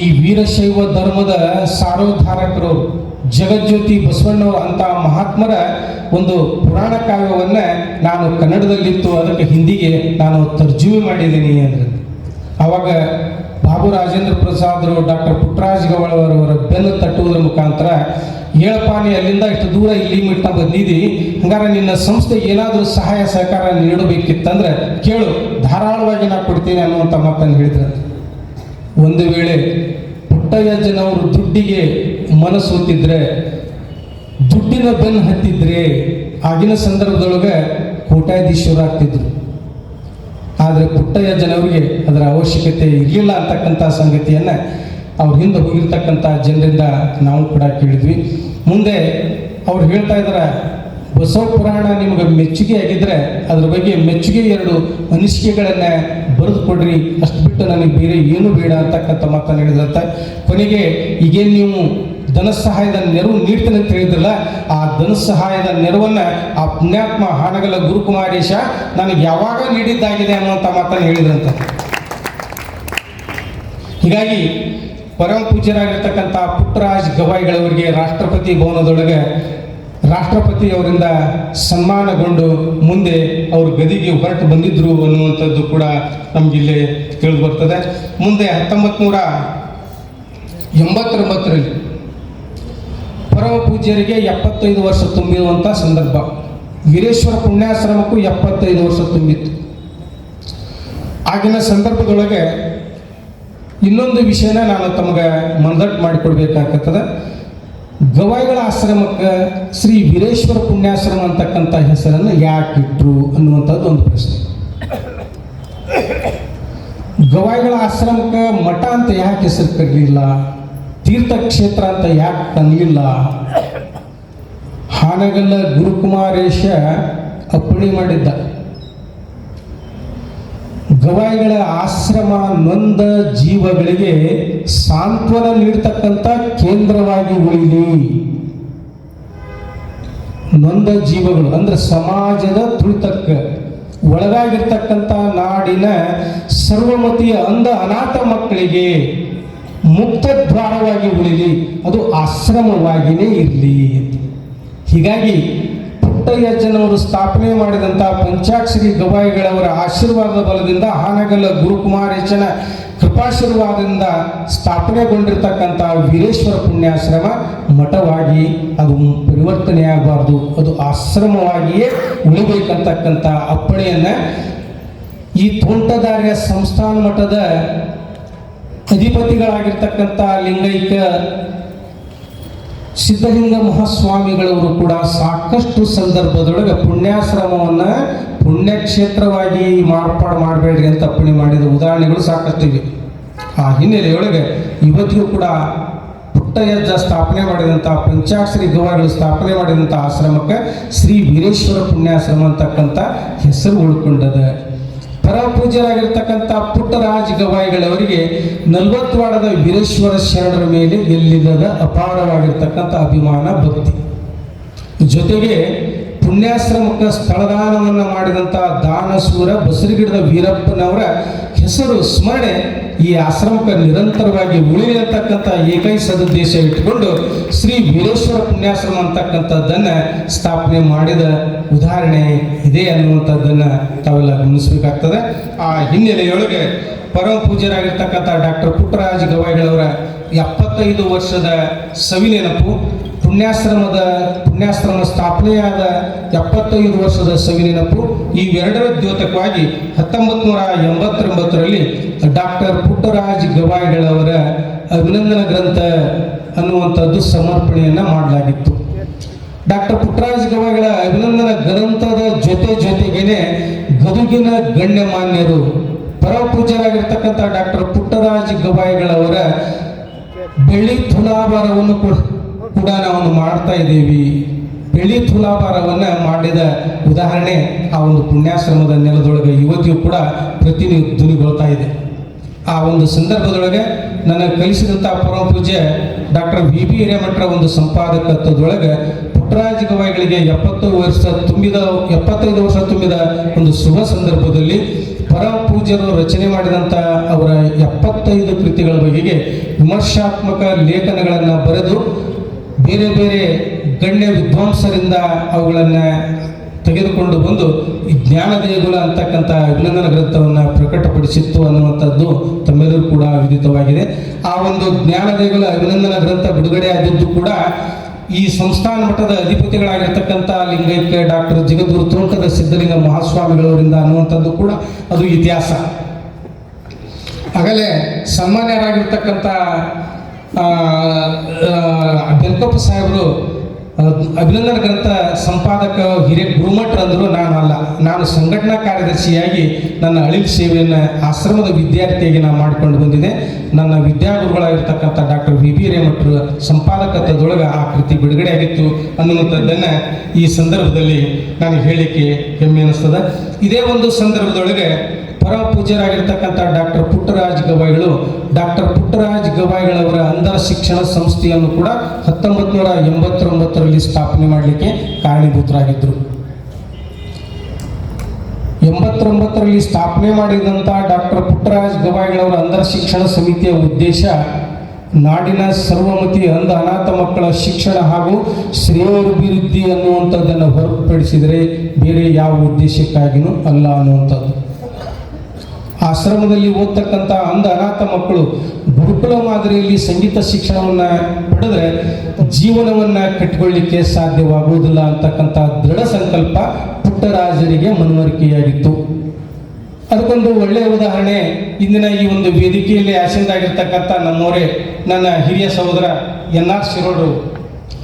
ಈ ವೀರಶೈವ ಧರ್ಮದ ಸಾರೋದ್ಧಾರಕರವರು, ಜಗಜ್ಯೋತಿ ಬಸವಣ್ಣವರು ಅಂತ ಮಹಾತ್ಮರ ಒಂದು ಪುರಾಣ ಕಾವ್ಯವನ್ನು ನಾನು ಕನ್ನಡದಲ್ಲಿತ್ತು, ಅದಕ್ಕೆ ಹಿಂದಿಗೆ ನಾನು ತರ್ಜುಮೆ ಮಾಡಿದ್ದೀನಿ ಅಂದ್ರೆ. ಅವಾಗ ಬಾಬು ರಾಜೇಂದ್ರ ಪ್ರಸಾದರು ಡಾಕ್ಟರ್ ಪುಟ್ಟರಾಜ ಗವಾಯಿಗಳವರ ಬೆನ್ನು ತಟ್ಟುವುದರ ಮುಖಾಂತರ, ಹೇಳಪ್ಪ ನೀ ಅಲ್ಲಿಂದ ಇಷ್ಟು ದೂರ ಇಲ್ಲಿ ಮಿಟ್ಟ ಬಂದಿದ್ದಿ, ಹಂಗಾರೆ ನಿನ್ನ ಸಂಸ್ಥೆ ಏನಾದರೂ ಸಹಾಯ ಸಹಕಾರ ನೀಡಬೇಕಿತ್ತಂದ್ರೆ ಕೇಳು, ಧಾರಾಳವಾಗಿ ನಾ ಕೊಡ್ತೇನೆ ಅನ್ನುವಂಥ ಮಾತನ್ನು ಹೇಳಿದ್ರಂತೆ. ಒಂದು ವೇಳೆ ಪುಟ್ಟಯ್ಯಜ್ಜನವರು ದುಡ್ಡಿಗೆ ಮನಸ್ಸೋತಿದ್ರೆ, ದುಡ್ಡಿನ ಬೆನ್ನು ಹತ್ತಿದ್ರೆ ಆಗಿನ ಸಂದರ್ಭದೊಳಗೆ ಕೋಟ್ಯಾಧೀಶ್ವರ ಆಗ್ತಿದ್ರು. ಆದರೆ ಪುಟ್ಟಯ್ಯಜ್ಜನವರಿಗೆ ಅದರ ಅವಶ್ಯಕತೆ ಇರಲಿಲ್ಲ ಅಂತಕ್ಕಂಥ ಸಂಗತಿಯನ್ನು ಅವ್ರ ಹಿಂದೆ ಹೋಗಿರ್ತಕ್ಕಂಥ ಜನರಿಂದ ನಾವು ಕೂಡ ಕೇಳಿದ್ವಿ. ಮುಂದೆ ಅವ್ರು ಹೇಳ್ತಾ ಇದ್ದಾರೆ, ಬಸವ ಪುರಾಣ ನಿಮಗೆ ಮೆಚ್ಚುಗೆ ಆಗಿದ್ರೆ ಅದ್ರ ಬಗ್ಗೆ ಮೆಚ್ಚುಗೆ 2 ಅನಿಸಿಕೆಗಳನ್ನು ಬರೆದು ಕೊಡ್ರಿ, ಅಷ್ಟು ಬಿಟ್ಟು ನನಗೆ ಬೇರೆ ಏನು ಬೇಡ ಅಂತಕ್ಕಂಥ ಮಾತನ್ನು ಹೇಳಿದ್ರಂತ. ಕೊನೆಗೆ ಈಗೇನು ನೀವು ಧನ ಸಹಾಯದ ನೆರವು ನೀಡ್ತೇನೆ ಅಂತ ಹೇಳಿದ್ರಲ್ಲ, ಆ ಧನ ಸಹಾಯದ ನೆರವನ್ನು ಆ ಪುಣ್ಯಾತ್ಮ ಹಾನಗಲ ಗುರುಕುಮಾರೇಶ ನನಗೆ ಯಾವಾಗ ನೀಡಿದ್ದಾಗಿದೆ ಅನ್ನುವಂಥ ಮಾತನ್ನು ಹೇಳಿದ್ರಂತ. ಹೀಗಾಗಿ ಪರಮ ಪೂಜ್ಯರಾಗಿರ್ತಕ್ಕಂಥ ಪುಟ್ಟರಾಜ ಗವಾಯಿಗಳವರಿಗೆ ರಾಷ್ಟ್ರಪತಿ ಭವನದೊಳಗೆ ರಾಷ್ಟ್ರಪತಿಯವರಿಂದ ಸನ್ಮಾನಗೊಂಡು ಮುಂದೆ ಅವರು ಗದಿಗೆ ಹೊರಟು ಬಂದಿದ್ರು ಅನ್ನುವಂಥದ್ದು ಕೂಡ ನಮಗಿಲ್ಲಿ ತಿಳಿದು ಬರ್ತದೆ. ಮುಂದೆ 1989ರಲ್ಲಿ ಪರಮ ಪೂಜ್ಯರಿಗೆ 75 ವರ್ಷ ತುಂಬಿರುವಂಥ ಸಂದರ್ಭ. ವೀರೇಶ್ವರ ಪುಣ್ಯಾಶ್ರಮಕ್ಕೂ 75 ವರ್ಷ ತುಂಬಿತ್ತು. ಆಗಿನ ಸಂದರ್ಭದೊಳಗೆ ಇನ್ನೊಂದು ವಿಷಯನ ನಾನು ತಮಗೆ ಮಂದಟ್ಟು ಮಾಡಿಕೊಡ್ಬೇಕಾಗ್ತದೆ. ಗವಾಯಿಗಳ ಆಶ್ರಮಕ್ಕೆ ಶ್ರೀ ವೀರೇಶ್ವರ ಪುಣ್ಯಾಶ್ರಮ ಅಂತಕ್ಕಂಥ ಹೆಸರನ್ನು ಯಾಕೆ ಇಟ್ಟರು ಅನ್ನುವಂಥದ್ದು ಒಂದು ಪ್ರಶ್ನೆ. ಗವಾಯಿಗಳ ಆಶ್ರಮಕ್ಕೆ ಮಠ ಅಂತ ಯಾಕೆ ಹೆಸರು ಕರೀಲಿಲ್ಲ, ತೀರ್ಥಕ್ಷೇತ್ರ ಅಂತ ಯಾಕೆ ಅನ್ನಲಿಲ್ಲ? ಹಾನಗಲ್ಲ ಗುರುಕುಮಾರೇಶ ಅಪ್ಪಣೆ ಮಾಡಿದ್ದ, ಗವಾಯಿಗಳ ಆಶ್ರಮ ನೊಂದ ಜೀವಗಳಿಗೆ ಸಾಂತ್ವನ ನೀಡ್ತಕ್ಕಂಥ ಕೇಂದ್ರವಾಗಿ ಉಳಿಲಿ. ನೊಂದ ಜೀವಗಳು ಅಂದ್ರೆ ಸಮಾಜದ ತುಳಿತಕ್ಕೆ ಒಳಗಾಗಿರ್ತಕ್ಕಂಥ ನಾಡಿನ ಸರ್ವಮತಿಯ ಅನಾಥ ಮಕ್ಕಳಿಗೆ ಮುಕ್ತ ದ್ವಾರವಾಗಿ ಉಳಿಲಿ, ಅದು ಆಶ್ರಮವಾಗಿಯೇ ಇರಲಿ. ಹೀಗಾಗಿ ಪುಟ್ಟಯ್ಯಜ್ಜನವರು ಸ್ಥಾಪನೆ ಮಾಡಿದಂಥ ಪಂಚಾಕ್ಷರಿ ಗವಾಯಿಗಳವರ ಆಶೀರ್ವಾದದ ಬಲದಿಂದ ಹಾನಗಲ್ಲ ಗುರುಕುಮಾರೇಶನ ಕೃಪಾಶೀರ್ವಾದದಿಂದ ಸ್ಥಾಪನೆಗೊಂಡಿರ್ತಕ್ಕಂಥ ವೀರೇಶ್ವರ ಪುಣ್ಯಾಶ್ರಮ ಮಠವಾಗಿ ಅದು ಪರಿವರ್ತನೆಯಾಗಬಾರ್ದು, ಅದು ಆಶ್ರಮವಾಗಿಯೇ ಉಳಿಬೇಕಂತಕ್ಕಂಥ ಅಪ್ಪಣೆಯನ್ನು ಈ ತೋಂಟದಾರ್ಯ ಸಂಸ್ಥಾನ ಮಠದ ಅಧಿಪತಿಗಳಾಗಿರ್ತಕ್ಕಂಥ ಲಿಂಗೈಕ ಸಿದ್ಧಲಿಂಗ ಮಹಾಸ್ವಾಮಿಗಳವರು ಕೂಡ ಸಾಕಷ್ಟು ಸಂದರ್ಭದೊಳಗೆ ಪುಣ್ಯಾಶ್ರಮವನ್ನು ಪುಣ್ಯಕ್ಷೇತ್ರವಾಗಿ ಮಾರ್ಪಾಡು ಮಾಡಬೇಡ್ರಿ ಅಂತ ಅಪ್ಪಣೆ ಮಾಡಿದ ಉದಾಹರಣೆಗಳು ಸಾಕಷ್ಟು ಇವೆ. ಆ ಹಿನ್ನೆಲೆಯೊಳಗೆ ಇವತ್ತಿಗೂ ಕೂಡ ಪುಟ್ಟಯ್ಯಜ್ಜ ಸ್ಥಾಪನೆ ಮಾಡಿದಂಥ ಪಂಚಾಕ್ಷರಿ ಗವಾಯಿಗಳು ಸ್ಥಾಪನೆ ಮಾಡಿದಂಥ ಆಶ್ರಮಕ್ಕೆ ಶ್ರೀ ವೀರೇಶ್ವರ ಪುಣ್ಯಾಶ್ರಮ ಅಂತಕ್ಕಂಥ ಹೆಸರು ಉಳ್ಕೊಂಡದ. ಪರಪೂಜ್ಯರಾಗಿರ್ತಕ್ಕಂಥ ಪುಟ್ಟರಾಜ ಗವಾಯಿಗಳವರಿಗೆ 40 ವಾಡದ ವೀರೇಶ್ವರ ಶರಣರ ಮೇಲೆ ಎಲ್ಲಿಲ್ಲದ ಅಪಾರವಾಗಿರ್ತಕ್ಕಂಥ ಅಭಿಮಾನ, ಭಕ್ತಿ. ಜೊತೆಗೆ ಪುಣ್ಯಾಶ್ರಮಕ್ಕೆ ಸ್ಥಳದಾನವನ್ನು ಮಾಡಿದಂಥ ದಾನಶೂರ ಬಸರಿಗಿಡದ ವೀರಪ್ಪನವರ ಹೆಸರು ಸ್ಮರಣೆ ಈ ಆಶ್ರಮಕ್ಕೆ ನಿರಂತರವಾಗಿ ಉಳಿಯತಕ್ಕಂಥ ಏಕೈಕ ಸದುದ್ದೇಶ ಇಟ್ಟುಕೊಂಡು ಶ್ರೀ ವೀರೇಶ್ವರ ಪುಣ್ಯಾಶ್ರಮ ಅಂತಕ್ಕಂಥದ್ದನ್ನು ಸ್ಥಾಪನೆ ಮಾಡಿದ ಉದಾಹರಣೆ ಇದೆ ಅನ್ನುವಂಥದ್ದನ್ನು ತಾವೆಲ್ಲ ಗಮನಿಸಬೇಕಾಗ್ತದೆ. ಆ ಹಿನ್ನೆಲೆಯೊಳಗೆ ಪರಮ ಪೂಜ್ಯರಾಗಿರ್ತಕ್ಕಂಥ ಡಾಕ್ಟರ್ ಪುಟ್ಟರಾಜ ಗವಾಯಿಗಳವರ 75 ವರ್ಷದ ಸವಿನೆನಪು, ಪುಣ್ಯಾಶ್ರಮ ಸ್ಥಾಪನೆಯಾದ 75 ವರ್ಷದ ಸವಿನೆನಪು, ಇವೆರಡರ ದ್ಯೋತಕವಾಗಿ 1989ರಲ್ಲಿ ಡಾಕ್ಟರ್ ಪುಟ್ಟರಾಜ ಗವಾಯಿಗಳವರ ಅಭಿನಂದನ ಗ್ರಂಥ ಅನ್ನುವಂಥದ್ದು ಸಮರ್ಪಣೆಯನ್ನು ಮಾಡಲಾಗಿತ್ತು. ಡಾಕ್ಟರ್ ಪುಟ್ಟರಾಜ ಗವಾಯಿಗಳ ಅಭಿನಂದನ ಗ್ರಂಥದ ಜೊತೆಗೇನೆ ಗದುಗಿನ ಗಣ್ಯಮಾನ್ಯರು ಪರಮಪೂಜ್ಯರಾಗಿರ್ತಕ್ಕಂಥ ಡಾಕ್ಟರ್ ಪುಟ್ಟರಾಜ ಗವಾಯಿಗಳವರ ಬೆಳ್ಳಿ ತುಲಾಭಾರವನ್ನು ಕೂಡ ನಾವು ಮಾಡ್ತಾ ಇದ್ದೀವಿ. ಬೆಳ್ಳಿ ತುಲಾಭಾರವನ್ನು ಮಾಡಿದ ಉದಾಹರಣೆ ಆ ಒಂದು ಪುಣ್ಯಾಶ್ರಮದ ನೆಲದೊಳಗೆ ಇವತ್ತಿಗೂ ಕೂಡ ಪ್ರತಿಧ್ವನಿಗೊಳ್ತಾ ಇದೆ. ಆ ಒಂದು ಸಂದರ್ಭದೊಳಗೆ ನನಗೆ ಕಲಿಸಿದಂಥ ಪರಮ ಪೂಜ್ಯ ಡಾಕ್ಟರ್ ವಿ.ಬಿ. ಹಿರೇಮಠರ ಒಂದು ಸಂಪಾದಕತ್ವದೊಳಗೆ ಪುಟ್ಟರಾಜ ಗವಾಯಿಗಳಿಗೆ 75 ವರ್ಷ ತುಂಬಿದ ಒಂದು ಶುಭ ಸಂದರ್ಭದಲ್ಲಿ ಪರಮ ಪೂಜ್ಯರು ರಚನೆ ಮಾಡಿದಂಥ ಅವರ 75 ಕೃತಿಗಳ ಬಗೆಗೆ ವಿಮರ್ಶಾತ್ಮಕ ಲೇಖನಗಳನ್ನು ಬರೆದು ಬೇರೆ ಬೇರೆ ಗಣ್ಯ ವಿದ್ವಾಂಸರಿಂದ ಅವುಗಳನ್ನು ತೆಗೆದುಕೊಂಡು ಬಂದು ಈ ಜ್ಞಾನ ದೇಗುಲ ಅಂತಕ್ಕಂಥ ಅಭಿನಂದನ ಗ್ರಂಥವನ್ನು ಪ್ರಕಟಪಡಿಸಿತ್ತು ಅನ್ನುವಂಥದ್ದು ತಮ್ಮೆಲ್ಲರೂ ಕೂಡ ವಿದಿತವಾಗಿದೆ. ಆ ಒಂದು ಜ್ಞಾನ ದೇಗುಲ ಅಭಿನಂದನ ಗ್ರಂಥ ಬಿಡುಗಡೆ ಆಗಿದ್ದು ಕೂಡ ಈ ಸಂಸ್ಥಾನ ಮಠದ ಅಧಿಪತಿಗಳಾಗಿರ್ತಕ್ಕಂಥ ಲಿಂಗೈಕ್ಯ ಡಾಕ್ಟರ್ ಜಗದ್ಗುರು ತೋಂಟದ ಸಿದ್ಧಲಿಂಗ ಮಹಾಸ್ವಾಮಿಗಳವರಿಂದ ಅನ್ನುವಂಥದ್ದು ಕೂಡ ಅದು ಇತಿಹಾಸ. ಆಗಲೇ ಸನ್ಮಾನ್ಯರಾಗಿರ್ತಕ್ಕಂಥ ಬೆಲ್ಕಪ್ಪ ಸಾಹೇಬರು ಅಭಿನಂದನ ಗ್ರಂಥ ಸಂಪಾದಕ ಹಿರಿಯ ಗುರುಮಠರಂದರು ನಾನು ಸಂಘಟನಾ ಕಾರ್ಯದರ್ಶಿಯಾಗಿ ನನ್ನ ಅಳಿಲ್ ಸೇವೆಯನ್ನು ಆಶ್ರಮದ ವಿದ್ಯಾರ್ಥಿಯಾಗಿ ನಾನು ಮಾಡಿಕೊಂಡು ಬಂದಿದೆ. ನನ್ನ ವಿದ್ಯಾಗುರುಗಳಾಗಿರ್ತಕ್ಕಂಥ ಡಾಕ್ಟರ್ ವಿ.ಬಿ. ಹಿರೇಮಠರ ಸಂಪಾದಕತ್ವದೊಳಗೆ ಆ ಕೃತಿ ಬಿಡುಗಡೆ ಆಗಿತ್ತು ಅನ್ನುವಂಥದ್ದನ್ನು ಈ ಸಂದರ್ಭದಲ್ಲಿ ನಾನು ಹೇಳಲಿಕ್ಕೆ ಹೆಮ್ಮೆ ಅನ್ನಿಸ್ತದೆ. ಇದೇ ಒಂದು ಸಂದರ್ಭದೊಳಗೆ ಪರಮ ಪೂಜ್ಯರಾಗಿರ್ತಕ್ಕಂಥ ಡಾಕ್ಟರ್ ಪುಟ್ಟರಾಜ ಗವಾಯಿಗಳು ಡಾಕ್ಟರ್ ಪುಟ್ಟರಾಜ ಗವಾಯಿಗಳವರ ಅಂಧರ ಶಿಕ್ಷಣ ಸಂಸ್ಥೆಯನ್ನು ಕೂಡ 1989ರಲ್ಲಿ ಸ್ಥಾಪನೆ ಮಾಡಲಿಕ್ಕೆ ಕಾರಣೀಭೂತರಾಗಿದ್ದರು. 89ರಲ್ಲಿ ಸ್ಥಾಪನೆ ಮಾಡಿದಂಥ ಡಾಕ್ಟರ್ ಪುಟ್ಟರಾಜ ಗವಾಯಿಗಳವರ ಅಂಧರ ಶಿಕ್ಷಣ ಸಮಿತಿಯ ಉದ್ದೇಶ ನಾಡಿನ ಸರ್ವಮತಿ ಅಂಧ ಅನಾಥ ಮಕ್ಕಳ ಶಿಕ್ಷಣ ಹಾಗೂ ಶ್ರೇಯೋಭಿವೃದ್ಧಿ ಅನ್ನುವಂಥದ್ದನ್ನು ಹೊರತುಪಡಿಸಿದರೆ ಬೇರೆ ಯಾವ ಉದ್ದೇಶಕ್ಕಾಗಿಯೂ ಅಲ್ಲ ಅನ್ನುವಂಥದ್ದು. ಆಶ್ರಮದಲ್ಲಿ ಓದ್ತಕ್ಕಂಥ ಅಂಧ ಅನಾಥ ಮಕ್ಕಳು ಗುರುಕುಲ ಮಾದರಿಯಲ್ಲಿ ಸಂಗೀತ ಶಿಕ್ಷಣವನ್ನು ಪಡೆದರೆ ಜೀವನವನ್ನು ಕಟ್ಟಿಕೊಳ್ಳಿಕ್ಕೆ ಸಾಧ್ಯವಾಗುವುದಿಲ್ಲ ಅಂತಕ್ಕಂಥ ದೃಢ ಸಂಕಲ್ಪ ಪುಟ್ಟರಾಜರಿಗೆ ಮನವರಿಕೆಯಾಗಿತ್ತು. ಅದಕ್ಕೊಂದು ಒಳ್ಳೆಯ ಉದಾಹರಣೆ ಇಂದಿನ ಈ ಒಂದು ವೇದಿಕೆಯಲ್ಲಿ ಆಸೀನರಾಗಿರ್ತಕ್ಕಂಥ ನಮ್ಮವರೇ ನನ್ನ ಹಿರಿಯ ಸಹೋದರ ಎನ್.ಆರ್. ಶಿರೋಡು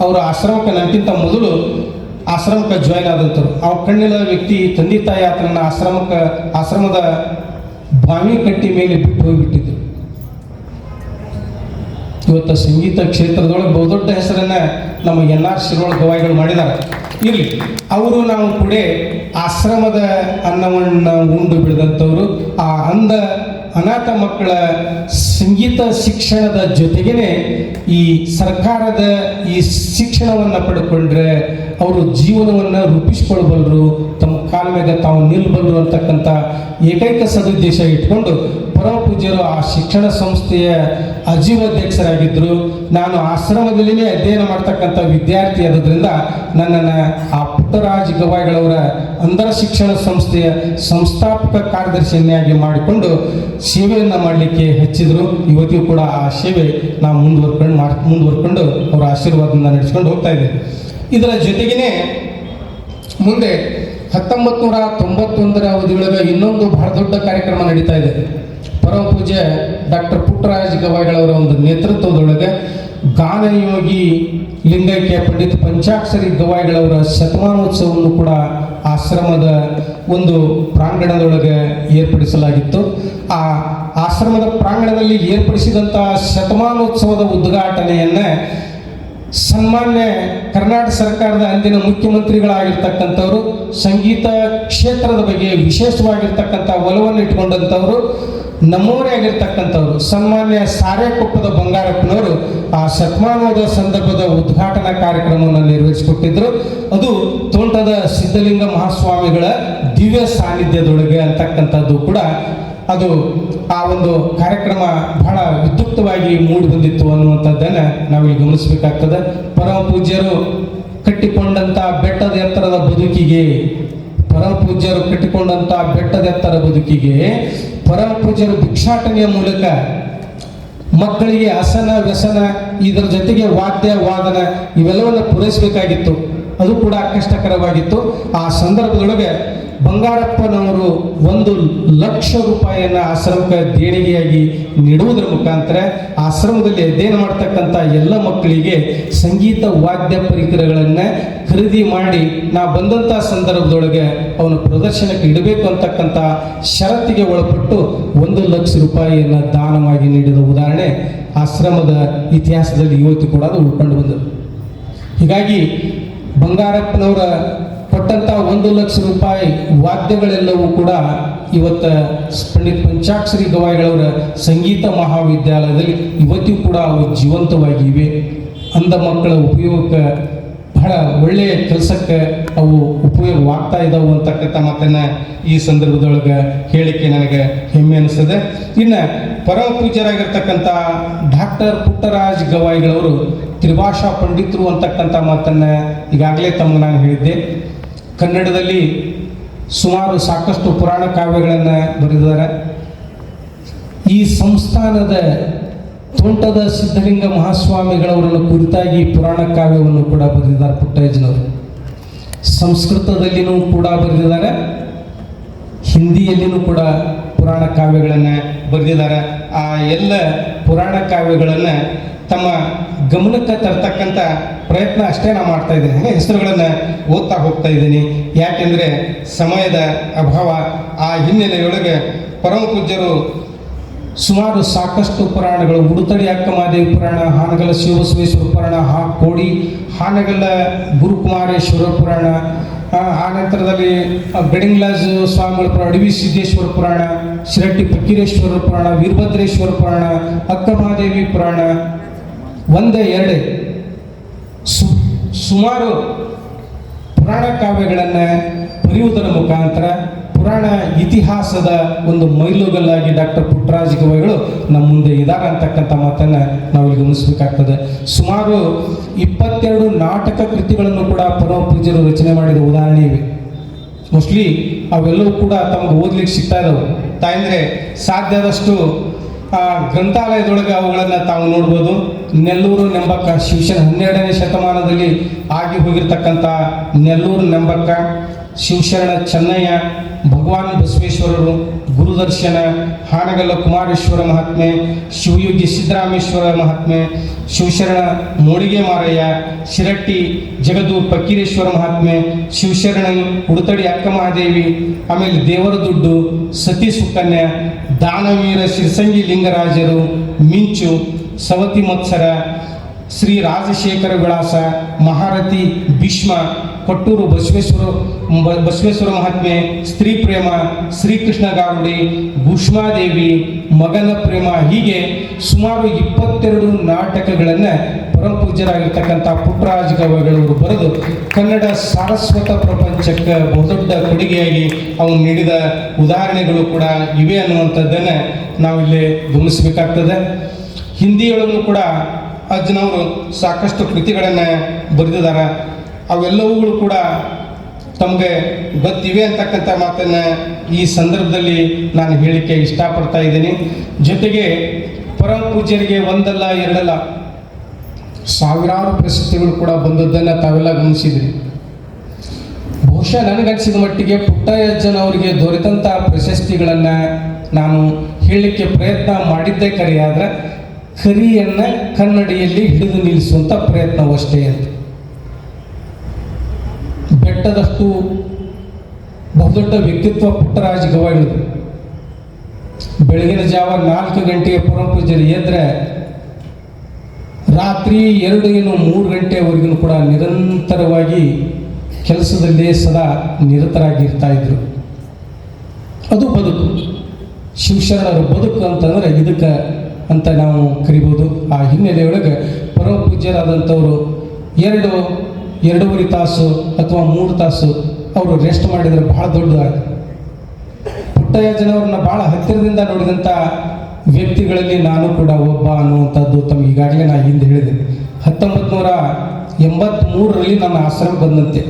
ಅವರು ಆಶ್ರಮಕ್ಕೆ ನನಗಿಂತ ಮೊದಲು ಆಶ್ರಮಕ್ಕೆ ಜಾಯ್ನ್ ಆದಂಥವ್ರು. ಆ ಕಣ್ಣಿಲ್ಲದ ವ್ಯಕ್ತಿ ತಂದೆ ತಾಯಿ ಆತನನ್ನು ಆಶ್ರಮದ ಬಾವಿ ಕಟ್ಟಿ ಮೇಲೆ ಬಿಟ್ಟು ಹೋಗಿಬಿಟ್ಟಿದ್ರು. ಇವತ್ತು ಸಂಗೀತ ಕ್ಷೇತ್ರದೊಳಗೆ ಬಹುದೊಡ್ಡ ಹೆಸರನ್ನು ನಮ್ಮ ಎನ್.ಆರ್. ಶಿರೋಳ್ ಗವಾಯಿಗಳು ಮಾಡಿದ್ದಾರೆ. ಇರಲಿ, ಅವರು ನಾವು ಕೂಡ ಆಶ್ರಮದ ಅನ್ನವನ್ನು ಉಂಡು ಬಿಡಿದಂಥವರು. ಆ ಅಂಧ ಅನಾಥ ಮಕ್ಕಳ ಸಂಗೀತ ಶಿಕ್ಷಣದ ಜೊತೆಗೇ ಈ ಸರ್ಕಾರದ ಈ ಶಿಕ್ಷಣವನ್ನು ಪಡ್ಕೊಂಡ್ರೆ ಅವರು ಜೀವನವನ್ನು ರೂಪಿಸ್ಕೊಳ್ಬಲ್ಲರು, ತಮ್ಮ ಕಾಲ ಮೇಲೆ ತಾವು ನಿಲ್ಲಬಲ್ಲರು ಅಂತಕ್ಕಂಥ ಏಕೈಕ ಸದುದ್ದೇಶ ಇಟ್ಕೊಂಡು ಪರಮ ಪೂಜ್ಯರು ಆ ಶಿಕ್ಷಣ ಸಂಸ್ಥೆಯ ಅಜೀವಾಧ್ಯಕ್ಷರಾಗಿದ್ದರು. ನಾನು ಆಶ್ರಮದಲ್ಲಿನೇ ಅಧ್ಯಯನ ಮಾಡ್ತಕ್ಕಂಥ ವಿದ್ಯಾರ್ಥಿ ಆದ್ರಿಂದ ನನ್ನನ್ನು ಆ ಪುಟ್ಟರಾಜ ಗವಾಯಿಗಳವರ ಅಂಧರ ಶಿಕ್ಷಣ ಸಂಸ್ಥೆಯ ಸಂಸ್ಥಾಪಕ ಕಾರ್ಯದರ್ಶಿಯನ್ನಾಗಿ ಮಾಡಿಕೊಂಡು ಸೇವೆಯನ್ನು ಮಾಡಲಿಕ್ಕೆ ಹಚ್ಚಿದ್ರು. ಇವತ್ತಿಗೂ ಕೂಡ ಆ ಸೇವೆ ನಾವು ಮುಂದುವರ್ಕೊಂಡು ಅವರ ಆಶೀರ್ವಾದದಿಂದ ನಡೆಸ್ಕೊಂಡು ಹೋಗ್ತಾ ಇದ್ದೇವೆ. ಇದರ ಜೊತೆಗೇ ಮುಂದೆ 1991ರ ಅವಧಿಯೊಳಗೆ ಇನ್ನೊಂದು ಬಹಳ ದೊಡ್ಡ ಕಾರ್ಯಕ್ರಮ ನಡೀತಾ ಇದೆ. ಪರಮ ಪೂಜ್ಯ ಡಾಕ್ಟರ್ ಪುಟ್ಟರಾಜ ಗವಾಯಿಗಳವರ ಒಂದು ನೇತೃತ್ವದೊಳಗೆ ಗಾನಯೋಗಿ ಲಿಂಗೈಕ್ಯ ಪಂಡಿತ್ ಪಂಚಾಕ್ಷರಿ ಗವಾಯಿಗಳವರ ಶತಮಾನೋತ್ಸವವನ್ನು ಕೂಡ ಆಶ್ರಮದ ಒಂದು ಪ್ರಾಂಗಣದೊಳಗೆ ಏರ್ಪಡಿಸಲಾಗಿತ್ತು. ಆ ಆಶ್ರಮದ ಪ್ರಾಂಗಣದಲ್ಲಿ ಏರ್ಪಡಿಸಿದಂಥ ಶತಮಾನೋತ್ಸವದ ಉದ್ಘಾಟನೆಯನ್ನು ಸನ್ಮಾನ್ಯ ಕರ್ನಾಟಕ ಸರ್ಕಾರದ ಅಂದಿನ ಮುಖ್ಯಮಂತ್ರಿಗಳಾಗಿರ್ತಕ್ಕಂಥವರು, ಸಂಗೀತ ಕ್ಷೇತ್ರದ ಬಗ್ಗೆ ವಿಶೇಷವಾಗಿರ್ತಕ್ಕಂಥ ಒಲವನ್ನು ಇಟ್ಟುಕೊಂಡಂಥವರು, ನಮ್ಮವರೇ ಆಗಿರ್ತಕ್ಕಂಥವ್ರು ಸನ್ಮಾನ್ಯ ಸಾರೇಕೊಪ್ಪದ ಬಂಗಾರಪ್ಪನವರು ಆ ಶತಮಾನೋತ್ಸವದ ಸಂದರ್ಭದ ಉದ್ಘಾಟನಾ ಕಾರ್ಯಕ್ರಮವನ್ನು ನಿರ್ವಹಿಸಿಕೊಟ್ಟಿದ್ರು. ಅದು ತೋಂಟದ ಸಿದ್ಧಲಿಂಗ ಮಹಾಸ್ವಾಮಿಗಳ ದಿವ್ಯ ಸಾನ್ನಿಧ್ಯದೊಳಗೆ ಅಂತಕ್ಕಂಥದ್ದು ಕೂಡ ಅದು ಆ ಒಂದು ಕಾರ್ಯಕ್ರಮ ಬಹಳ ವಿದ್ಯುಕ್ತವಾಗಿ ಮೂಡಿ ಬಂದಿತ್ತು ಅನ್ನುವಂಥದ್ದನ್ನು ನಾವಿಲ್ಲಿ ಗಮನಿಸಬೇಕಾಗ್ತದೆ. ಪರಮ ಪೂಜ್ಯರು ಕಟ್ಟಿಕೊಂಡಂಥ ಬೆಟ್ಟದ ಎತ್ತರದ ಬದುಕಿಗೆ ಪರಮ ಪೂಜ್ಯರು ಕಟ್ಟಿಕೊಂಡಂಥ ಬೆಟ್ಟದ ಎತ್ತರ ಬದುಕಿಗೆ ಪರಮ ಪೂಜ್ಯರು ಭಿಕ್ಷಾಟನೆಯ ಮೂಲಕ ಮಕ್ಕಳಿಗೆ ಹಸನ ವ್ಯಸನ ಇದರ ಜೊತೆಗೆ ವಾದ್ಯ ವಾದನ ಇವೆಲ್ಲವನ್ನು ಪೂರೈಸಬೇಕಾಗಿತ್ತು. ಅದು ಕೂಡ ಕಷ್ಟಕರವಾಗಿತ್ತು. ಆ ಸಂದರ್ಭದೊಳಗೆ ಬಂಗಾರಪ್ಪನವರು 1,00,000 ರೂಪಾಯಿಯನ್ನು ಆಶ್ರಮಕ್ಕೆ ದೇಣಿಗೆಯಾಗಿ ನೀಡುವುದರ ಮುಖಾಂತರ ಆಶ್ರಮದಲ್ಲಿ ಅಧ್ಯಯನ ಮಾಡ್ತಕ್ಕಂಥ ಎಲ್ಲ ಮಕ್ಕಳಿಗೆ ಸಂಗೀತ ವಾದ್ಯ ಪರಿಕರಗಳನ್ನು ಖರೀದಿ ಮಾಡಿ ನಾ ಬಂದಂಥ ಸಂದರ್ಭದೊಳಗೆ ಅವನು ಪ್ರದರ್ಶನಕ್ಕೆ ಇಡಬೇಕು ಅಂತಕ್ಕಂಥ ಷರತ್ತಿಗೆ ಒಳಪಟ್ಟು 1,00,000 ರೂಪಾಯಿಯನ್ನು ದಾನವಾಗಿ ನೀಡಿದ ಉದಾಹರಣೆ ಆಶ್ರಮದ ಇತಿಹಾಸದಲ್ಲಿ ಇವತ್ತು ಕೂಡ ಅದು ಉಳ್ಕೊಂಡು ಬಂದದ್ದು. ಹೀಗಾಗಿ ಬಂಗಾರಪ್ಪನವರ ಕೊಟ್ಟಂಥ 1,00,000 ರೂಪಾಯಿ ವಾದ್ಯಗಳೆಲ್ಲವೂ ಕೂಡ ಇವತ್ತು ಪಂಡಿತ್ ಪಂಚಾಕ್ಷರಿ ಗವಾಯಿಗಳವರ ಸಂಗೀತ ಮಹಾವಿದ್ಯಾಲಯದಲ್ಲಿ ಇವತ್ತಿಗೂ ಕೂಡ ಅವು ಜೀವಂತವಾಗಿವೆ. ಅಂಧ ಮಕ್ಕಳ ಉಪಯೋಗಕ್ಕೆ ಬಹಳ ಒಳ್ಳೆಯ ಕೆಲಸಕ್ಕೆ ಅವು ಉಪಯೋಗವಾಗ್ತಾ ಇದ್ದಾವೆ ಅಂತಕ್ಕಂಥ ಮಾತನ್ನು ಈ ಸಂದರ್ಭದೊಳಗೆ ಹೇಳಿಕೆ ನನಗೆ ಹೆಮ್ಮೆ ಅನಿಸ್ತದೆ. ಇನ್ನು ಪರಮ ಪೂಜ್ಯರಾಗಿರ್ತಕ್ಕಂಥ ಡಾಕ್ಟರ್ ಪುಟ್ಟರಾಜ ಗವಾಯಿಗಳವರು ತ್ರಿಭಾಷಾ ಪಂಡಿತರು ಅಂತಕ್ಕಂಥ ಮಾತನ್ನು ಈಗಾಗಲೇ ತಮಗೆ ನಾನು ಹೇಳಿದ್ದೆ. ಕನ್ನಡದಲ್ಲಿ ಸುಮಾರು ಸಾಕಷ್ಟು ಪುರಾಣ ಕಾವ್ಯಗಳನ್ನು ಬರೆದಿದ್ದಾರೆ. ಈ ಸಂಸ್ಥಾನದ ತೋಂಟದ ಸಿದ್ಧಲಿಂಗ ಮಹಾಸ್ವಾಮಿಗಳವರನ್ನು ಕುರಿತಾಗಿ ಪುರಾಣ ಕಾವ್ಯವನ್ನು ಕೂಡ ಬರೆದಿದ್ದಾರೆ ಪುಟ್ಟರಾಜನವರು. ಸಂಸ್ಕೃತದಲ್ಲಿನೂ ಕೂಡ ಬರೆದಿದ್ದಾರೆ, ಹಿಂದಿಯಲ್ಲಿನೂ ಕೂಡ ಪುರಾಣ ಕಾವ್ಯಗಳನ್ನು ಬರೆದಿದ್ದಾರೆ. ಆ ಎಲ್ಲ ಪುರಾಣ ಕಾವ್ಯಗಳನ್ನು ತಮ್ಮ ಗಮನಕ್ಕೆ ತರ್ತಕ್ಕಂಥ ಪ್ರಯತ್ನ ಅಷ್ಟೇ ನಾನು ಮಾಡ್ತಾ ಇದ್ದೀನಿ. ಹಾಗೆ ಹೆಸರುಗಳನ್ನು ಓದ್ತಾ ಹೋಗ್ತಾ ಇದ್ದೀನಿ. ಯಾಕೆಂದರೆ ಸಮಯದ ಅಭಾವ. ಆ ಹಿನ್ನೆಲೆಯೊಳಗೆ ಪರಮ ಪೂಜ್ಯರು ಸುಮಾರು ಸಾಕಷ್ಟು ಪುರಾಣಗಳು, ಉಡುತಡಿ ಅಕ್ಕಮಹಾದೇವಿ ಪುರಾಣ, ಹಾನಗಲ ಶಿವಬಸವೇಶ್ವರ ಪುರಾಣ, ಕೋಡಿ ಹಾನಗಲ ಗುರುಕುಮಾರೇಶ್ವರ ಪುರಾಣ, ಆ ನಂತರದಲ್ಲಿ ಗಡಿಂಗ್ಲಾಜ್ ಸ್ವಾಮಿಗಳ ಪುರಾಣ, ಅಡವಿ ಸಿದ್ದೇಶ್ವರ ಪುರಾಣ, ಶಿರಟ್ಟಿ ಫಕೀರೇಶ್ವರ ಪುರಾಣ, ವೀರಭದ್ರೇಶ್ವರ ಪುರಾಣ, ಅಕ್ಕಮಹಾದೇವಿ ಪುರಾಣ, ಒಂದೇ ಎರಡೇ ಸುಮಾರು ಪುರಾಣ ಕಾವ್ಯಗಳನ್ನು ಬರೆಯುವುದರ ಮುಖಾಂತರ ಪುರಾಣ ಇತಿಹಾಸದ ಒಂದು ಮೈಲುಗಲ್ಲಾಗಿ ಡಾಕ್ಟರ್ ಪುಟ್ಟರಾಜ ಗವಾಯಿಗಳು ನಮ್ಮ ಮುಂದೆ ಇದ್ದಾರೆ ಅಂತಕ್ಕಂಥ ಮಾತನ್ನು ನಾವು ಇಲ್ಲಿ ಗಮನಿಸಬೇಕಾಗ್ತದೆ. ಸುಮಾರು 22 ನಾಟಕ ಕೃತಿಗಳನ್ನು ಕೂಡ ಪರಮ ಪೂಜ್ಯರು ರಚನೆ ಮಾಡಿದ ಉದಾಹರಣೆ ಇವೆ. ಮೋಸ್ಟ್ಲಿ ಅವೆಲ್ಲವೂ ಕೂಡ ತಮಗೆ ಓದ್ಲಿಕ್ಕೆ ಸಿಗ್ತಾ ಇದ್ದಾವೆ. ತಾಯಂದ್ರೆ ಸಾಧ್ಯ ಆದಷ್ಟು ಗ್ರಂಥಾಲಯದೊಳಗೆ ಅವುಗಳನ್ನು ತಾವು ನೋಡ್ಬೋದು. ನೆಲ್ಲೂರು ನೆಂಬಕ್ಕ ಶಿವಶರಣ 12ನೇ ಶತಮಾನದಲ್ಲಿ ಆಗಿ ಹೋಗಿರ್ತಕ್ಕಂಥ ನೆಲ್ಲೂರು ನೆಂಬಕ್ಕ, ಶಿವಶರಣ ಚೆನ್ನಯ್ಯ, ಭಗವಾನ್ ಬಸವೇಶ್ವರರು, ಗುರುದರ್ಶನ, ಹಾನಗಲ್ಲ ಕುಮಾರೇಶ್ವರ ಮಹಾತ್ಮೆ, ಶಿವಯೋಗಿ ಸಿದ್ದರಾಮೇಶ್ವರ ಮಹಾತ್ಮೆ, ಶಿವಶರಣ ಮೋಡಿಗೆ ಮಾರಯ್ಯ, ಶಿರಟ್ಟಿ ಜಗದೂರ್ ಫಕೀರೇಶ್ವರ ಮಹಾತ್ಮೆ, ಶಿವಶರಣ ಉಡುತಡಿ ಅಕ್ಕಮಹಾದೇವಿ, ಆಮೇಲೆ ದೇವರ ದುಡ್ಡು, ಸತಿ ಸುಕನ್ಯಾ, ದಾನವೀರ ಶಿರಸಂಗಿ ಲಿಂಗರಾಜರು, ಮಿಂಚು, ಸವತಿ ಮತ್ಸರ, ಶ್ರೀ ರಾಜಶೇಖರ ವಿಳಾಸ, ಮಹಾರಥಿ, ಭೀಷ್ಮ, ಕೊಟ್ಟೂರು ಬಸವೇಶ್ವರ ಮಹಾತ್ಮೆ, ಸ್ತ್ರೀ ಪ್ರೇಮ, ಶ್ರೀಕೃಷ್ಣ ಗಾರುಡಿ, ಭೂಷ್ಮಾದೇವಿ, ಮಗನ ಪ್ರೇಮ, ಹೀಗೆ ಸುಮಾರು 22 ನಾಟಕಗಳನ್ನು ಪರಮ ಪೂಜ್ಯರಾಗಿರ್ತಕ್ಕಂಥ ಪುಟ್ಟರಾಜ ಗವಾಯಿಗಳವರು ಬರೆದು ಕನ್ನಡ ಸಾರಸ್ವತ ಪ್ರಪಂಚಕ್ಕೆ ಬಹುದೊಡ್ಡ ಕೊಡುಗೆಯಾಗಿ ಅವನು ನೀಡಿದ ಉದಾಹರಣೆಗಳು ಕೂಡ ಇವೆ ಅನ್ನುವಂಥದ್ದನ್ನು ನಾವಿಲ್ಲಿ ಗಮನಿಸಬೇಕಾಗ್ತದೆ. ಹಿಂದಿಯೊಳಗೂ ಕೂಡ ಅಜ್ಜನವರು ಸಾಕಷ್ಟು ಕೃತಿಗಳನ್ನು ಬರೆದಿದ್ದಾರೆ. ಅವೆಲ್ಲವುಗಳು ಕೂಡ ತಮಗೆ ಗೊತ್ತಿವೆ ಅಂತಕ್ಕಂಥ ಮಾತನ್ನು ಈ ಸಂದರ್ಭದಲ್ಲಿ ನಾನು ಹೇಳಲಿಕ್ಕೆ ಇಷ್ಟಪಡ್ತಾ ಇದ್ದೀನಿ. ಜೊತೆಗೆ ಪರಮ ಪೂಜ್ಯರಿಗೆ ಒಂದಲ್ಲ ಎರಡಲ್ಲ ಸಾವಿರಾರು ಪ್ರಶಸ್ತಿಗಳು ಕೂಡ ಬಂದದ್ದನ್ನು ತಾವೆಲ್ಲ ಗಮನಿಸಿದ್ರಿ. ಬಹುಶಃ ನನಗನ್ಸಿದ ಮಟ್ಟಿಗೆ ಪುಟ್ಟಯ್ಯಜ್ಜನವರಿಗೆ ದೊರೆತಂಥ ಪ್ರಶಸ್ತಿಗಳನ್ನು ನಾನು ಹೇಳಲಿಕ್ಕೆ ಪ್ರಯತ್ನ ಮಾಡಿದ್ದೇ ಕರೆಯಾದರೆ ಕರಿಯನ್ನು ಕನ್ನಡಿಯಲ್ಲಿ ಹಿಡಿದು ನಿಲ್ಲಿಸುವಂಥ ಪ್ರಯತ್ನವಷ್ಟೇ ಅಂತ. ಬೆಟ್ಟದಷ್ಟು ಬಹುದೊಡ್ಡ ವ್ಯಕ್ತಿತ್ವ ಪುಟ್ಟರಾಜ ಗವಾಯಿಗಳದು. ಬೆಳಗಿನ ಜಾವ 4 ಗಂಟೆಗೆ ಪರಮ ಪೂಜ್ಯರು ಎದ್ರೆ ರಾತ್ರಿ 2-3 ಗಂಟೆವರೆಗೂ ಕೂಡ ನಿರಂತರವಾಗಿ ಕೆಲಸದಲ್ಲಿ ಸದಾ ನಿರತರಾಗಿರ್ತಾ ಇದ್ರು. ಅದು ಬದುಕು. ಶಿವಶರಣರ ಬದುಕು ಅಂತಂದರೆ ಇದಕ್ಕೆ ಅಂತ ನಾವು ಕರಿಬೋದು. ಆ ಹಿನ್ನೆಲೆಯೊಳಗೆ ಪರಮ ಪೂಜ್ಯರಾದಂಥವರು 2-2.5 ತಾಸು ಅಥವಾ 3 ತಾಸು ಅವರು ರೆಸ್ಟ್ ಮಾಡಿದರೆ ಬಹಳ ದೊಡ್ಡದಾಗಿ. ಪುಟ್ಟಯ್ಯಜ್ಜನವ್ರನ್ನ ಭಾಳ ಹತ್ತಿರದಿಂದ ನೋಡಿದಂಥ ವ್ಯಕ್ತಿಗಳಲ್ಲಿ ನಾನು ಕೂಡ ಒಬ್ಬ ಅನ್ನುವಂಥದ್ದು ತಮಗೆ ಈಗಾಗಲೇ ನಾನು ಹಿಂದೆ ಹೇಳಿದೆ. 1983ರಲ್ಲಿ ನನ್ನ ಆಶ್ರಮಕ್ಕೆ ಬಂದಂತೆ.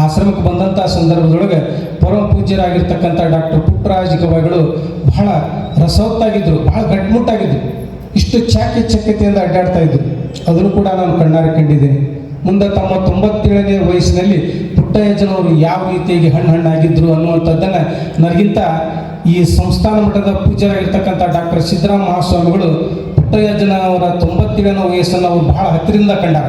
ಆಶ್ರಮಕ್ಕೆ ಬಂದಂಥ ಸಂದರ್ಭದೊಳಗೆ ಪರಮ ಪೂಜ್ಯರಾಗಿರ್ತಕ್ಕಂಥ ಡಾಕ್ಟರ್ ಪುಟ್ಟರಾಜ ಗವಾಯಿಗಳು ಬಹಳ ರಸವತ್ತಾಗಿದ್ದರು, ಬಹಳ ಗಟ್ಮುಟ್ಟಾಗಿದ್ದರು. ಇಷ್ಟು ಚಕ್ಕೆತೆಯಿಂದ ಅಡ್ಡಾಡ್ತಾ ಇದ್ದರು. ಅದನ್ನು ಕೂಡ ನಾನು ಕಣ್ಣಾರೆ ಕಂಡಿದ್ದೇನೆ. ಮುಂದೆ ತಮ್ಮ 97ನೇ ವಯಸ್ಸಿನಲ್ಲಿ ಪುಟ್ಟಯ್ಯಜ್ಜನವರು ಯಾವ ರೀತಿಯಾಗಿ ಹಣ್ಣಾಗಿದ್ದರು ಅನ್ನುವಂಥದ್ದನ್ನು ನನಗಿಂತ ಈ ಸಂಸ್ಥಾನ ಮಟ್ಟದ ಪೂಜ್ಯರಾಗಿರ್ತಕ್ಕಂಥ ಡಾಕ್ಟರ್ ಸಿದ್ದರಾಮ ಮಹಾಸ್ವಾಮಿಗಳು ಪುಟ್ಟಯ್ಯಜ್ಜನವರ 97ನೇ ವಯಸ್ಸನ್ನು ಅವರು ಬಹಳ ಹತ್ತಿರದಿಂದ ಕಂಡಾರ.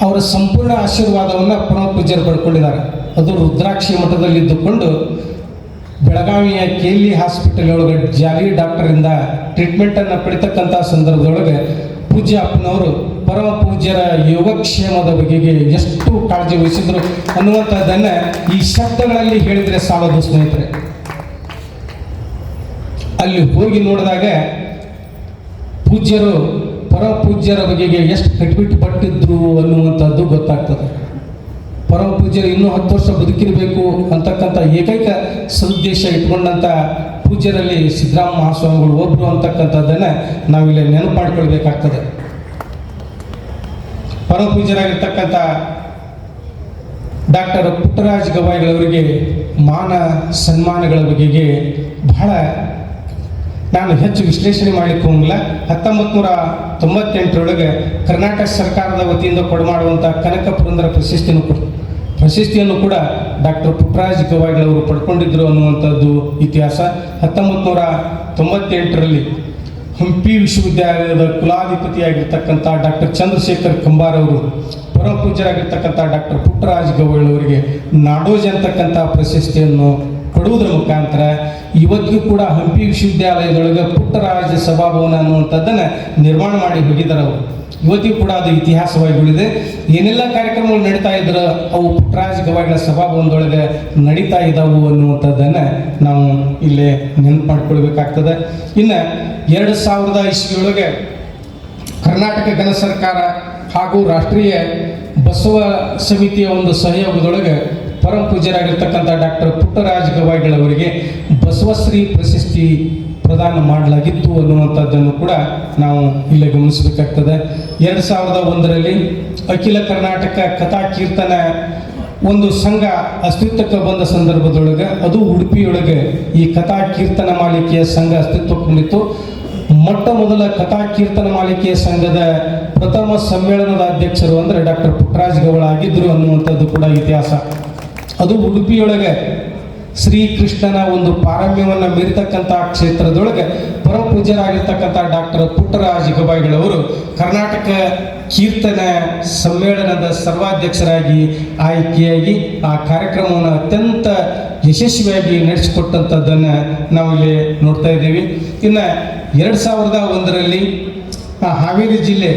ಅವರ ಸಂಪೂರ್ಣ ಆಶೀರ್ವಾದವನ್ನು ಪರಮ ಪೂಜ್ಯರು ಪಡ್ಕೊಂಡಿದ್ದಾರೆ. ಅದು ರುದ್ರಾಕ್ಷಿ ಮಠದಲ್ಲಿ ಇದ್ದುಕೊಂಡು ಬೆಳಗಾವಿಯ KLE ಹಾಸ್ಪಿಟಲ್ ಒಳಗೆ ಜಾಲಿ ಡಾಕ್ಟರಿಂದ ಟ್ರೀಟ್ಮೆಂಟನ್ನು ಪಡಿತಕ್ಕಂಥ ಸಂದರ್ಭದೊಳಗೆ ಪೂಜ್ಯ ಅಪ್ಪನವರು ಪರಮ ಪೂಜ್ಯರ ಯೋಗಕ್ಷೇಮದ ಬಗೆಗೆ ಎಷ್ಟು ಕಾಳಜಿ ವಹಿಸಿದ್ರು ಅನ್ನುವಂಥದ್ದನ್ನು ಈ ಶಬ್ದಗಳಲ್ಲಿ ಹೇಳಿದರೆ ಸಾಲದು ಸ್ನೇಹಿತರೆ. ಅಲ್ಲಿ ಹೋಗಿ ನೋಡಿದಾಗ ಪೂಜ್ಯರು ಪರಮ ಪೂಜ್ಯರ ಬಗೆಗೆ ಎಷ್ಟು ಕಟ್ಬಿಟ್ಟು ಪಟ್ಟಿದ್ರು ಅನ್ನುವಂಥದ್ದು ಗೊತ್ತಾಗ್ತದೆ. ಪರಮ ಪೂಜ್ಯರು ಇನ್ನೂ 10 ವರ್ಷ ಬದುಕಿರಬೇಕು ಅಂತಕ್ಕಂಥ ಏಕೈಕ ಸದುದ್ದೇಶ ಇಟ್ಕೊಂಡಂಥ ಪೂಜ್ಯರಲ್ಲಿ ಸಿದ್ದರಾಮ ಮಹಾಸ್ವಾಮಿಗಳು ಒಬ್ಬರು ಅಂತಕ್ಕಂಥದ್ದನ್ನು ನಾವಿಲ್ಲಿ ನೆನಪು ಮಾಡಿಕೊಳ್ಬೇಕಾಗ್ತದೆ. ಪರಮ ಪೂಜ್ಯರಾಗಿರ್ತಕ್ಕಂಥ ಡಾಕ್ಟರ್ ಪುಟ್ಟರಾಜ ಗವಾಯಿಗಳವರಿಗೆ ಮಾನ ಸನ್ಮಾನಗಳ ಬಗೆಗೆ ಬಹಳ ನಾನು ಹೆಚ್ಚು ವಿಶ್ಲೇಷಣೆ ಮಾಡಲಿಕ್ಕೆ ಹೋಗಿಲ್ಲ. 1998ರೊಳಗೆ ಕರ್ನಾಟಕ ಸರ್ಕಾರದ ವತಿಯಿಂದ ಕೊಡಮಾಡುವಂಥ ಕನಕ ಪುರಂದರ ಪ್ರಶಸ್ತಿಯನ್ನು ಕೂಡ ಡಾಕ್ಟರ್ ಪುಟ್ಟರಾಜ ಗವಾಯಿಗಳವರು ಪಡ್ಕೊಂಡಿದ್ದರು ಅನ್ನುವಂಥದ್ದು ಇತಿಹಾಸ. 1998ರಲ್ಲಿ ಹಂಪಿ ವಿಶ್ವವಿದ್ಯಾಲಯದ ಕುಲಾಧಿಪತಿಯಾಗಿರ್ತಕ್ಕಂಥ ಡಾಕ್ಟರ್ ಚಂದ್ರಶೇಖರ್ ಕಂಬಾರ್ ಅವರು ಪರಮ ಪೂಜ್ಯರಾಗಿರ್ತಕ್ಕಂಥ ಡಾಕ್ಟರ್ ಪುಟ್ಟರಾಜ ಗವಾಯಿಗಳವರಿಗೆ ನಾಡೋಜ ಅಂತಕ್ಕಂಥ ಪ್ರಶಸ್ತಿಯನ್ನು ಕೊಡುವುದರ ಮುಖಾಂತರ ಇವತ್ತಿಗೂ ಕೂಡ ಹಂಪಿ ವಿಶ್ವವಿದ್ಯಾಲಯದೊಳಗೆ ಪುಟ್ಟರಾಜ ಸಭಾಭವನ ಅನ್ನುವಂಥದ್ದನ್ನು ನಿರ್ಮಾಣ ಮಾಡಿ ಹೋಗಿದ್ದಾರೆ ಅವರು. ಇವತ್ತಿಗೂ ಕೂಡ ಅದು ಇತಿಹಾಸವಾಗಿ ಉಳಿದೆ. ಏನೆಲ್ಲ ಕಾರ್ಯಕ್ರಮಗಳು ನಡೀತಾ ಇದ್ರು ಅವು ಪುಟ್ಟರಾಜ ಗವಾಯಿಗಳ ಸಭಾಭವನದೊಳಗೆ ನಡೀತಾ ಇದ್ದಾವು ಅನ್ನುವಂಥದ್ದನ್ನು ನಾವು ಇಲ್ಲೇ ನೆನಪು ಮಾಡ್ಕೊಳ್ಬೇಕಾಗ್ತದೆ. ಇನ್ನು 2000 ಇಸ್ವಿಯೊಳಗೆ ಕರ್ನಾಟಕ ಘನ ಸರ್ಕಾರ ಹಾಗೂ ರಾಷ್ಟ್ರೀಯ ಬಸವ ಸಮಿತಿಯ ಒಂದು ಸಹಯೋಗದೊಳಗೆ ಪರಮ ಪೂಜ್ಯರಾಗಿರ್ತಕ್ಕಂಥ ಡಾಕ್ಟರ್ ಪುಟ್ಟರಾಜ ಗವಾಯಿಗಳವರಿಗೆ ಬಸವಶ್ರೀ ಪ್ರಶಸ್ತಿ ಪ್ರದಾನ ಮಾಡಲಾಗಿತ್ತು ಅನ್ನುವಂಥದ್ದನ್ನು ಕೂಡ ನಾವು ಇಲ್ಲೇ ಗಮನಿಸಬೇಕಾಗ್ತದೆ. 2001ರಲ್ಲಿ ಅಖಿಲ ಕರ್ನಾಟಕ ಕಥಾ ಕೀರ್ತನ ಒಂದು ಸಂಘ ಅಸ್ತಿತ್ವಕ್ಕೆ ಬಂದ ಸಂದರ್ಭದೊಳಗೆ ಅದು ಉಡುಪಿಯೊಳಗೆ ಈ ಕಥಾ ಕೀರ್ತನ ಮಾಲಿಕೆಯ ಸಂಘ ಅಸ್ತಿತ್ವಗೊಂಡಿತ್ತು. ಮೊಟ್ಟ ಮೊದಲ ಕಥಾ ಕೀರ್ತನ ಮಾಲಿಕೆಯ ಸಂಘದ ಪ್ರಥಮ ಸಮ್ಮೇಳನದ ಅಧ್ಯಕ್ಷರು ಅಂದರೆ ಡಾಕ್ಟರ್ ಪುಟ್ಟರಾಜ ಗವಾಯಿಗಳು ಆಗಿದ್ದರು ಅನ್ನುವಂಥದ್ದು ಕೂಡ ಇತಿಹಾಸ. ಅದು ಉಡುಪಿಯೊಳಗೆ ಶ್ರೀಕೃಷ್ಣನ ಒಂದು ಪಾರಮ್ಯವನ್ನು ಮೀರಿತಕ್ಕಂಥ ಕ್ಷೇತ್ರದೊಳಗೆ ಪರಮ ಪೂಜ್ಯರಾಗಿರ್ತಕ್ಕಂಥ ಡಾಕ್ಟರ್ ಪುಟ್ಟರಾಜ ಗವಾಯಿಗಳವರು ಕರ್ನಾಟಕ ಕೀರ್ತನ ಸಮ್ಮೇಳನದ ಸರ್ವಾಧ್ಯಕ್ಷರಾಗಿ ಆಯ್ಕೆಯಾಗಿ ಆ ಕಾರ್ಯಕ್ರಮವನ್ನು ಅತ್ಯಂತ ಯಶಸ್ವಿಯಾಗಿ ನಡೆಸಿಕೊಟ್ಟಂಥದ್ದನ್ನು ನಾವಿಲ್ಲಿ ನೋಡ್ತಾ ಇದ್ದೀವಿ. ಇನ್ನು 2001ರಲ್ಲಿ ಹಾವೇರಿ ಜಿಲ್ಲೆ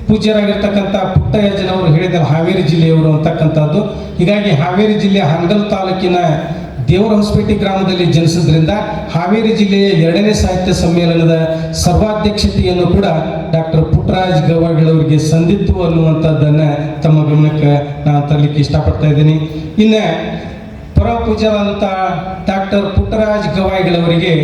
ಪೂಜ್ಯರಾಗಿರ್ತಕ್ಕಂಥ ಪುಟ್ಟಯ್ಯಜ್ಜನವರು ಹೇಳಿದ್ದಾರೆ ಹಾವೇರಿ ಜಿಲ್ಲೆಯವರು ಅಂತಕ್ಕಂಥದ್ದು. ಹೀಗಾಗಿ ಹಾವೇರಿ ಜಿಲ್ಲೆ ಹಾನಗಲ್ ತಾಲೂಕಿನ ದೇವರ ಹೊಸಪೇಟೆ ಗ್ರಾಮದಲ್ಲಿ ಜನಿಸಿದ್ರಿಂದ ಹಾವೇರಿ ಜಿಲ್ಲೆಯ 2ನೇ ಸಾಹಿತ್ಯ ಸಮ್ಮೇಳನದ ಸರ್ವಾಧ್ಯಕ್ಷತೆಯನ್ನು ಕೂಡ ಡಾಕ್ಟರ್ ಪುಟ್ಟರಾಜ ಗವಾಯಿಗಳವರಿಗೆ ಸಂದಿತ್ತು ಅನ್ನುವಂಥದ್ದನ್ನು ತಮ್ಮ ಗಮನಕ್ಕೆ ನಾನು ತರಲಿಕ್ಕೆ ಇಷ್ಟಪಡ್ತಾ ಇದ್ದೀನಿ. ಇನ್ನು ಪರಮ ಪೂಜ್ಯರಾದಂಥ ಡಾಕ್ಟರ್ ಪುಟ್ಟರಾಜ ಗವಾಯಿಗಳವರಿಗೆ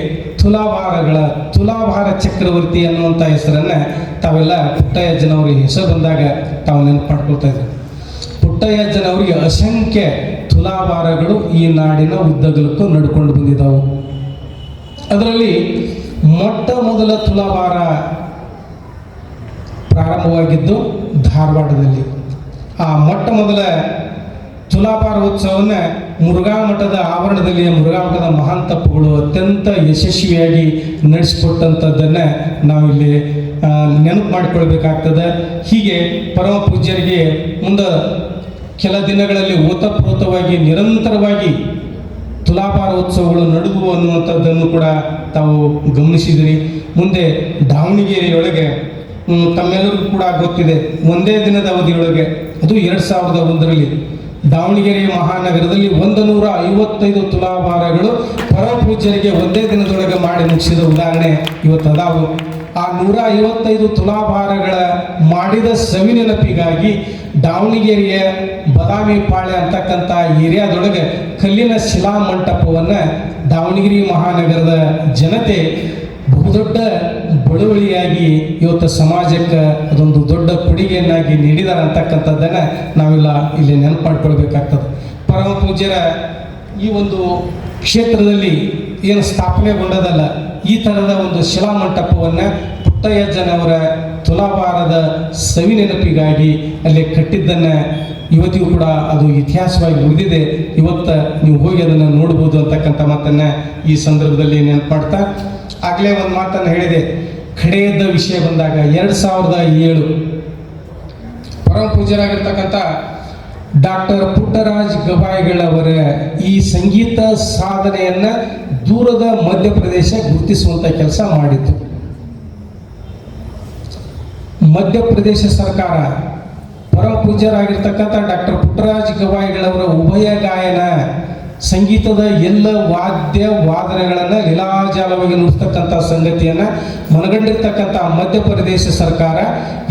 ತುಲಾಭಾರ ಚಕ್ರವರ್ತಿ ಅನ್ನುವಂಥ ಹೆಸರನ್ನು ತಾವೆಲ್ಲ ಪುಟ್ಟಯ್ಯಜ್ಜನವ್ರಿಗೆ ಹೆಸರು ಬಂದಾಗ ತಾವು ನೆನಪು ಮಾಡ್ಕೊಳ್ತಾ ಇದ್ರು. ಪುಟ್ಟಯ್ಯಜ್ಜನವರಿಗೆ ಅಸಂಖ್ಯ ತುಲಾಭಾರಗಳು ಈ ನಾಡಿನ ಉದ್ದಗಲಕ್ಕೂ ನಡ್ಕೊಂಡು ಬಂದಿದ್ದವು. ಅದರಲ್ಲಿ ಮೊಟ್ಟ ಮೊದಲ ತುಲಾಭಾರ ಪ್ರಾರಂಭವಾಗಿದ್ದು ಧಾರವಾಡದಲ್ಲಿ. ಆ ಮೊಟ್ಟ ಮೊದಲ ತುಲಾಭಾರ ಉತ್ಸವವನ್ನು ಮುರುಘಾ ಮಠದ ಆವರಣದಲ್ಲಿ ಮುರುಘಾ ಮಠದ ಮಹಾನ್ ತಪ್ಪುಗಳು ಅತ್ಯಂತ ಯಶಸ್ವಿಯಾಗಿ ನಡೆಸಿಕೊಟ್ಟಂಥದ್ದನ್ನು ನಾವಿಲ್ಲಿ ನೆನಪು ಮಾಡಿಕೊಳ್ಬೇಕಾಗ್ತದೆ. ಹೀಗೆ ಪರಮ ಪೂಜ್ಯರಿಗೆ ಮುಂದೆ ಕೆಲ ದಿನಗಳಲ್ಲಿ ಓತಪ್ರೋತವಾಗಿ ನಿರಂತರವಾಗಿ ತುಲಾಭಾರ ಉತ್ಸವಗಳು ನಡೆದುವು ಅನ್ನುವಂಥದ್ದನ್ನು ಕೂಡ ತಾವು ಗಮನಿಸಿದಿರಿ. ಮುಂದೆ ದಾವಣಗೆರೆಯೊಳಗೆ ತಮ್ಮೆಲ್ಲರಿಗೂ ಕೂಡ ಗೊತ್ತಿದೆ, ಒಂದೇ ದಿನದ ಅವಧಿಯೊಳಗೆ ಅದು 2001ರಲ್ಲಿ ದಾವಣಗೆರೆ ಮಹಾನಗರದಲ್ಲಿ 155 ತುಲಾಭಾರಗಳು ಪರಮ ಪೂಜ್ಯರಿಗೆ ಒಂದೇ ದಿನದೊಳಗೆ ಮಾಡಿ ಮುಗಿಸಿದ ಉದಾಹರಣೆ ಇವತ್ತು ಅದಾವು. ಆ 155 ತುಲಾಭಾರಗಳ ಮಾಡಿದ ಸವಿನೆನಪಿಗಾಗಿ ದಾವಣಗೆರೆಯ ಬದಾಮಿ ಪಾಳ್ಯ ಅಂತಕ್ಕಂಥ ಏರಿಯಾದೊಳಗೆ ಕಲ್ಲಿನ ಶಿಲಾ ಮಂಟಪವನ್ನು ದಾವಣಗೆರೆ ಮಹಾನಗರದ ಜನತೆ ಬಹುದೊಡ್ಡ ಬಳುವಳಿಯಾಗಿ ಇವತ್ತು ಸಮಾಜಕ್ಕೆ ಅದೊಂದು ದೊಡ್ಡ ಕೊಡುಗೆಯನ್ನಾಗಿ ನೀಡಿದ್ದಾರೆ ಅಂತಕ್ಕಂಥದ್ದನ್ನು ನಾವೆಲ್ಲ ಇಲ್ಲಿ ನೆನಪು ಮಾಡ್ಕೊಳ್ಬೇಕಾಗ್ತದೆ. ಪರಮ ಪೂಜ್ಯರ ಈ ಒಂದು ಕ್ಷೇತ್ರದಲ್ಲಿ ಏನು ಸ್ಥಾಪನೆಗೊಂಡದಲ್ಲ, ಈ ಥರದ ಒಂದು ಶಿಲಾ ಮಂಟಪವನ್ನು ಪುಟ್ಟಯ್ಯಜ್ಜನವರ ತುಲಾಭಾರದ ಸವಿನೆನಪಿಗಾಗಿ ಅಲ್ಲಿ ಕಟ್ಟಿದ್ದನ್ನು ಇವತ್ತಿಗೂ ಕೂಡ ಅದು ಇತಿಹಾಸವಾಗಿ ಉಳಿದಿದೆ. ಇವತ್ತು ನೀವು ಹೋಗಿ ಅದನ್ನು ನೋಡ್ಬೋದು ಅಂತಕ್ಕಂಥ ಮಾತನ್ನು ಈ ಸಂದರ್ಭದಲ್ಲಿ ನೆನಪು ಮಾಡ್ತಾ, ಆಗಲೇ ಒಂದು ಮಾತನ್ನು ಹೇಳಿದೆ, ಕಡೆಯದ್ದ ವಿಷಯ ಬಂದಾಗ 2007 ಪರಮ ಪೂಜ್ಯರಾಗಿರ್ತಕ್ಕಂಥ ಡಾಕ್ಟರ್ ಪುಟ್ಟರಾಜ್ ಗವಾಯಿಗಳವರ ಈ ಸಂಗೀತ ಸಾಧನೆಯನ್ನು ದೂರದ ಮಧ್ಯಪ್ರದೇಶ ಗುರುತಿಸುವಂಥ ಕೆಲಸ ಮಾಡಿತ್ತು. ಮಧ್ಯಪ್ರದೇಶ ಸರ್ಕಾರ ಪರಮ ಪೂಜ್ಯರಾಗಿರ್ತಕ್ಕಂಥ ಡಾಕ್ಟರ್ ಪುಟ್ಟರಾಜ್ ಗವಾಯಿಗಳವರ ಉಭಯ ಗಾಯನ ಸಂಗೀತದ ಎಲ್ಲ ವಾದನೆಗಳನ್ನು ಲೀಲಾಜಾಲವಾಗಿ ನುಡಿಸ್ತಕ್ಕಂಥ ಸಂಗತಿಯನ್ನು ಮನಗಂಡಿರ್ತಕ್ಕಂಥ ಮಧ್ಯಪ್ರದೇಶ ಸರ್ಕಾರ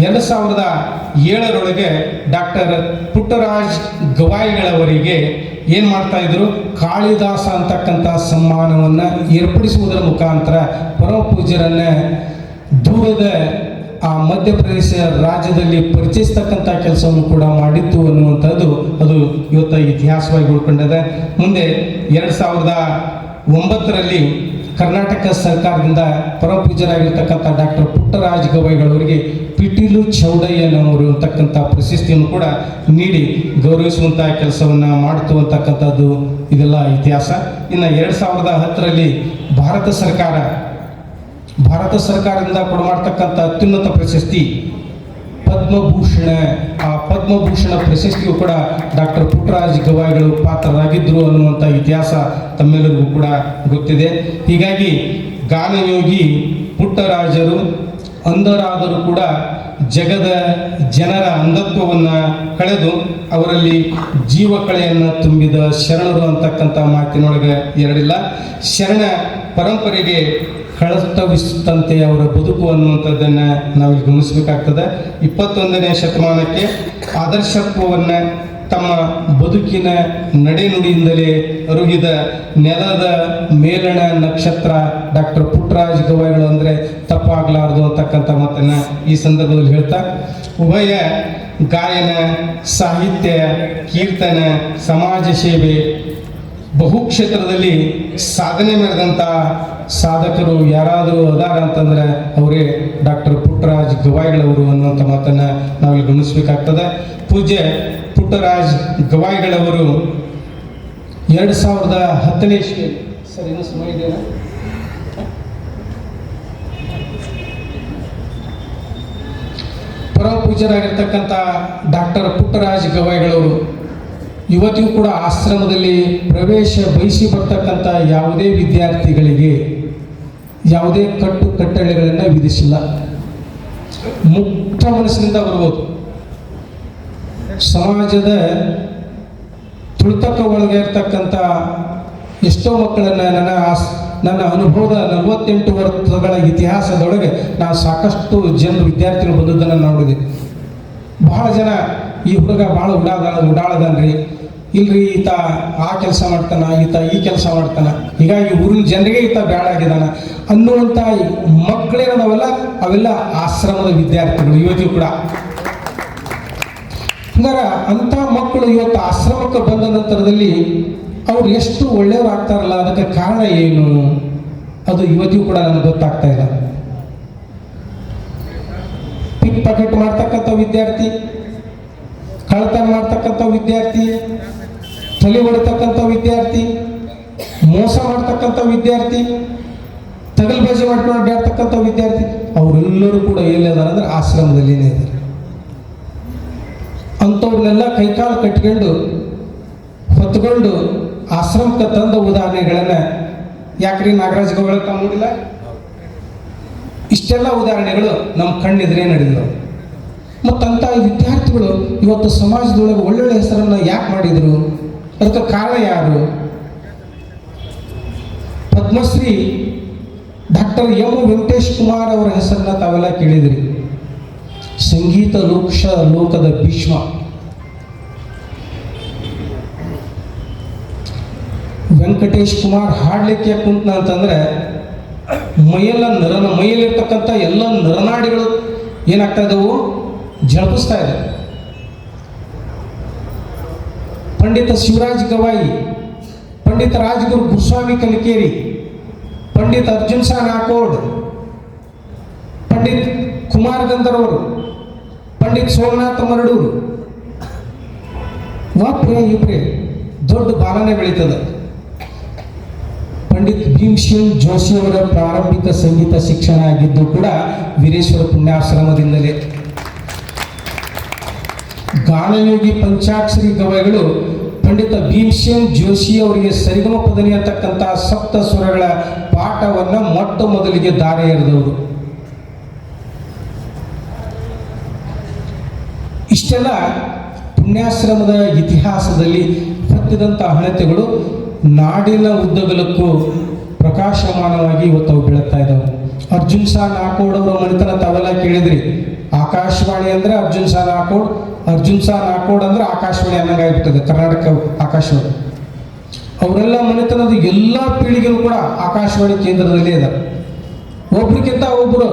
2007ರೊಳಗೆ ಡಾಕ್ಟರ್ ಪುಟ್ಟರಾಜ್ ಗವಾಯಿಗಳವರಿಗೆ ಏನು ಮಾಡ್ತಾ ಇದ್ರು, ಕಾಳಿದಾಸ ಅಂತಕ್ಕಂಥ ಸನ್ಮಾನವನ್ನು ಏರ್ಪಡಿಸುವುದರ ಮುಖಾಂತರ ಪರಮ ಪೂಜ್ಯರನ್ನು ದೂರದ ಆ ಮಧ್ಯಪ್ರದೇಶ ರಾಜ್ಯದಲ್ಲಿ ಪರಿಚಯಿಸ್ತಕ್ಕಂಥ ಕೆಲಸವನ್ನು ಕೂಡ ಮಾಡಿತ್ತು ಅನ್ನುವಂಥದ್ದು ಅದು ಇವತ್ತು ಇತಿಹಾಸವಾಗಿ ಉಳ್ಕೊಂಡಿದೆ. ಮುಂದೆ 2009ರಲ್ಲಿ ಕರ್ನಾಟಕ ಸರ್ಕಾರದಿಂದ ಪರಮ ಪೂಜ್ಯರಾಗಿರ್ತಕ್ಕಂಥ ಡಾಕ್ಟರ್ ಪುಟ್ಟರಾಜ್ ಗವಾಯಿಗಳವರಿಗೆ ಪಿಟೀಲು ಚೌಡಯ್ಯನವರು ಅಂತಕ್ಕಂಥ ಪ್ರಶಸ್ತಿಯನ್ನು ಕೂಡ ನೀಡಿ ಗೌರವಿಸುವಂಥ ಕೆಲಸವನ್ನು ಮಾಡ್ತು ಅಂತಕ್ಕಂಥದ್ದು ಇದೆಲ್ಲ ಇತಿಹಾಸ. ಇನ್ನು 2010ರಲ್ಲಿ ಭಾರತ ಸರ್ಕಾರದಿಂದ ಕೊಡಮಾಡ್ತಕ್ಕಂಥ ಅತ್ಯುನ್ನತ ಪ್ರಶಸ್ತಿ ಪದ್ಮಭೂಷಣ. ಆ ಪದ್ಮಭೂಷಣ ಪ್ರಶಸ್ತಿಯು ಕೂಡ ಡಾಕ್ಟರ್ ಪುಟ್ಟರಾಜ್ ಗವಾಯಿಗಳು ಪಾತ್ರರಾಗಿದ್ದರು ಅನ್ನುವಂಥ ಇತಿಹಾಸ ತಮ್ಮೆಲ್ಲರಿಗೂ ಕೂಡ ಗೊತ್ತಿದೆ. ಹೀಗಾಗಿ ಗಾನಯೋಗಿ ಪುಟ್ಟರಾಜರು ಅಂಧರಾದರೂ ಕೂಡ ಜಗದ ಜನರ ಅಂಧತ್ವವನ್ನು ಕಳೆದು ಅವರಲ್ಲಿ ಜೀವಕಳೆಯನ್ನು ತುಂಬಿದ ಶರಣರು ಅಂತಕ್ಕಂಥ ಮಾತಿನೊಳಗೆ ಎರಡಿಲ್ಲ. ಶರಣ ಪರಂಪರೆಗೆ ಕಳತವಿಸಿದಂತೆ ಅವರ ಬದುಕು ಅನ್ನುವಂಥದ್ದನ್ನು ನಾವಿಲ್ಲಿ ಗಮನಿಸಬೇಕಾಗ್ತದೆ. 21ನೇ ಶತಮಾನಕ್ಕೆ ಆದರ್ಶತ್ವವನ್ನು ತಮ್ಮ ಬದುಕಿನ ನಡೆನುಡಿಯಿಂದಲೇ ಅರುಗಿದ ನೆಲದ ಮೇಲಣ ನಕ್ಷತ್ರ ಡಾಕ್ಟರ್ ಪುಟ್ಟರಾಜ್ ಗವಾಯಿಗಳು ಅಂದರೆ ತಪ್ಪಾಗಲಾರದು ಅಂತಕ್ಕಂಥ ಮಾತನ್ನು ಈ ಸಂದರ್ಭದಲ್ಲಿ ಹೇಳ್ತಾ, ಉಭಯ ಗಾಯನ, ಸಾಹಿತ್ಯ, ಕೀರ್ತನ, ಸಮಾಜ ಸೇವೆ, ಬಹುಕ್ಷೇತ್ರದಲ್ಲಿ ಸಾಧನೆ ಮೆರೆದಂಥ ಸಾಧಕರು ಯಾರಾದರೂ ಅದಾರ ಅಂತಂದರೆ ಅವರೇ ಡಾಕ್ಟರ್ ಪುಟ್ಟರಾಜ್ ಗವಾಯಿಗಳವರು ಅನ್ನುವಂಥ ಮಾತನ್ನು ನಾವಿಲ್ಲಿ ಗಮನಿಸಬೇಕಾಗ್ತದೆ. ಪೂಜ್ಯ ಪುಟ್ಟರಾಜ್ ಗವಾಯಿಗಳವರು 2010ನೇ ಸರ್ ಇನ್ನೂ ಸಮಯ ಇದೆಯಾ? ಪರಮ ಪೂಜ್ಯರಾಗಿರ್ತಕ್ಕಂಥ ಡಾಕ್ಟರ್ ಪುಟ್ಟರಾಜ್ ಗವಾಯಿಗಳವರು ಇವತ್ತಿಗೂ ಕೂಡ ಆಶ್ರಮದಲ್ಲಿ ಪ್ರವೇಶ ಬಯಸಿ ಬರ್ತಕ್ಕಂಥ ಯಾವುದೇ ವಿದ್ಯಾರ್ಥಿಗಳಿಗೆ ಯಾವುದೇ ಕಟ್ಟಳೆಗಳನ್ನು ವಿಧಿಸಿಲ್ಲ. ಮುಕ್ತ ಮನಸ್ಸಿನಿಂದ ಬರ್ಬೋದು. ಸಮಾಜದ ತುಳಿತಕ್ಕೆ ಒಳಗೆ ಇರ್ತಕ್ಕಂಥ ಎಷ್ಟೋ ಮಕ್ಕಳನ್ನು ನನ್ನ ಅನುಭವದ 48 ವರ್ಷಗಳ ಇತಿಹಾಸದೊಳಗೆ ನಾನು ಸಾಕಷ್ಟು ಜನರು ವಿದ್ಯಾರ್ಥಿಗಳು ಬಂದದ್ದನ್ನು ನೋಡಿದೆ. ಬಹಳ ಜನ ಈ ಹುಡುಗ ಭಾಳ ಉಡಾಳದನ್ರಿ, ಇಲ್ರಿ ಈತ ಆ ಕೆಲಸ ಮಾಡ್ತಾನ, ಈತ ಈ ಕೆಲಸ ಮಾಡ್ತಾನ, ಹೀಗಾಗಿ ಊರಿನ ಜನರಿಗೆ ಈತ ಬ್ಯಾಡ ಆಗಿದಾನ ಅನ್ನುವಂಥ ಮಕ್ಕಳೇನದಾವಲ್ಲ ಅವೆಲ್ಲ ಆಶ್ರಮದ ವಿದ್ಯಾರ್ಥಿಗಳು ಇವತ್ತು ಕೂಡ. ಹಂಗಾರ ಅಂಥ ಮಕ್ಕಳು ಇವತ್ತು ಆಶ್ರಮಕ್ಕೆ ಬಂದ ನಂತರದಲ್ಲಿ ಅವ್ರು ಎಷ್ಟು ಒಳ್ಳೆಯವ್ರಾಗ್ತಾರಲ್ಲ, ಅದಕ್ಕೆ ಕಾರಣ ಏನು ಅದು ಇವತ್ತಿಗೂ ಕೂಡ ನನಗೆ ಗೊತ್ತಾಗ್ತಾ ಇಲ್ಲ. ಪಿಕ್ ಪಾಕೆಟ್ ಮಾಡ್ತಕ್ಕಂಥ ವಿದ್ಯಾರ್ಥಿ, ಕಳ್ಳತನ ಮಾಡ್ತಕ್ಕಂಥ ವಿದ್ಯಾರ್ಥಿ, ತಲೆ ಹೊಡ್ತಕ್ಕಂಥ ವಿದ್ಯಾರ್ಥಿ, ಮೋಸ ಮಾಡ್ತಕ್ಕಂಥ ವಿದ್ಯಾರ್ಥಿ, ತಗಲ್ಬಾಜಿ ಮಾಡ್ಕೊಂಡು ಅಡ್ಡಾಡ್ತಕ್ಕಂಥ ವಿದ್ಯಾರ್ಥಿ, ಅವರೆಲ್ಲರೂ ಕೂಡ ಎಲ್ಲಿದ್ದಾರೆ ಅಂದ್ರೆ ಆಶ್ರಮದಲ್ಲಿನೇ ಇದ್ದಾರೆ. ಅಂಥವ್ರನ್ನೆಲ್ಲ ಕೈಕಾಲು ಕಟ್ಕೊಂಡು ಹೊತ್ಕೊಂಡು ಆಶ್ರಮಕ್ಕೆ ತಂದ ಉದಾಹರಣೆಗಳನ್ನ ಯಾಕ್ರಿ ನಾಗರಾಜ್ ಗೌಡ ನೋಡಿಲ್ಲ? ಇಷ್ಟೆಲ್ಲ ಉದಾಹರಣೆಗಳು ನಮ್ಮ ಕಣ್ಣೆದುರೇ ನಡೆದಿದ್ದವು. ಮತ್ತಂಥ ವಿದ್ಯಾರ್ಥಿಗಳು ಇವತ್ತು ಸಮಾಜದೊಳಗೆ ಒಳ್ಳೊಳ್ಳೆ ಹೆಸರನ್ನು ಯಾಕೆ ಮಾಡಿದರು? ಅದಕ್ಕೆ ಕಾರಣ ಯಾರು? ಪದ್ಮಶ್ರೀ ಡಾಕ್ಟರ್ ಎಂ ವೆಂಕಟೇಶ್ ಕುಮಾರ್ ಅವರ ಹೆಸರನ್ನ ತಾವೆಲ್ಲ ಕೇಳಿದ್ರಿ. ಸಂಗೀತ ಲೋಕದ ಭೀಷ್ಮ. ವೆಂಕಟೇಶ್ ಕುಮಾರ್ ಹಾಡ್ಲಿಕ್ಕೆ ಕುಂತ ಅಂತಂದ್ರೆ ಮೈಯಲ್ಲಿರ್ತಕ್ಕಂಥ ಎಲ್ಲ ನರನಾಡಿಗಳು ಏನಾಗ್ತಾ ಇದ್ದವು? ಝಳಪಿಸ್ತಾ ಇದೆ. ಪಂಡಿತ ಶಿವರಾಜ್ ಗವಾಯಿ, ಪಂಡಿತ ರಾಜಗುರು ಗುರುಸ್ವಾಮಿ ಕಲಿಕೇರಿ, ಪಂಡಿತ ಅರ್ಜುನ್ ಶಾ ನಾಕೋಡ್, ಪಂಡಿತ್ ಕುಮಾರ್ ಗಂಧರ್ವರು, ಪಂಡಿತ್ ಸೋಮನಾಥ ಮರಡೂರು, ಒಬ್ಬರೇ ಇಬ್ಬರೇ ದೊಡ್ಡ ಬಾಲನೆ ಬೆಳೀತದೆ. ಪಂಡಿತ್ ಭೀಮಸೇನ್ ಜೋಶಿ ಅವರ ಪ್ರಾರಂಭಿಕ ಸಂಗೀತ ಶಿಕ್ಷಣ ಆಗಿದ್ದು ಕೂಡ ವೀರೇಶ್ವರ ಪುಣ್ಯಾಶ್ರಮದಿಂದಲೇ. ಗಾನಯೋಗಿ ಪಂಚಾಕ್ಷರಿ ಗವಾಯಿಗಳು ಪಂಡಿತ ಭೀಮಸೇನ್ ಜೋಶಿ ಅವರಿಗೆ ಸರಿಗಮ ಪದನಿ ಅಂತಕ್ಕಂಥ ಸಪ್ತ ಸ್ವರಗಳ ಪಾಠವನ್ನ ಮೊಟ್ಟ ಮೊದಲಿಗೆ ದಾರಿ ಎರೆದವರು. ಇಷ್ಟೆಲ್ಲ ಪುಣ್ಯಾಶ್ರಮದ ಇತಿಹಾಸದಲ್ಲಿ ಹೊತ್ತಿದಂಥ ಹಣತೆಗಳು ನಾಡಿನ ಉದ್ದಗಲಕ್ಕೂ ಪ್ರಕಾಶಮಾನವಾಗಿ ಇವತ್ತು ಅವು ಬೆಳಗ್ತಾ ಇದ್ದಾವೆ. ಅರ್ಜುನ್ ಶಾ ನಾಕೋಡ್ ಅವರ ಮನೆತನ ತಾವೆಲ್ಲ ಕೇಳಿದ್ರಿ. ಆಕಾಶವಾಣಿ ಅಂದ್ರೆ ಅರ್ಜುನ್ ಶಾ ನಾಕೋಡ್, ಅರ್ಜುನ್ ಶಾ ನಾಕೋಡ್ ಅಂದ್ರೆ ಆಕಾಶವಾಣಿ ಅನ್ನಂಗಾಗ್ಬಿಟ್ಟದೆ, ಕರ್ನಾಟಕ ಆಕಾಶವಾಣಿ. ಅವರೆಲ್ಲ ಮನೆತನದ ಎಲ್ಲ ಪೀಳಿಗೆಗಳು ಕೂಡ ಆಕಾಶವಾಣಿ ಕೇಂದ್ರದಲ್ಲೇ ಇದ್ದಾರೆ. ಒಬ್ರಿಗಿಂತ ಒಬ್ಬರು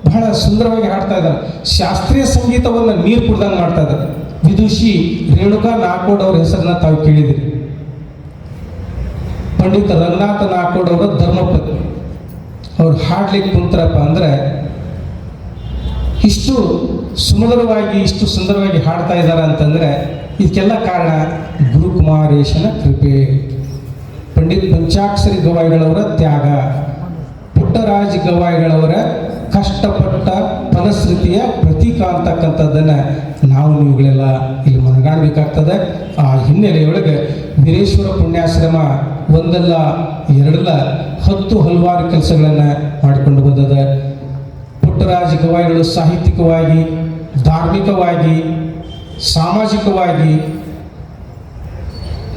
ಬಹಳ ಸುಂದರವಾಗಿ ಹಾಡ್ತಾ ಇದ್ದಾರೆ. ಶಾಸ್ತ್ರೀಯ ಸಂಗೀತವನ್ನು ನೀರು ಕುಡ್ದಂಗೆ ಮಾಡ್ತಾ ಇದ್ದಾರೆ. ವಿದುಷಿ ರೇಣುಕಾ ನಾಕೋಡ್ ಅವರ ಹೆಸರನ್ನ ತಾವು ಕೇಳಿದಿರಿ. ಪಂಡಿತ ರಂಗನಾಥ ನಾಕೋಡ್ ಅವರ ಧರ್ಮಪತ್ನಿ. ಅವ್ರು ಹಾಡ್ಲಿಕ್ಕೆ ಕುಂತರಪ್ಪ ಅಂದ್ರೆ ಇಷ್ಟು ಸುಮಧುರವಾಗಿ, ಇಷ್ಟು ಸುಂದರವಾಗಿ ಹಾಡ್ತಾ ಇದ್ದಾರೆ ಅಂತಂದ್ರೆ ಇದಕ್ಕೆಲ್ಲ ಕಾರಣ ಗುರುಕುಮಾರೇಶನ ಕೃಪೆ, ಪಂಡಿತ್ ಪಂಚಾಕ್ಷರಿ ಗವಾಯಿಗಳವರ ತ್ಯಾಗ, ಪುಟ್ಟರಾಜ ಗವಾಯಿಗಳವರ ಕಷ್ಟಪಟ್ಟ ಫಲಶ್ರುತಿಯ ಪ್ರತೀಕ ಅಂತಕ್ಕಂಥದ್ದನ್ನು ನಾವು ನೀವುಗಳೆಲ್ಲ ಇಲ್ಲಿ ಮನಗಾಣಬೇಕಾಗ್ತದೆ. ಆ ಹಿನ್ನೆಲೆಯೊಳಗೆ ವೀರೇಶ್ವರ ಪುಣ್ಯಾಶ್ರಮ ಒಂದಲ್ಲ ಎರಡಲ್ಲ 10 ಹಲವಾರು ಕೆಲಸಗಳನ್ನು ಮಾಡಿಕೊಂಡು ಬಂದದ. ಪುಟ್ಟರಾಜ ಗವಾಯಿಗಳು ಸಾಹಿತ್ಯಿಕವಾಗಿ, ಧಾರ್ಮಿಕವಾಗಿ, ಸಾಮಾಜಿಕವಾಗಿ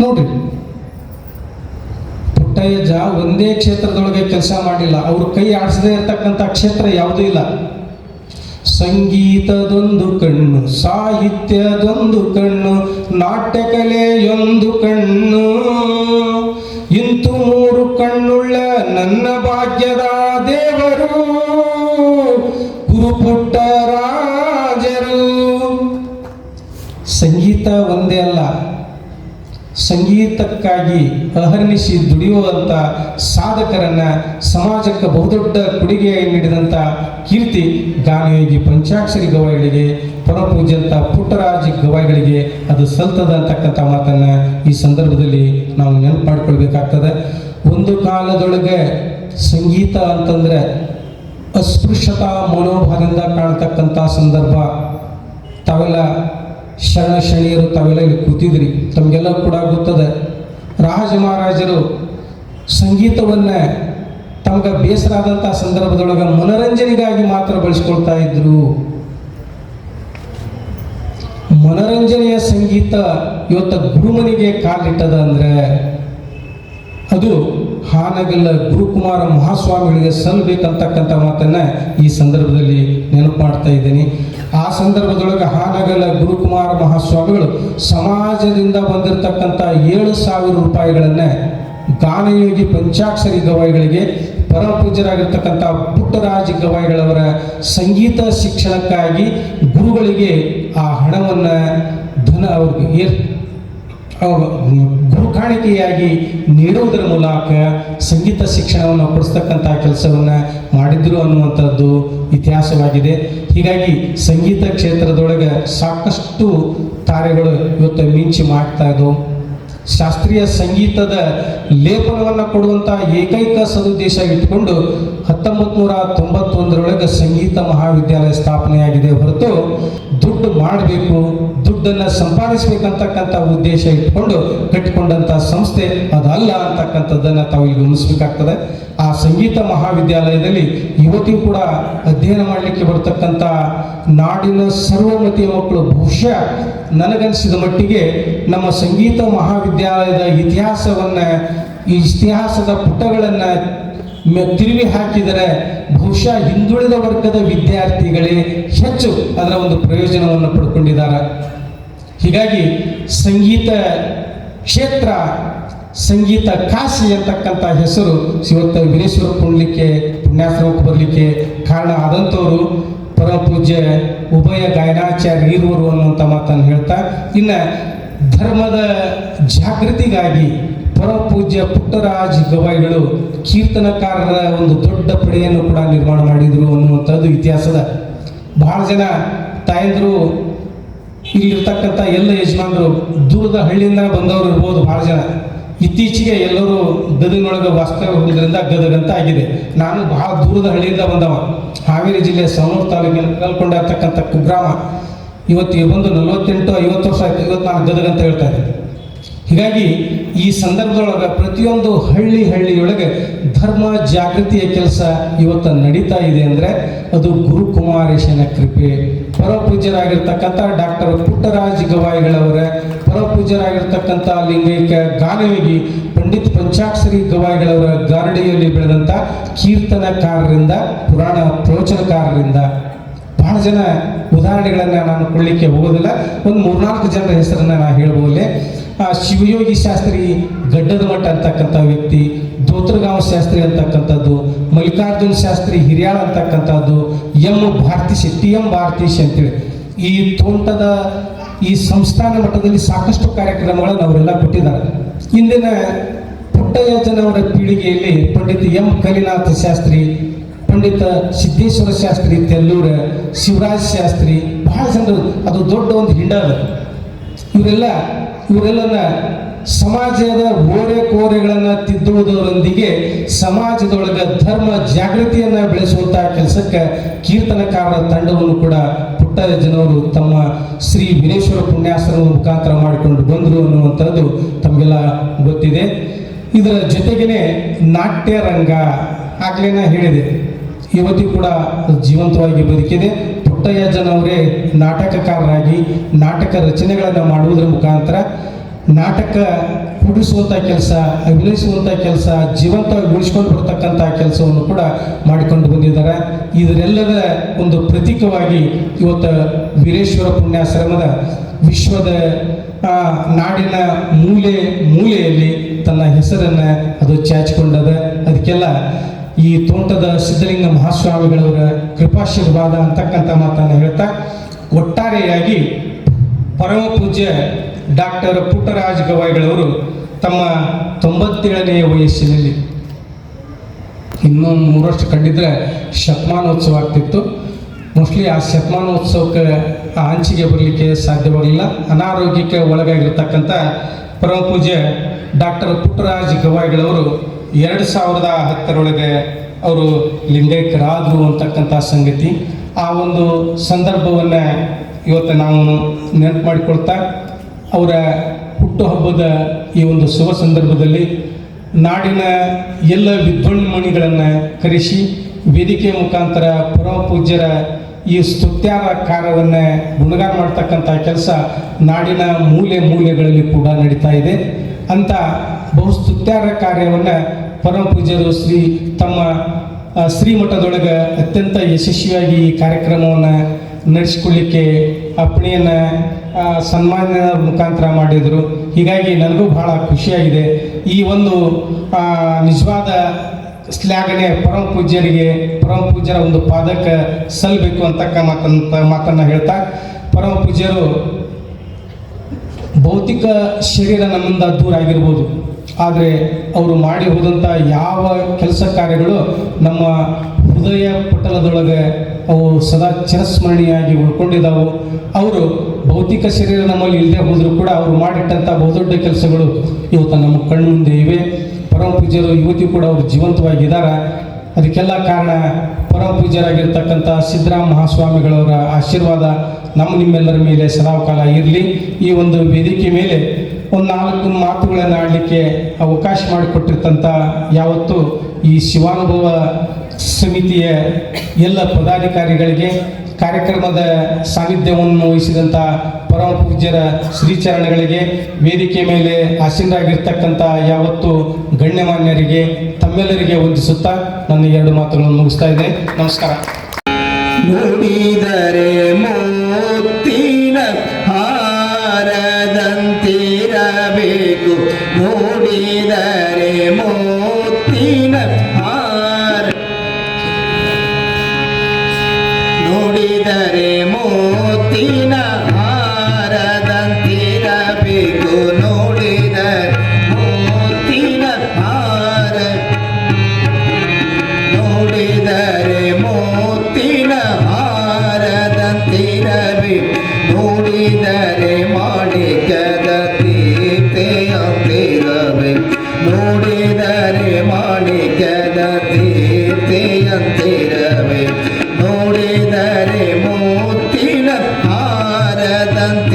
ನೋಡ್ರಿ, ಪುಟ್ಟಯ್ಯಜ್ಜ ಒಂದೇ ಕ್ಷೇತ್ರದೊಳಗೆ ಕೆಲಸ ಮಾಡಿಲ್ಲ. ಅವರು ಕೈ ಆಡಿಸದೇ ಇರತಕ್ಕಂಥ ಕ್ಷೇತ್ರ ಯಾವುದೂ ಇಲ್ಲ. ಸಂಗೀತದೊಂದು ಕಣ್ಣು, ಸಾಹಿತ್ಯದೊಂದು ಕಣ್ಣು, ನಾಟ್ಯ ಕಲೆಯೊಂದು ಕಣ್ಣು, ಇಂತು 3 ಕಣ್ಣುಳ್ಳ ನನ್ನ ಭಾಗ್ಯದ ದೇವರು ಗುರು ಪುಟ್ಟರಾಜರು. ಸಂಗೀತ ಒಂದೇ ಅಲ್ಲ, ಸಂಗೀತಕ್ಕಾಗಿ ಅಹರ್ನಿಶಿ ದುಡಿಯುವಂಥ ಸಾಧಕರನ್ನ ಸಮಾಜಕ್ಕೆ ಬಹುದೊಡ್ಡ ಕೊಡುಗೆಯಾಗಿ ನೀಡಿದಂಥ ಕೀರ್ತಿ ಗಾನಯೋಗಿ ಪಂಚಾಕ್ಷರಿ ಗವಾಯಿಗಳಿಗೆ, ಪರಮಪೂಜ್ಯಂತ ಪುಟ್ಟರಾಜ ಗವಾಯಿಗಳಿಗೆ ಅದು ಸಲ್ತದ ಅಂತಕ್ಕಂಥ ಮಾತನ್ನು ಈ ಸಂದರ್ಭದಲ್ಲಿ ನಾವು ನೆನಪು ಮಾಡಿಕೊಳ್ಬೇಕಾಗ್ತದೆ. ಒಂದು ಕಾಲದೊಳಗೆ ಸಂಗೀತ ಅಂತಂದರೆ ಅಸ್ಪೃಶ್ಯತಾ ಮನೋಭಾವದಿಂದ ಕಾಣ್ತಕ್ಕಂಥ ಸಂದರ್ಭ. ತಾವೆಲ್ಲ ಶರಣರು ತಾವೆಲ್ಲ ಇಲ್ಲಿ ಕೂತಿದ್ರಿ, ತಮಗೆಲ್ಲ ಕೂಡ ಗೊತ್ತದೆ. ರಾಜ ಮಹಾರಾಜರು ಸಂಗೀತವನ್ನು ತಮಗೆ ಬೇಸರ ಆದಂಥ ಸಂದರ್ಭದೊಳಗೆ ಮನೋರಂಜನೆಗಾಗಿ ಮಾತ್ರ ಬಳಸ್ಕೊಳ್ತಾ ಇದ್ರು. ಮನೋರಂಜನೆಯ ಸಂಗೀತ ಇವತ್ತು ಗುರುಮನಿಗೆ ಕಾಲಿಟ್ಟದ ಅಂದರೆ ಅದು ಹಾನಗಲ್ಲ ಗುರುಕುಮಾರ ಮಹಾಸ್ವಾಮಿಗಳಿಗೆ ಸಲ್ಲಬೇಕಂತಕ್ಕಂಥ ಮಾತನ್ನು ಈ ಸಂದರ್ಭದಲ್ಲಿ ನೆನಪು ಮಾಡ್ತಾ ಇದ್ದೀನಿ. ಆ ಸಂದರ್ಭದೊಳಗೆ ಹಾನಗಲ್ಲ ಗುರುಕುಮಾರ ಮಹಾಸ್ವಾಮಿಗಳು ಸಮಾಜದಿಂದ ಬಂದಿರತಕ್ಕಂಥ 7,000 ರೂಪಾಯಿಗಳನ್ನು ಗಾನಯೋಗಿ ಪಂಚಾಕ್ಷರಿ ಗವಾಯಿಗಳಿಗೆ, ಪರಮ ಪೂಜ್ಯರಾಗಿರ್ತಕ್ಕಂಥ ಪುಟ್ಟರಾಜ ಗವಾಯಿಗಳವರ ಸಂಗೀತ ಶಿಕ್ಷಣಕ್ಕಾಗಿ ಗುರುಗಳಿಗೆ ಆ ಹಣವನ್ನು ಅವ್ರಿಗೆ ಗುರು ಕಾಣಿಕೆಯಾಗಿ ನೀಡುವುದರ ಮೂಲಕ ಸಂಗೀತ ಶಿಕ್ಷಣವನ್ನು ಕೊಡಿಸ್ತಕ್ಕಂಥ ಕೆಲಸವನ್ನು ಮಾಡಿದ್ರು ಅನ್ನುವಂಥದ್ದು ಇತಿಹಾಸವಾಗಿದೆ. ಹೀಗಾಗಿ ಸಂಗೀತ ಕ್ಷೇತ್ರದೊಳಗೆ ಸಾಕಷ್ಟು ತಾರೆಗಳು ಇವತ್ತು ಮಿಂಚಿ ಮಾಡ್ತಾ ಇದ್ದವು. ಶಾಸ್ತ್ರೀಯ ಸಂಗೀತದ ಲೇಪನವನ್ನು ಕೊಡುವಂಥ ಏಕೈಕ ಸದುದ್ದೇಶ ಇಟ್ಟುಕೊಂಡು 1991 ಸಂಗೀತ ಮಹಾವಿದ್ಯಾಲಯ ಸ್ಥಾಪನೆಯಾಗಿದೆ ಹೊರತು ದುಡ್ಡು ಮಾಡಬೇಕು, ದುಡ್ಡನ್ನು ಸಂಪಾದಿಸಬೇಕಂತಕ್ಕಂಥ ಉದ್ದೇಶ ಇಟ್ಕೊಂಡು ಕಟ್ಟಿಕೊಂಡಂಥ ಸಂಸ್ಥೆ ಅದಲ್ಲ ಅಂತಕ್ಕಂಥದ್ದನ್ನು ತಾವು ಇಲ್ಲಿ ಗಮನಿಸಬೇಕಾಗ್ತದೆ. ಆ ಸಂಗೀತ ಮಹಾವಿದ್ಯಾಲಯದಲ್ಲಿ ಇವತ್ತಿಗೂ ಕೂಡ ಅಧ್ಯಯನ ಮಾಡಲಿಕ್ಕೆ ಬರ್ತಕ್ಕಂಥ ನಾಡಿನ ಸರ್ವಮತಿಯ ಮಕ್ಕಳು ಬಹುಶಃ ನನಗನ್ನಿಸಿದ ಮಟ್ಟಿಗೆ ನಮ್ಮ ಸಂಗೀತ ಮಹಾವಿದ್ಯಾಲಯದ ಇತಿಹಾಸದ ಪುಟಗಳನ್ನು ತಿರುವಿ ಹಾಕಿದರೆ ಬಹುಶಃ ಹಿಂದುಳಿದ ವರ್ಗದ ವಿದ್ಯಾರ್ಥಿಗಳೇ ಹೆಚ್ಚು ಅದರ ಒಂದು ಪ್ರಯೋಜನವನ್ನು ಪಡ್ಕೊಂಡಿದ್ದಾರೆ. ಹೀಗಾಗಿ ಸಂಗೀತ ಕ್ಷೇತ್ರ, ಸಂಗೀತ ಕಾಶಿ ಅಂತಕ್ಕಂಥ ಹೆಸರು ಇವತ್ತು ವೀರೇಶ್ವರ ಪುಣ್ಯಾಶ್ರಮಕ್ಕೆ ಬರಲಿಕ್ಕೆ ಕಾರಣ ಆದಂಥವರು ಪರಮ ಪೂಜ್ಯ ಉಭಯ ಗಾಯನಾಚಾರ್ಯ ಇರುವರು ಅನ್ನುವಂಥ ಮಾತನ್ನು ಹೇಳ್ತಾ, ಇನ್ನು ಧರ್ಮದ ಜಾಗೃತಿಗಾಗಿ ಪರಮ ಪೂಜ್ಯ ಪುಟ್ಟರಾಜ ಗವಾಯಿಗಳು ಕೀರ್ತನಕಾರರ ಒಂದು ದೊಡ್ಡ ಪಡೆಯನ್ನು ಕೂಡ ನಿರ್ಮಾಣ ಮಾಡಿದರು ಅನ್ನುವಂಥದ್ದು ಇತಿಹಾಸದ. ಬಹಳ ಜನ ತಾಯಂದರು, ಇಲ್ಲಿರ್ತಕ್ಕಂಥ ಎಲ್ಲ ಯಜಮಾನರು ದೂರದ ಹಳ್ಳಿಯಿಂದ ಬಂದವರು ಇರ್ಬೋದು. ಬಹಳ ಜನ ಇತ್ತೀಚೆಗೆ ಎಲ್ಲರೂ ಗದಗಿನೊಳಗೆ ವಾಸ್ತವ್ಯ ಹೋಗೋದ್ರಿಂದ ಗದಗಂತ ಆಗಿದೆ. ನಾನು ಬಹಳ ದೂರದ ಹಳ್ಳಿಯಿಂದ ಬಂದವ, ಹಾವೇರಿ ಜಿಲ್ಲೆಯ ಸವಣೂರು ತಾಲೂಕಿನ ಕಲ್ಕೊಂಡಿರ್ತಕ್ಕಂಥ ಕುಗ್ರಾಮ. ಇವತ್ತಿಗೆ ಬಂದು 48-50 ವರ್ಷ ಆಯ್ತು. ಇವತ್ತು ನಾನು ಗದಗಂತ ಹೇಳ್ತಾ ಇದ್ದೆ. ಹೀಗಾಗಿ ಈ ಸಂದರ್ಭದೊಳಗೆ ಪ್ರತಿಯೊಂದು ಹಳ್ಳಿಯೊಳಗೆ ಧರ್ಮ ಜಾಗೃತಿಯ ಕೆಲಸ ಇವತ್ತು ನಡೀತಾ ಇದೆ ಅಂದರೆ ಅದು ಗುರುಕುಮಾರೇಶನ ಕೃಪೆ. ಪರಮ ಪೂಜ್ಯರಾಗಿರ್ತಕ್ಕಂಥ ಡಾಕ್ಟರ್ ಪುಟ್ಟರಾಜ ಗವಾಯಿಗಳವರ, ಪರಮ ಪೂಜ್ಯರಾಗಿರ್ತಕ್ಕಂಥ ಲಿಂಗೈಕ್ಯ ಗಾನಯೋಗಿ ಪಂಡಿತ್ ಪಂಚಾಕ್ಷರಿ ಗವಾಯಿಗಳವರ ಗಾರಡಿಯಲ್ಲಿ ಬೆಳೆದಂಥ ಕೀರ್ತನಕಾರರಿಂದ, ಪುರಾಣ ಪ್ರವಚನಕಾರರಿಂದ ಬಹಳ ಜನ ಉದಾಹರಣೆಗಳನ್ನು ನಾನು ಕೊಡಲಿಕ್ಕೆ ಹೋಗೋದಿಲ್ಲ. ಒಂದು 3-4 ಜನರ ಹೆಸರನ್ನು ನಾನು ಹೇಳ್ಬೋಲೆ. ಶಿವಯೋಗಿ ಶಾಸ್ತ್ರಿ ಗಡ್ಡದ ಮಠ ಅಂತಕ್ಕಂಥ ವ್ಯಕ್ತಿ, ಧೋತ್ರಗಾಂವ್ ಶಾಸ್ತ್ರಿ ಅಂತಕ್ಕಂಥದ್ದು, ಮಲ್ಲಿಕಾರ್ಜುನ ಶಾಸ್ತ್ರಿ ಹಿರಿಯಾಳ ಅಂತಕ್ಕಂಥದ್ದು, ಎಂ ಭಾರತೀಶ್ ಅಂತೇಳಿ ಈ ತೋಂಟದ ಈ ಸಂಸ್ಥಾನ ಮಟ್ಟದಲ್ಲಿ ಸಾಕಷ್ಟು ಕಾರ್ಯಕ್ರಮಗಳನ್ನು ಅವರೆಲ್ಲ ಕೊಟ್ಟಿದ್ದಾರೆ. ಇಂದಿನ ಪುಟ್ಟಯ್ಯಜ್ಜನವರ ಪೀಳಿಗೆಯಲ್ಲಿ ಪಂಡಿತ್ ಎಂ ಕಲಿನಾಥ ಶಾಸ್ತ್ರಿ, ಪಂಡಿತ ಸಿದ್ದೇಶ್ವರ ಶಾಸ್ತ್ರಿ ತೆಲ್ಲೂರ, ಶಿವರಾಜ್ ಶಾಸ್ತ್ರಿ, ಬಹಳ ಜನರು, ಅದು ದೊಡ್ಡ ಒಂದು ಹಿಂಡ ಅದು. ಇವರೆಲ್ಲ ಸಮಾಜದ ಕೋರೆಗಳನ್ನು ತಿದ್ದುವುದರೊಂದಿಗೆ ಸಮಾಜದೊಳಗೆ ಧರ್ಮ ಜಾಗೃತಿಯನ್ನು ಬೆಳೆಸುವಂತಹ ಕೆಲಸಕ್ಕೆ ಕೀರ್ತನಕಾರರ ತಂಡವನ್ನು ಕೂಡ ಪುಟ್ಟಯ್ಯಜ್ಜನವರು ತಮ್ಮ ಶ್ರೀ ವೀರೇಶ್ವರ ಪುಣ್ಯಾಶ್ರಮದ ಮುಖಾಂತರ ಮಾಡಿಕೊಂಡು ಬಂದರು ಅನ್ನುವಂಥದ್ದು ತಮಗೆಲ್ಲ ಗೊತ್ತಿದೆ. ಇದರ ಜೊತೆಗೇನೆ ನಾಟ್ಯ ರಂಗ, ಆಗಲೇ ಹೇಳಿದೆ, ಇವತ್ತಿಗೂ ಕೂಡ ಜೀವಂತವಾಗಿ ಬದುಕಿದೆ. ಪುಟ್ಟಯ್ಯಜ್ಜನವರೇ ನಾಟಕಕಾರರಾಗಿ ನಾಟಕ ರಚನೆಗಳನ್ನು ಮಾಡುವುದರ ಮುಖಾಂತರ ನಾಟಕ ಕೂಡಿಸುವಂಥ ಕೆಲಸ, ಅಭಿನಯಿಸುವಂಥ ಕೆಲಸ, ಜೀವಂತವಾಗಿ ಉಳಿಸ್ಕೊಂಡು ಬರ್ತಕ್ಕಂಥ ಕೆಲಸವನ್ನು ಕೂಡ ಮಾಡಿಕೊಂಡು ಬಂದಿದ್ದಾರೆ. ಇದರೆಲ್ಲದ ಒಂದು ಪ್ರತೀಕವಾಗಿ ಇವತ್ತು ವೀರೇಶ್ವರ ಪುಣ್ಯಾಶ್ರಮದ ವಿಶ್ವದ ನಾಡಿನ ಮೂಲೆಯಲ್ಲಿ ತನ್ನ ಹೆಸರನ್ನು ಅದು ಚಾಚಿಕೊಂಡದ. ಅದಕ್ಕೆಲ್ಲ ಈ ತೋಂಟದ ಸಿದ್ಧಲಿಂಗ ಮಹಾಸ್ವಾಮಿಗಳವರ ಕೃಪಾಶೀರ್ವಾದ ಅಂತಕ್ಕಂಥ ಮಾತನ್ನು ಹೇಳ್ತಾ, ಒಟ್ಟಾರೆಯಾಗಿ ಪರಮ ಪೂಜ್ಯ ಡಾಕ್ಟರ್ ಪುಟ್ಟರಾಜ ಗವಾಯಿಗಳವರು ತಮ್ಮ 97ನೇ ವಯಸ್ಸಿನಲ್ಲಿ, ಇನ್ನೊಂದು 3 ವರ್ಷ ಕಂಡಿದ್ರೆ ಶತಮಾನೋತ್ಸವ ಆಗ್ತಿತ್ತು. ಮೋಸ್ಟ್ಲಿ ಆ ಶತಮಾನೋತ್ಸವಕ್ಕೆ ಆ ಅಂಚಿಗೆ ಬರಲಿಕ್ಕೆ ಸಾಧ್ಯವಾಗಲಿಲ್ಲ. ಅನಾರೋಗ್ಯಕ್ಕೆ ಒಳಗಾಗಿರ್ತಕ್ಕಂಥ ಪರಮ ಪೂಜ್ಯ ಡಾಕ್ಟರ್ ಪುಟ್ಟರಾಜ ಗವಾಯಿಗಳವರು 2010 ಅವರು ಲಿಂಗೈಕ್ಯರಾದರು ಅಂತಕ್ಕಂಥ ಸಂಗತಿ. ಆ ಒಂದು ಸಂದರ್ಭವನ್ನು ಇವತ್ತು ನಾವು ನೆನಪು ಮಾಡಿಕೊಳ್ತಾ, ಅವರ ಹುಟ್ಟುಹಬ್ಬದ ಈ ಒಂದು ಶುಭ ಸಂದರ್ಭದಲ್ಲಿ ನಾಡಿನ ಎಲ್ಲ ವಿದ್ವನ್ಮಣಿಗಳನ್ನು ಕರೆಸಿ ವೇದಿಕೆಯ ಮುಖಾಂತರ ಪರಮ ಪೂಜ್ಯರ ಈ ಸ್ತುತ್ಯಾರ ಕಾರ್ಯವನ್ನು ಗುಣಗಾನ ಮಾಡ್ತಕ್ಕಂಥ ಕೆಲಸ ನಾಡಿನ ಮೂಲೆಗಳಲ್ಲಿ ಕೂಡ ನಡೀತಾ ಇದೆ. ಅಂತ ಬಹುಸ್ತುತ್ಯಾರ ಕಾರ್ಯವನ್ನು ಪರಮ ಪೂಜ್ಯರು ತಮ್ಮ ಶ್ರೀಮಠದೊಳಗೆ ಅತ್ಯಂತ ಯಶಸ್ವಿಯಾಗಿ ಈ ಕಾರ್ಯಕ್ರಮವನ್ನು ನಡೆಸ್ಕೊಳ್ಳಿಕ್ಕೆ ಅಪ್ಪಣೆಯನ್ನು ಸನ್ಮಾನದ ಮುಖಾಂತರ ಮಾಡಿದರು. ಹೀಗಾಗಿ ನನಗೂ ಬಹಳ ಖುಷಿಯಾಗಿದೆ. ಈ ಒಂದು ನಿಜವಾದ ಶ್ಲಾಘನೆ ಪರಮ ಪೂಜ್ಯರ ಒಂದು ಪಾದಕ್ಕೆ ಸಲ್ಲಬೇಕು ಅಂತಕ್ಕ ಮಾತನ್ನು ಹೇಳ್ತಾ, ಪರಮ ಪೂಜ್ಯರು ಭೌತಿಕ ಶರೀರ ನಮ್ಮಿಂದ ದೂರ ಆಗಿರ್ಬೋದು, ಆದರೆ ಅವರು ಮಾಡಿ ಹೋದಂಥ ಯಾವ ಕೆಲಸ ಕಾರ್ಯಗಳು ನಮ್ಮ ಹೃದಯ ಪಟಲದೊಳಗೆ ಅವು ಸದಾ ಚಿರಸ್ಮರಣೀಯಾಗಿ ಉಳ್ಕೊಂಡಿದ್ದಾವೆ. ಅವರು ಭೌತಿಕ ಶರೀರ ನಮ್ಮಲ್ಲಿ ಇಲ್ಲದೆ ಹೋದರೂ ಕೂಡ ಅವರು ಮಾಡಿಟ್ಟಂಥ ಬಹುದೊಡ್ಡ ಕೆಲಸಗಳು ಇವತ್ತು ನಮ್ಮ ಕಣ್ಣು ಮುಂದೆ ಇವೆ. ಪರಮ ಪೂಜ್ಯರು ಇವತ್ತಿಗೂ ಕೂಡ ಅವರು ಜೀವಂತವಾಗಿದ್ದಾರೆ. ಅದಕ್ಕೆಲ್ಲ ಕಾರಣ ಪರಮ ಪೂಜ್ಯರಾಗಿರ್ತಕ್ಕಂಥ ಸಿದ್ದರಾಮ ಮಹಾಸ್ವಾಮಿಗಳವರ ಆಶೀರ್ವಾದ ನಿಮ್ಮೆಲ್ಲರ ಮೇಲೆ ಸದಾಕಾಲ ಇರಲಿ. ಈ ಒಂದು ವೇದಿಕೆ ಮೇಲೆ ಒಂದು 4 ಮಾತುಗಳನ್ನು ಆಡಲಿಕ್ಕೆ ಅವಕಾಶ ಮಾಡಿಕೊಟ್ಟಿರ್ತಂಥ ಯಾವತ್ತು ಈ ಶಿವಾನುಭವ ಸಮಿತಿಯ ಎಲ್ಲ ಪದಾಧಿಕಾರಿಗಳಿಗೆ, ಕಾರ್ಯಕ್ರಮದ ಸಾನ್ನಿಧ್ಯವನ್ನು ವಹಿಸಿದಂಥ ಪರಮ ಪೂಜ್ಯರ ಶ್ರೀಚರಣಗಳಿಗೆ, ವೇದಿಕೆ ಮೇಲೆ ಆಸೀನರಾಗಿರ್ತಕ್ಕಂಥ ಯಾವತ್ತು ಗಣ್ಯಮಾನ್ಯರಿಗೆ ತಮ್ಮೆಲ್ಲರಿಗೆ ವಂದಿಸುತ್ತಾ ನನ್ನ 2 ಮಾತುಗಳನ್ನು ಮುಗಿಸ್ತಾ ಇದ್ದೆ. ನಮಸ್ಕಾರ. ನುಡಿದರೆ ಮುತ್ತಿನ ಹಾರದಂತಿರಬೇಕು, ನುಡಿದರೆ ಮುತ್ತಿನ ನುಡಿದರೆ ಮುತ್ತಿನ ಹಾರದಂತಿರಬೇಕು, ನುಡಿದರೆ ಮುತ್ತಿನ ನುಡಿದರೆ ಮುತ್ತಿನ ಹಾರದಂತಿರಬೇಕು, ನುಡಿದರೆ ಮಾಣಿಕ್ಯದ ತೀರ್ಥೆಯಂತಿರಬೇಕು, ನುಡಿದರೆ ಮಾಣಿಕ್ಯದ ತೀರ್ಥೆಯಂತಿರಬೇಕು, ನುಡಿದರೆ ಮುತ್ತಿನ ಹಾರದಂತಿರಬೇಕು.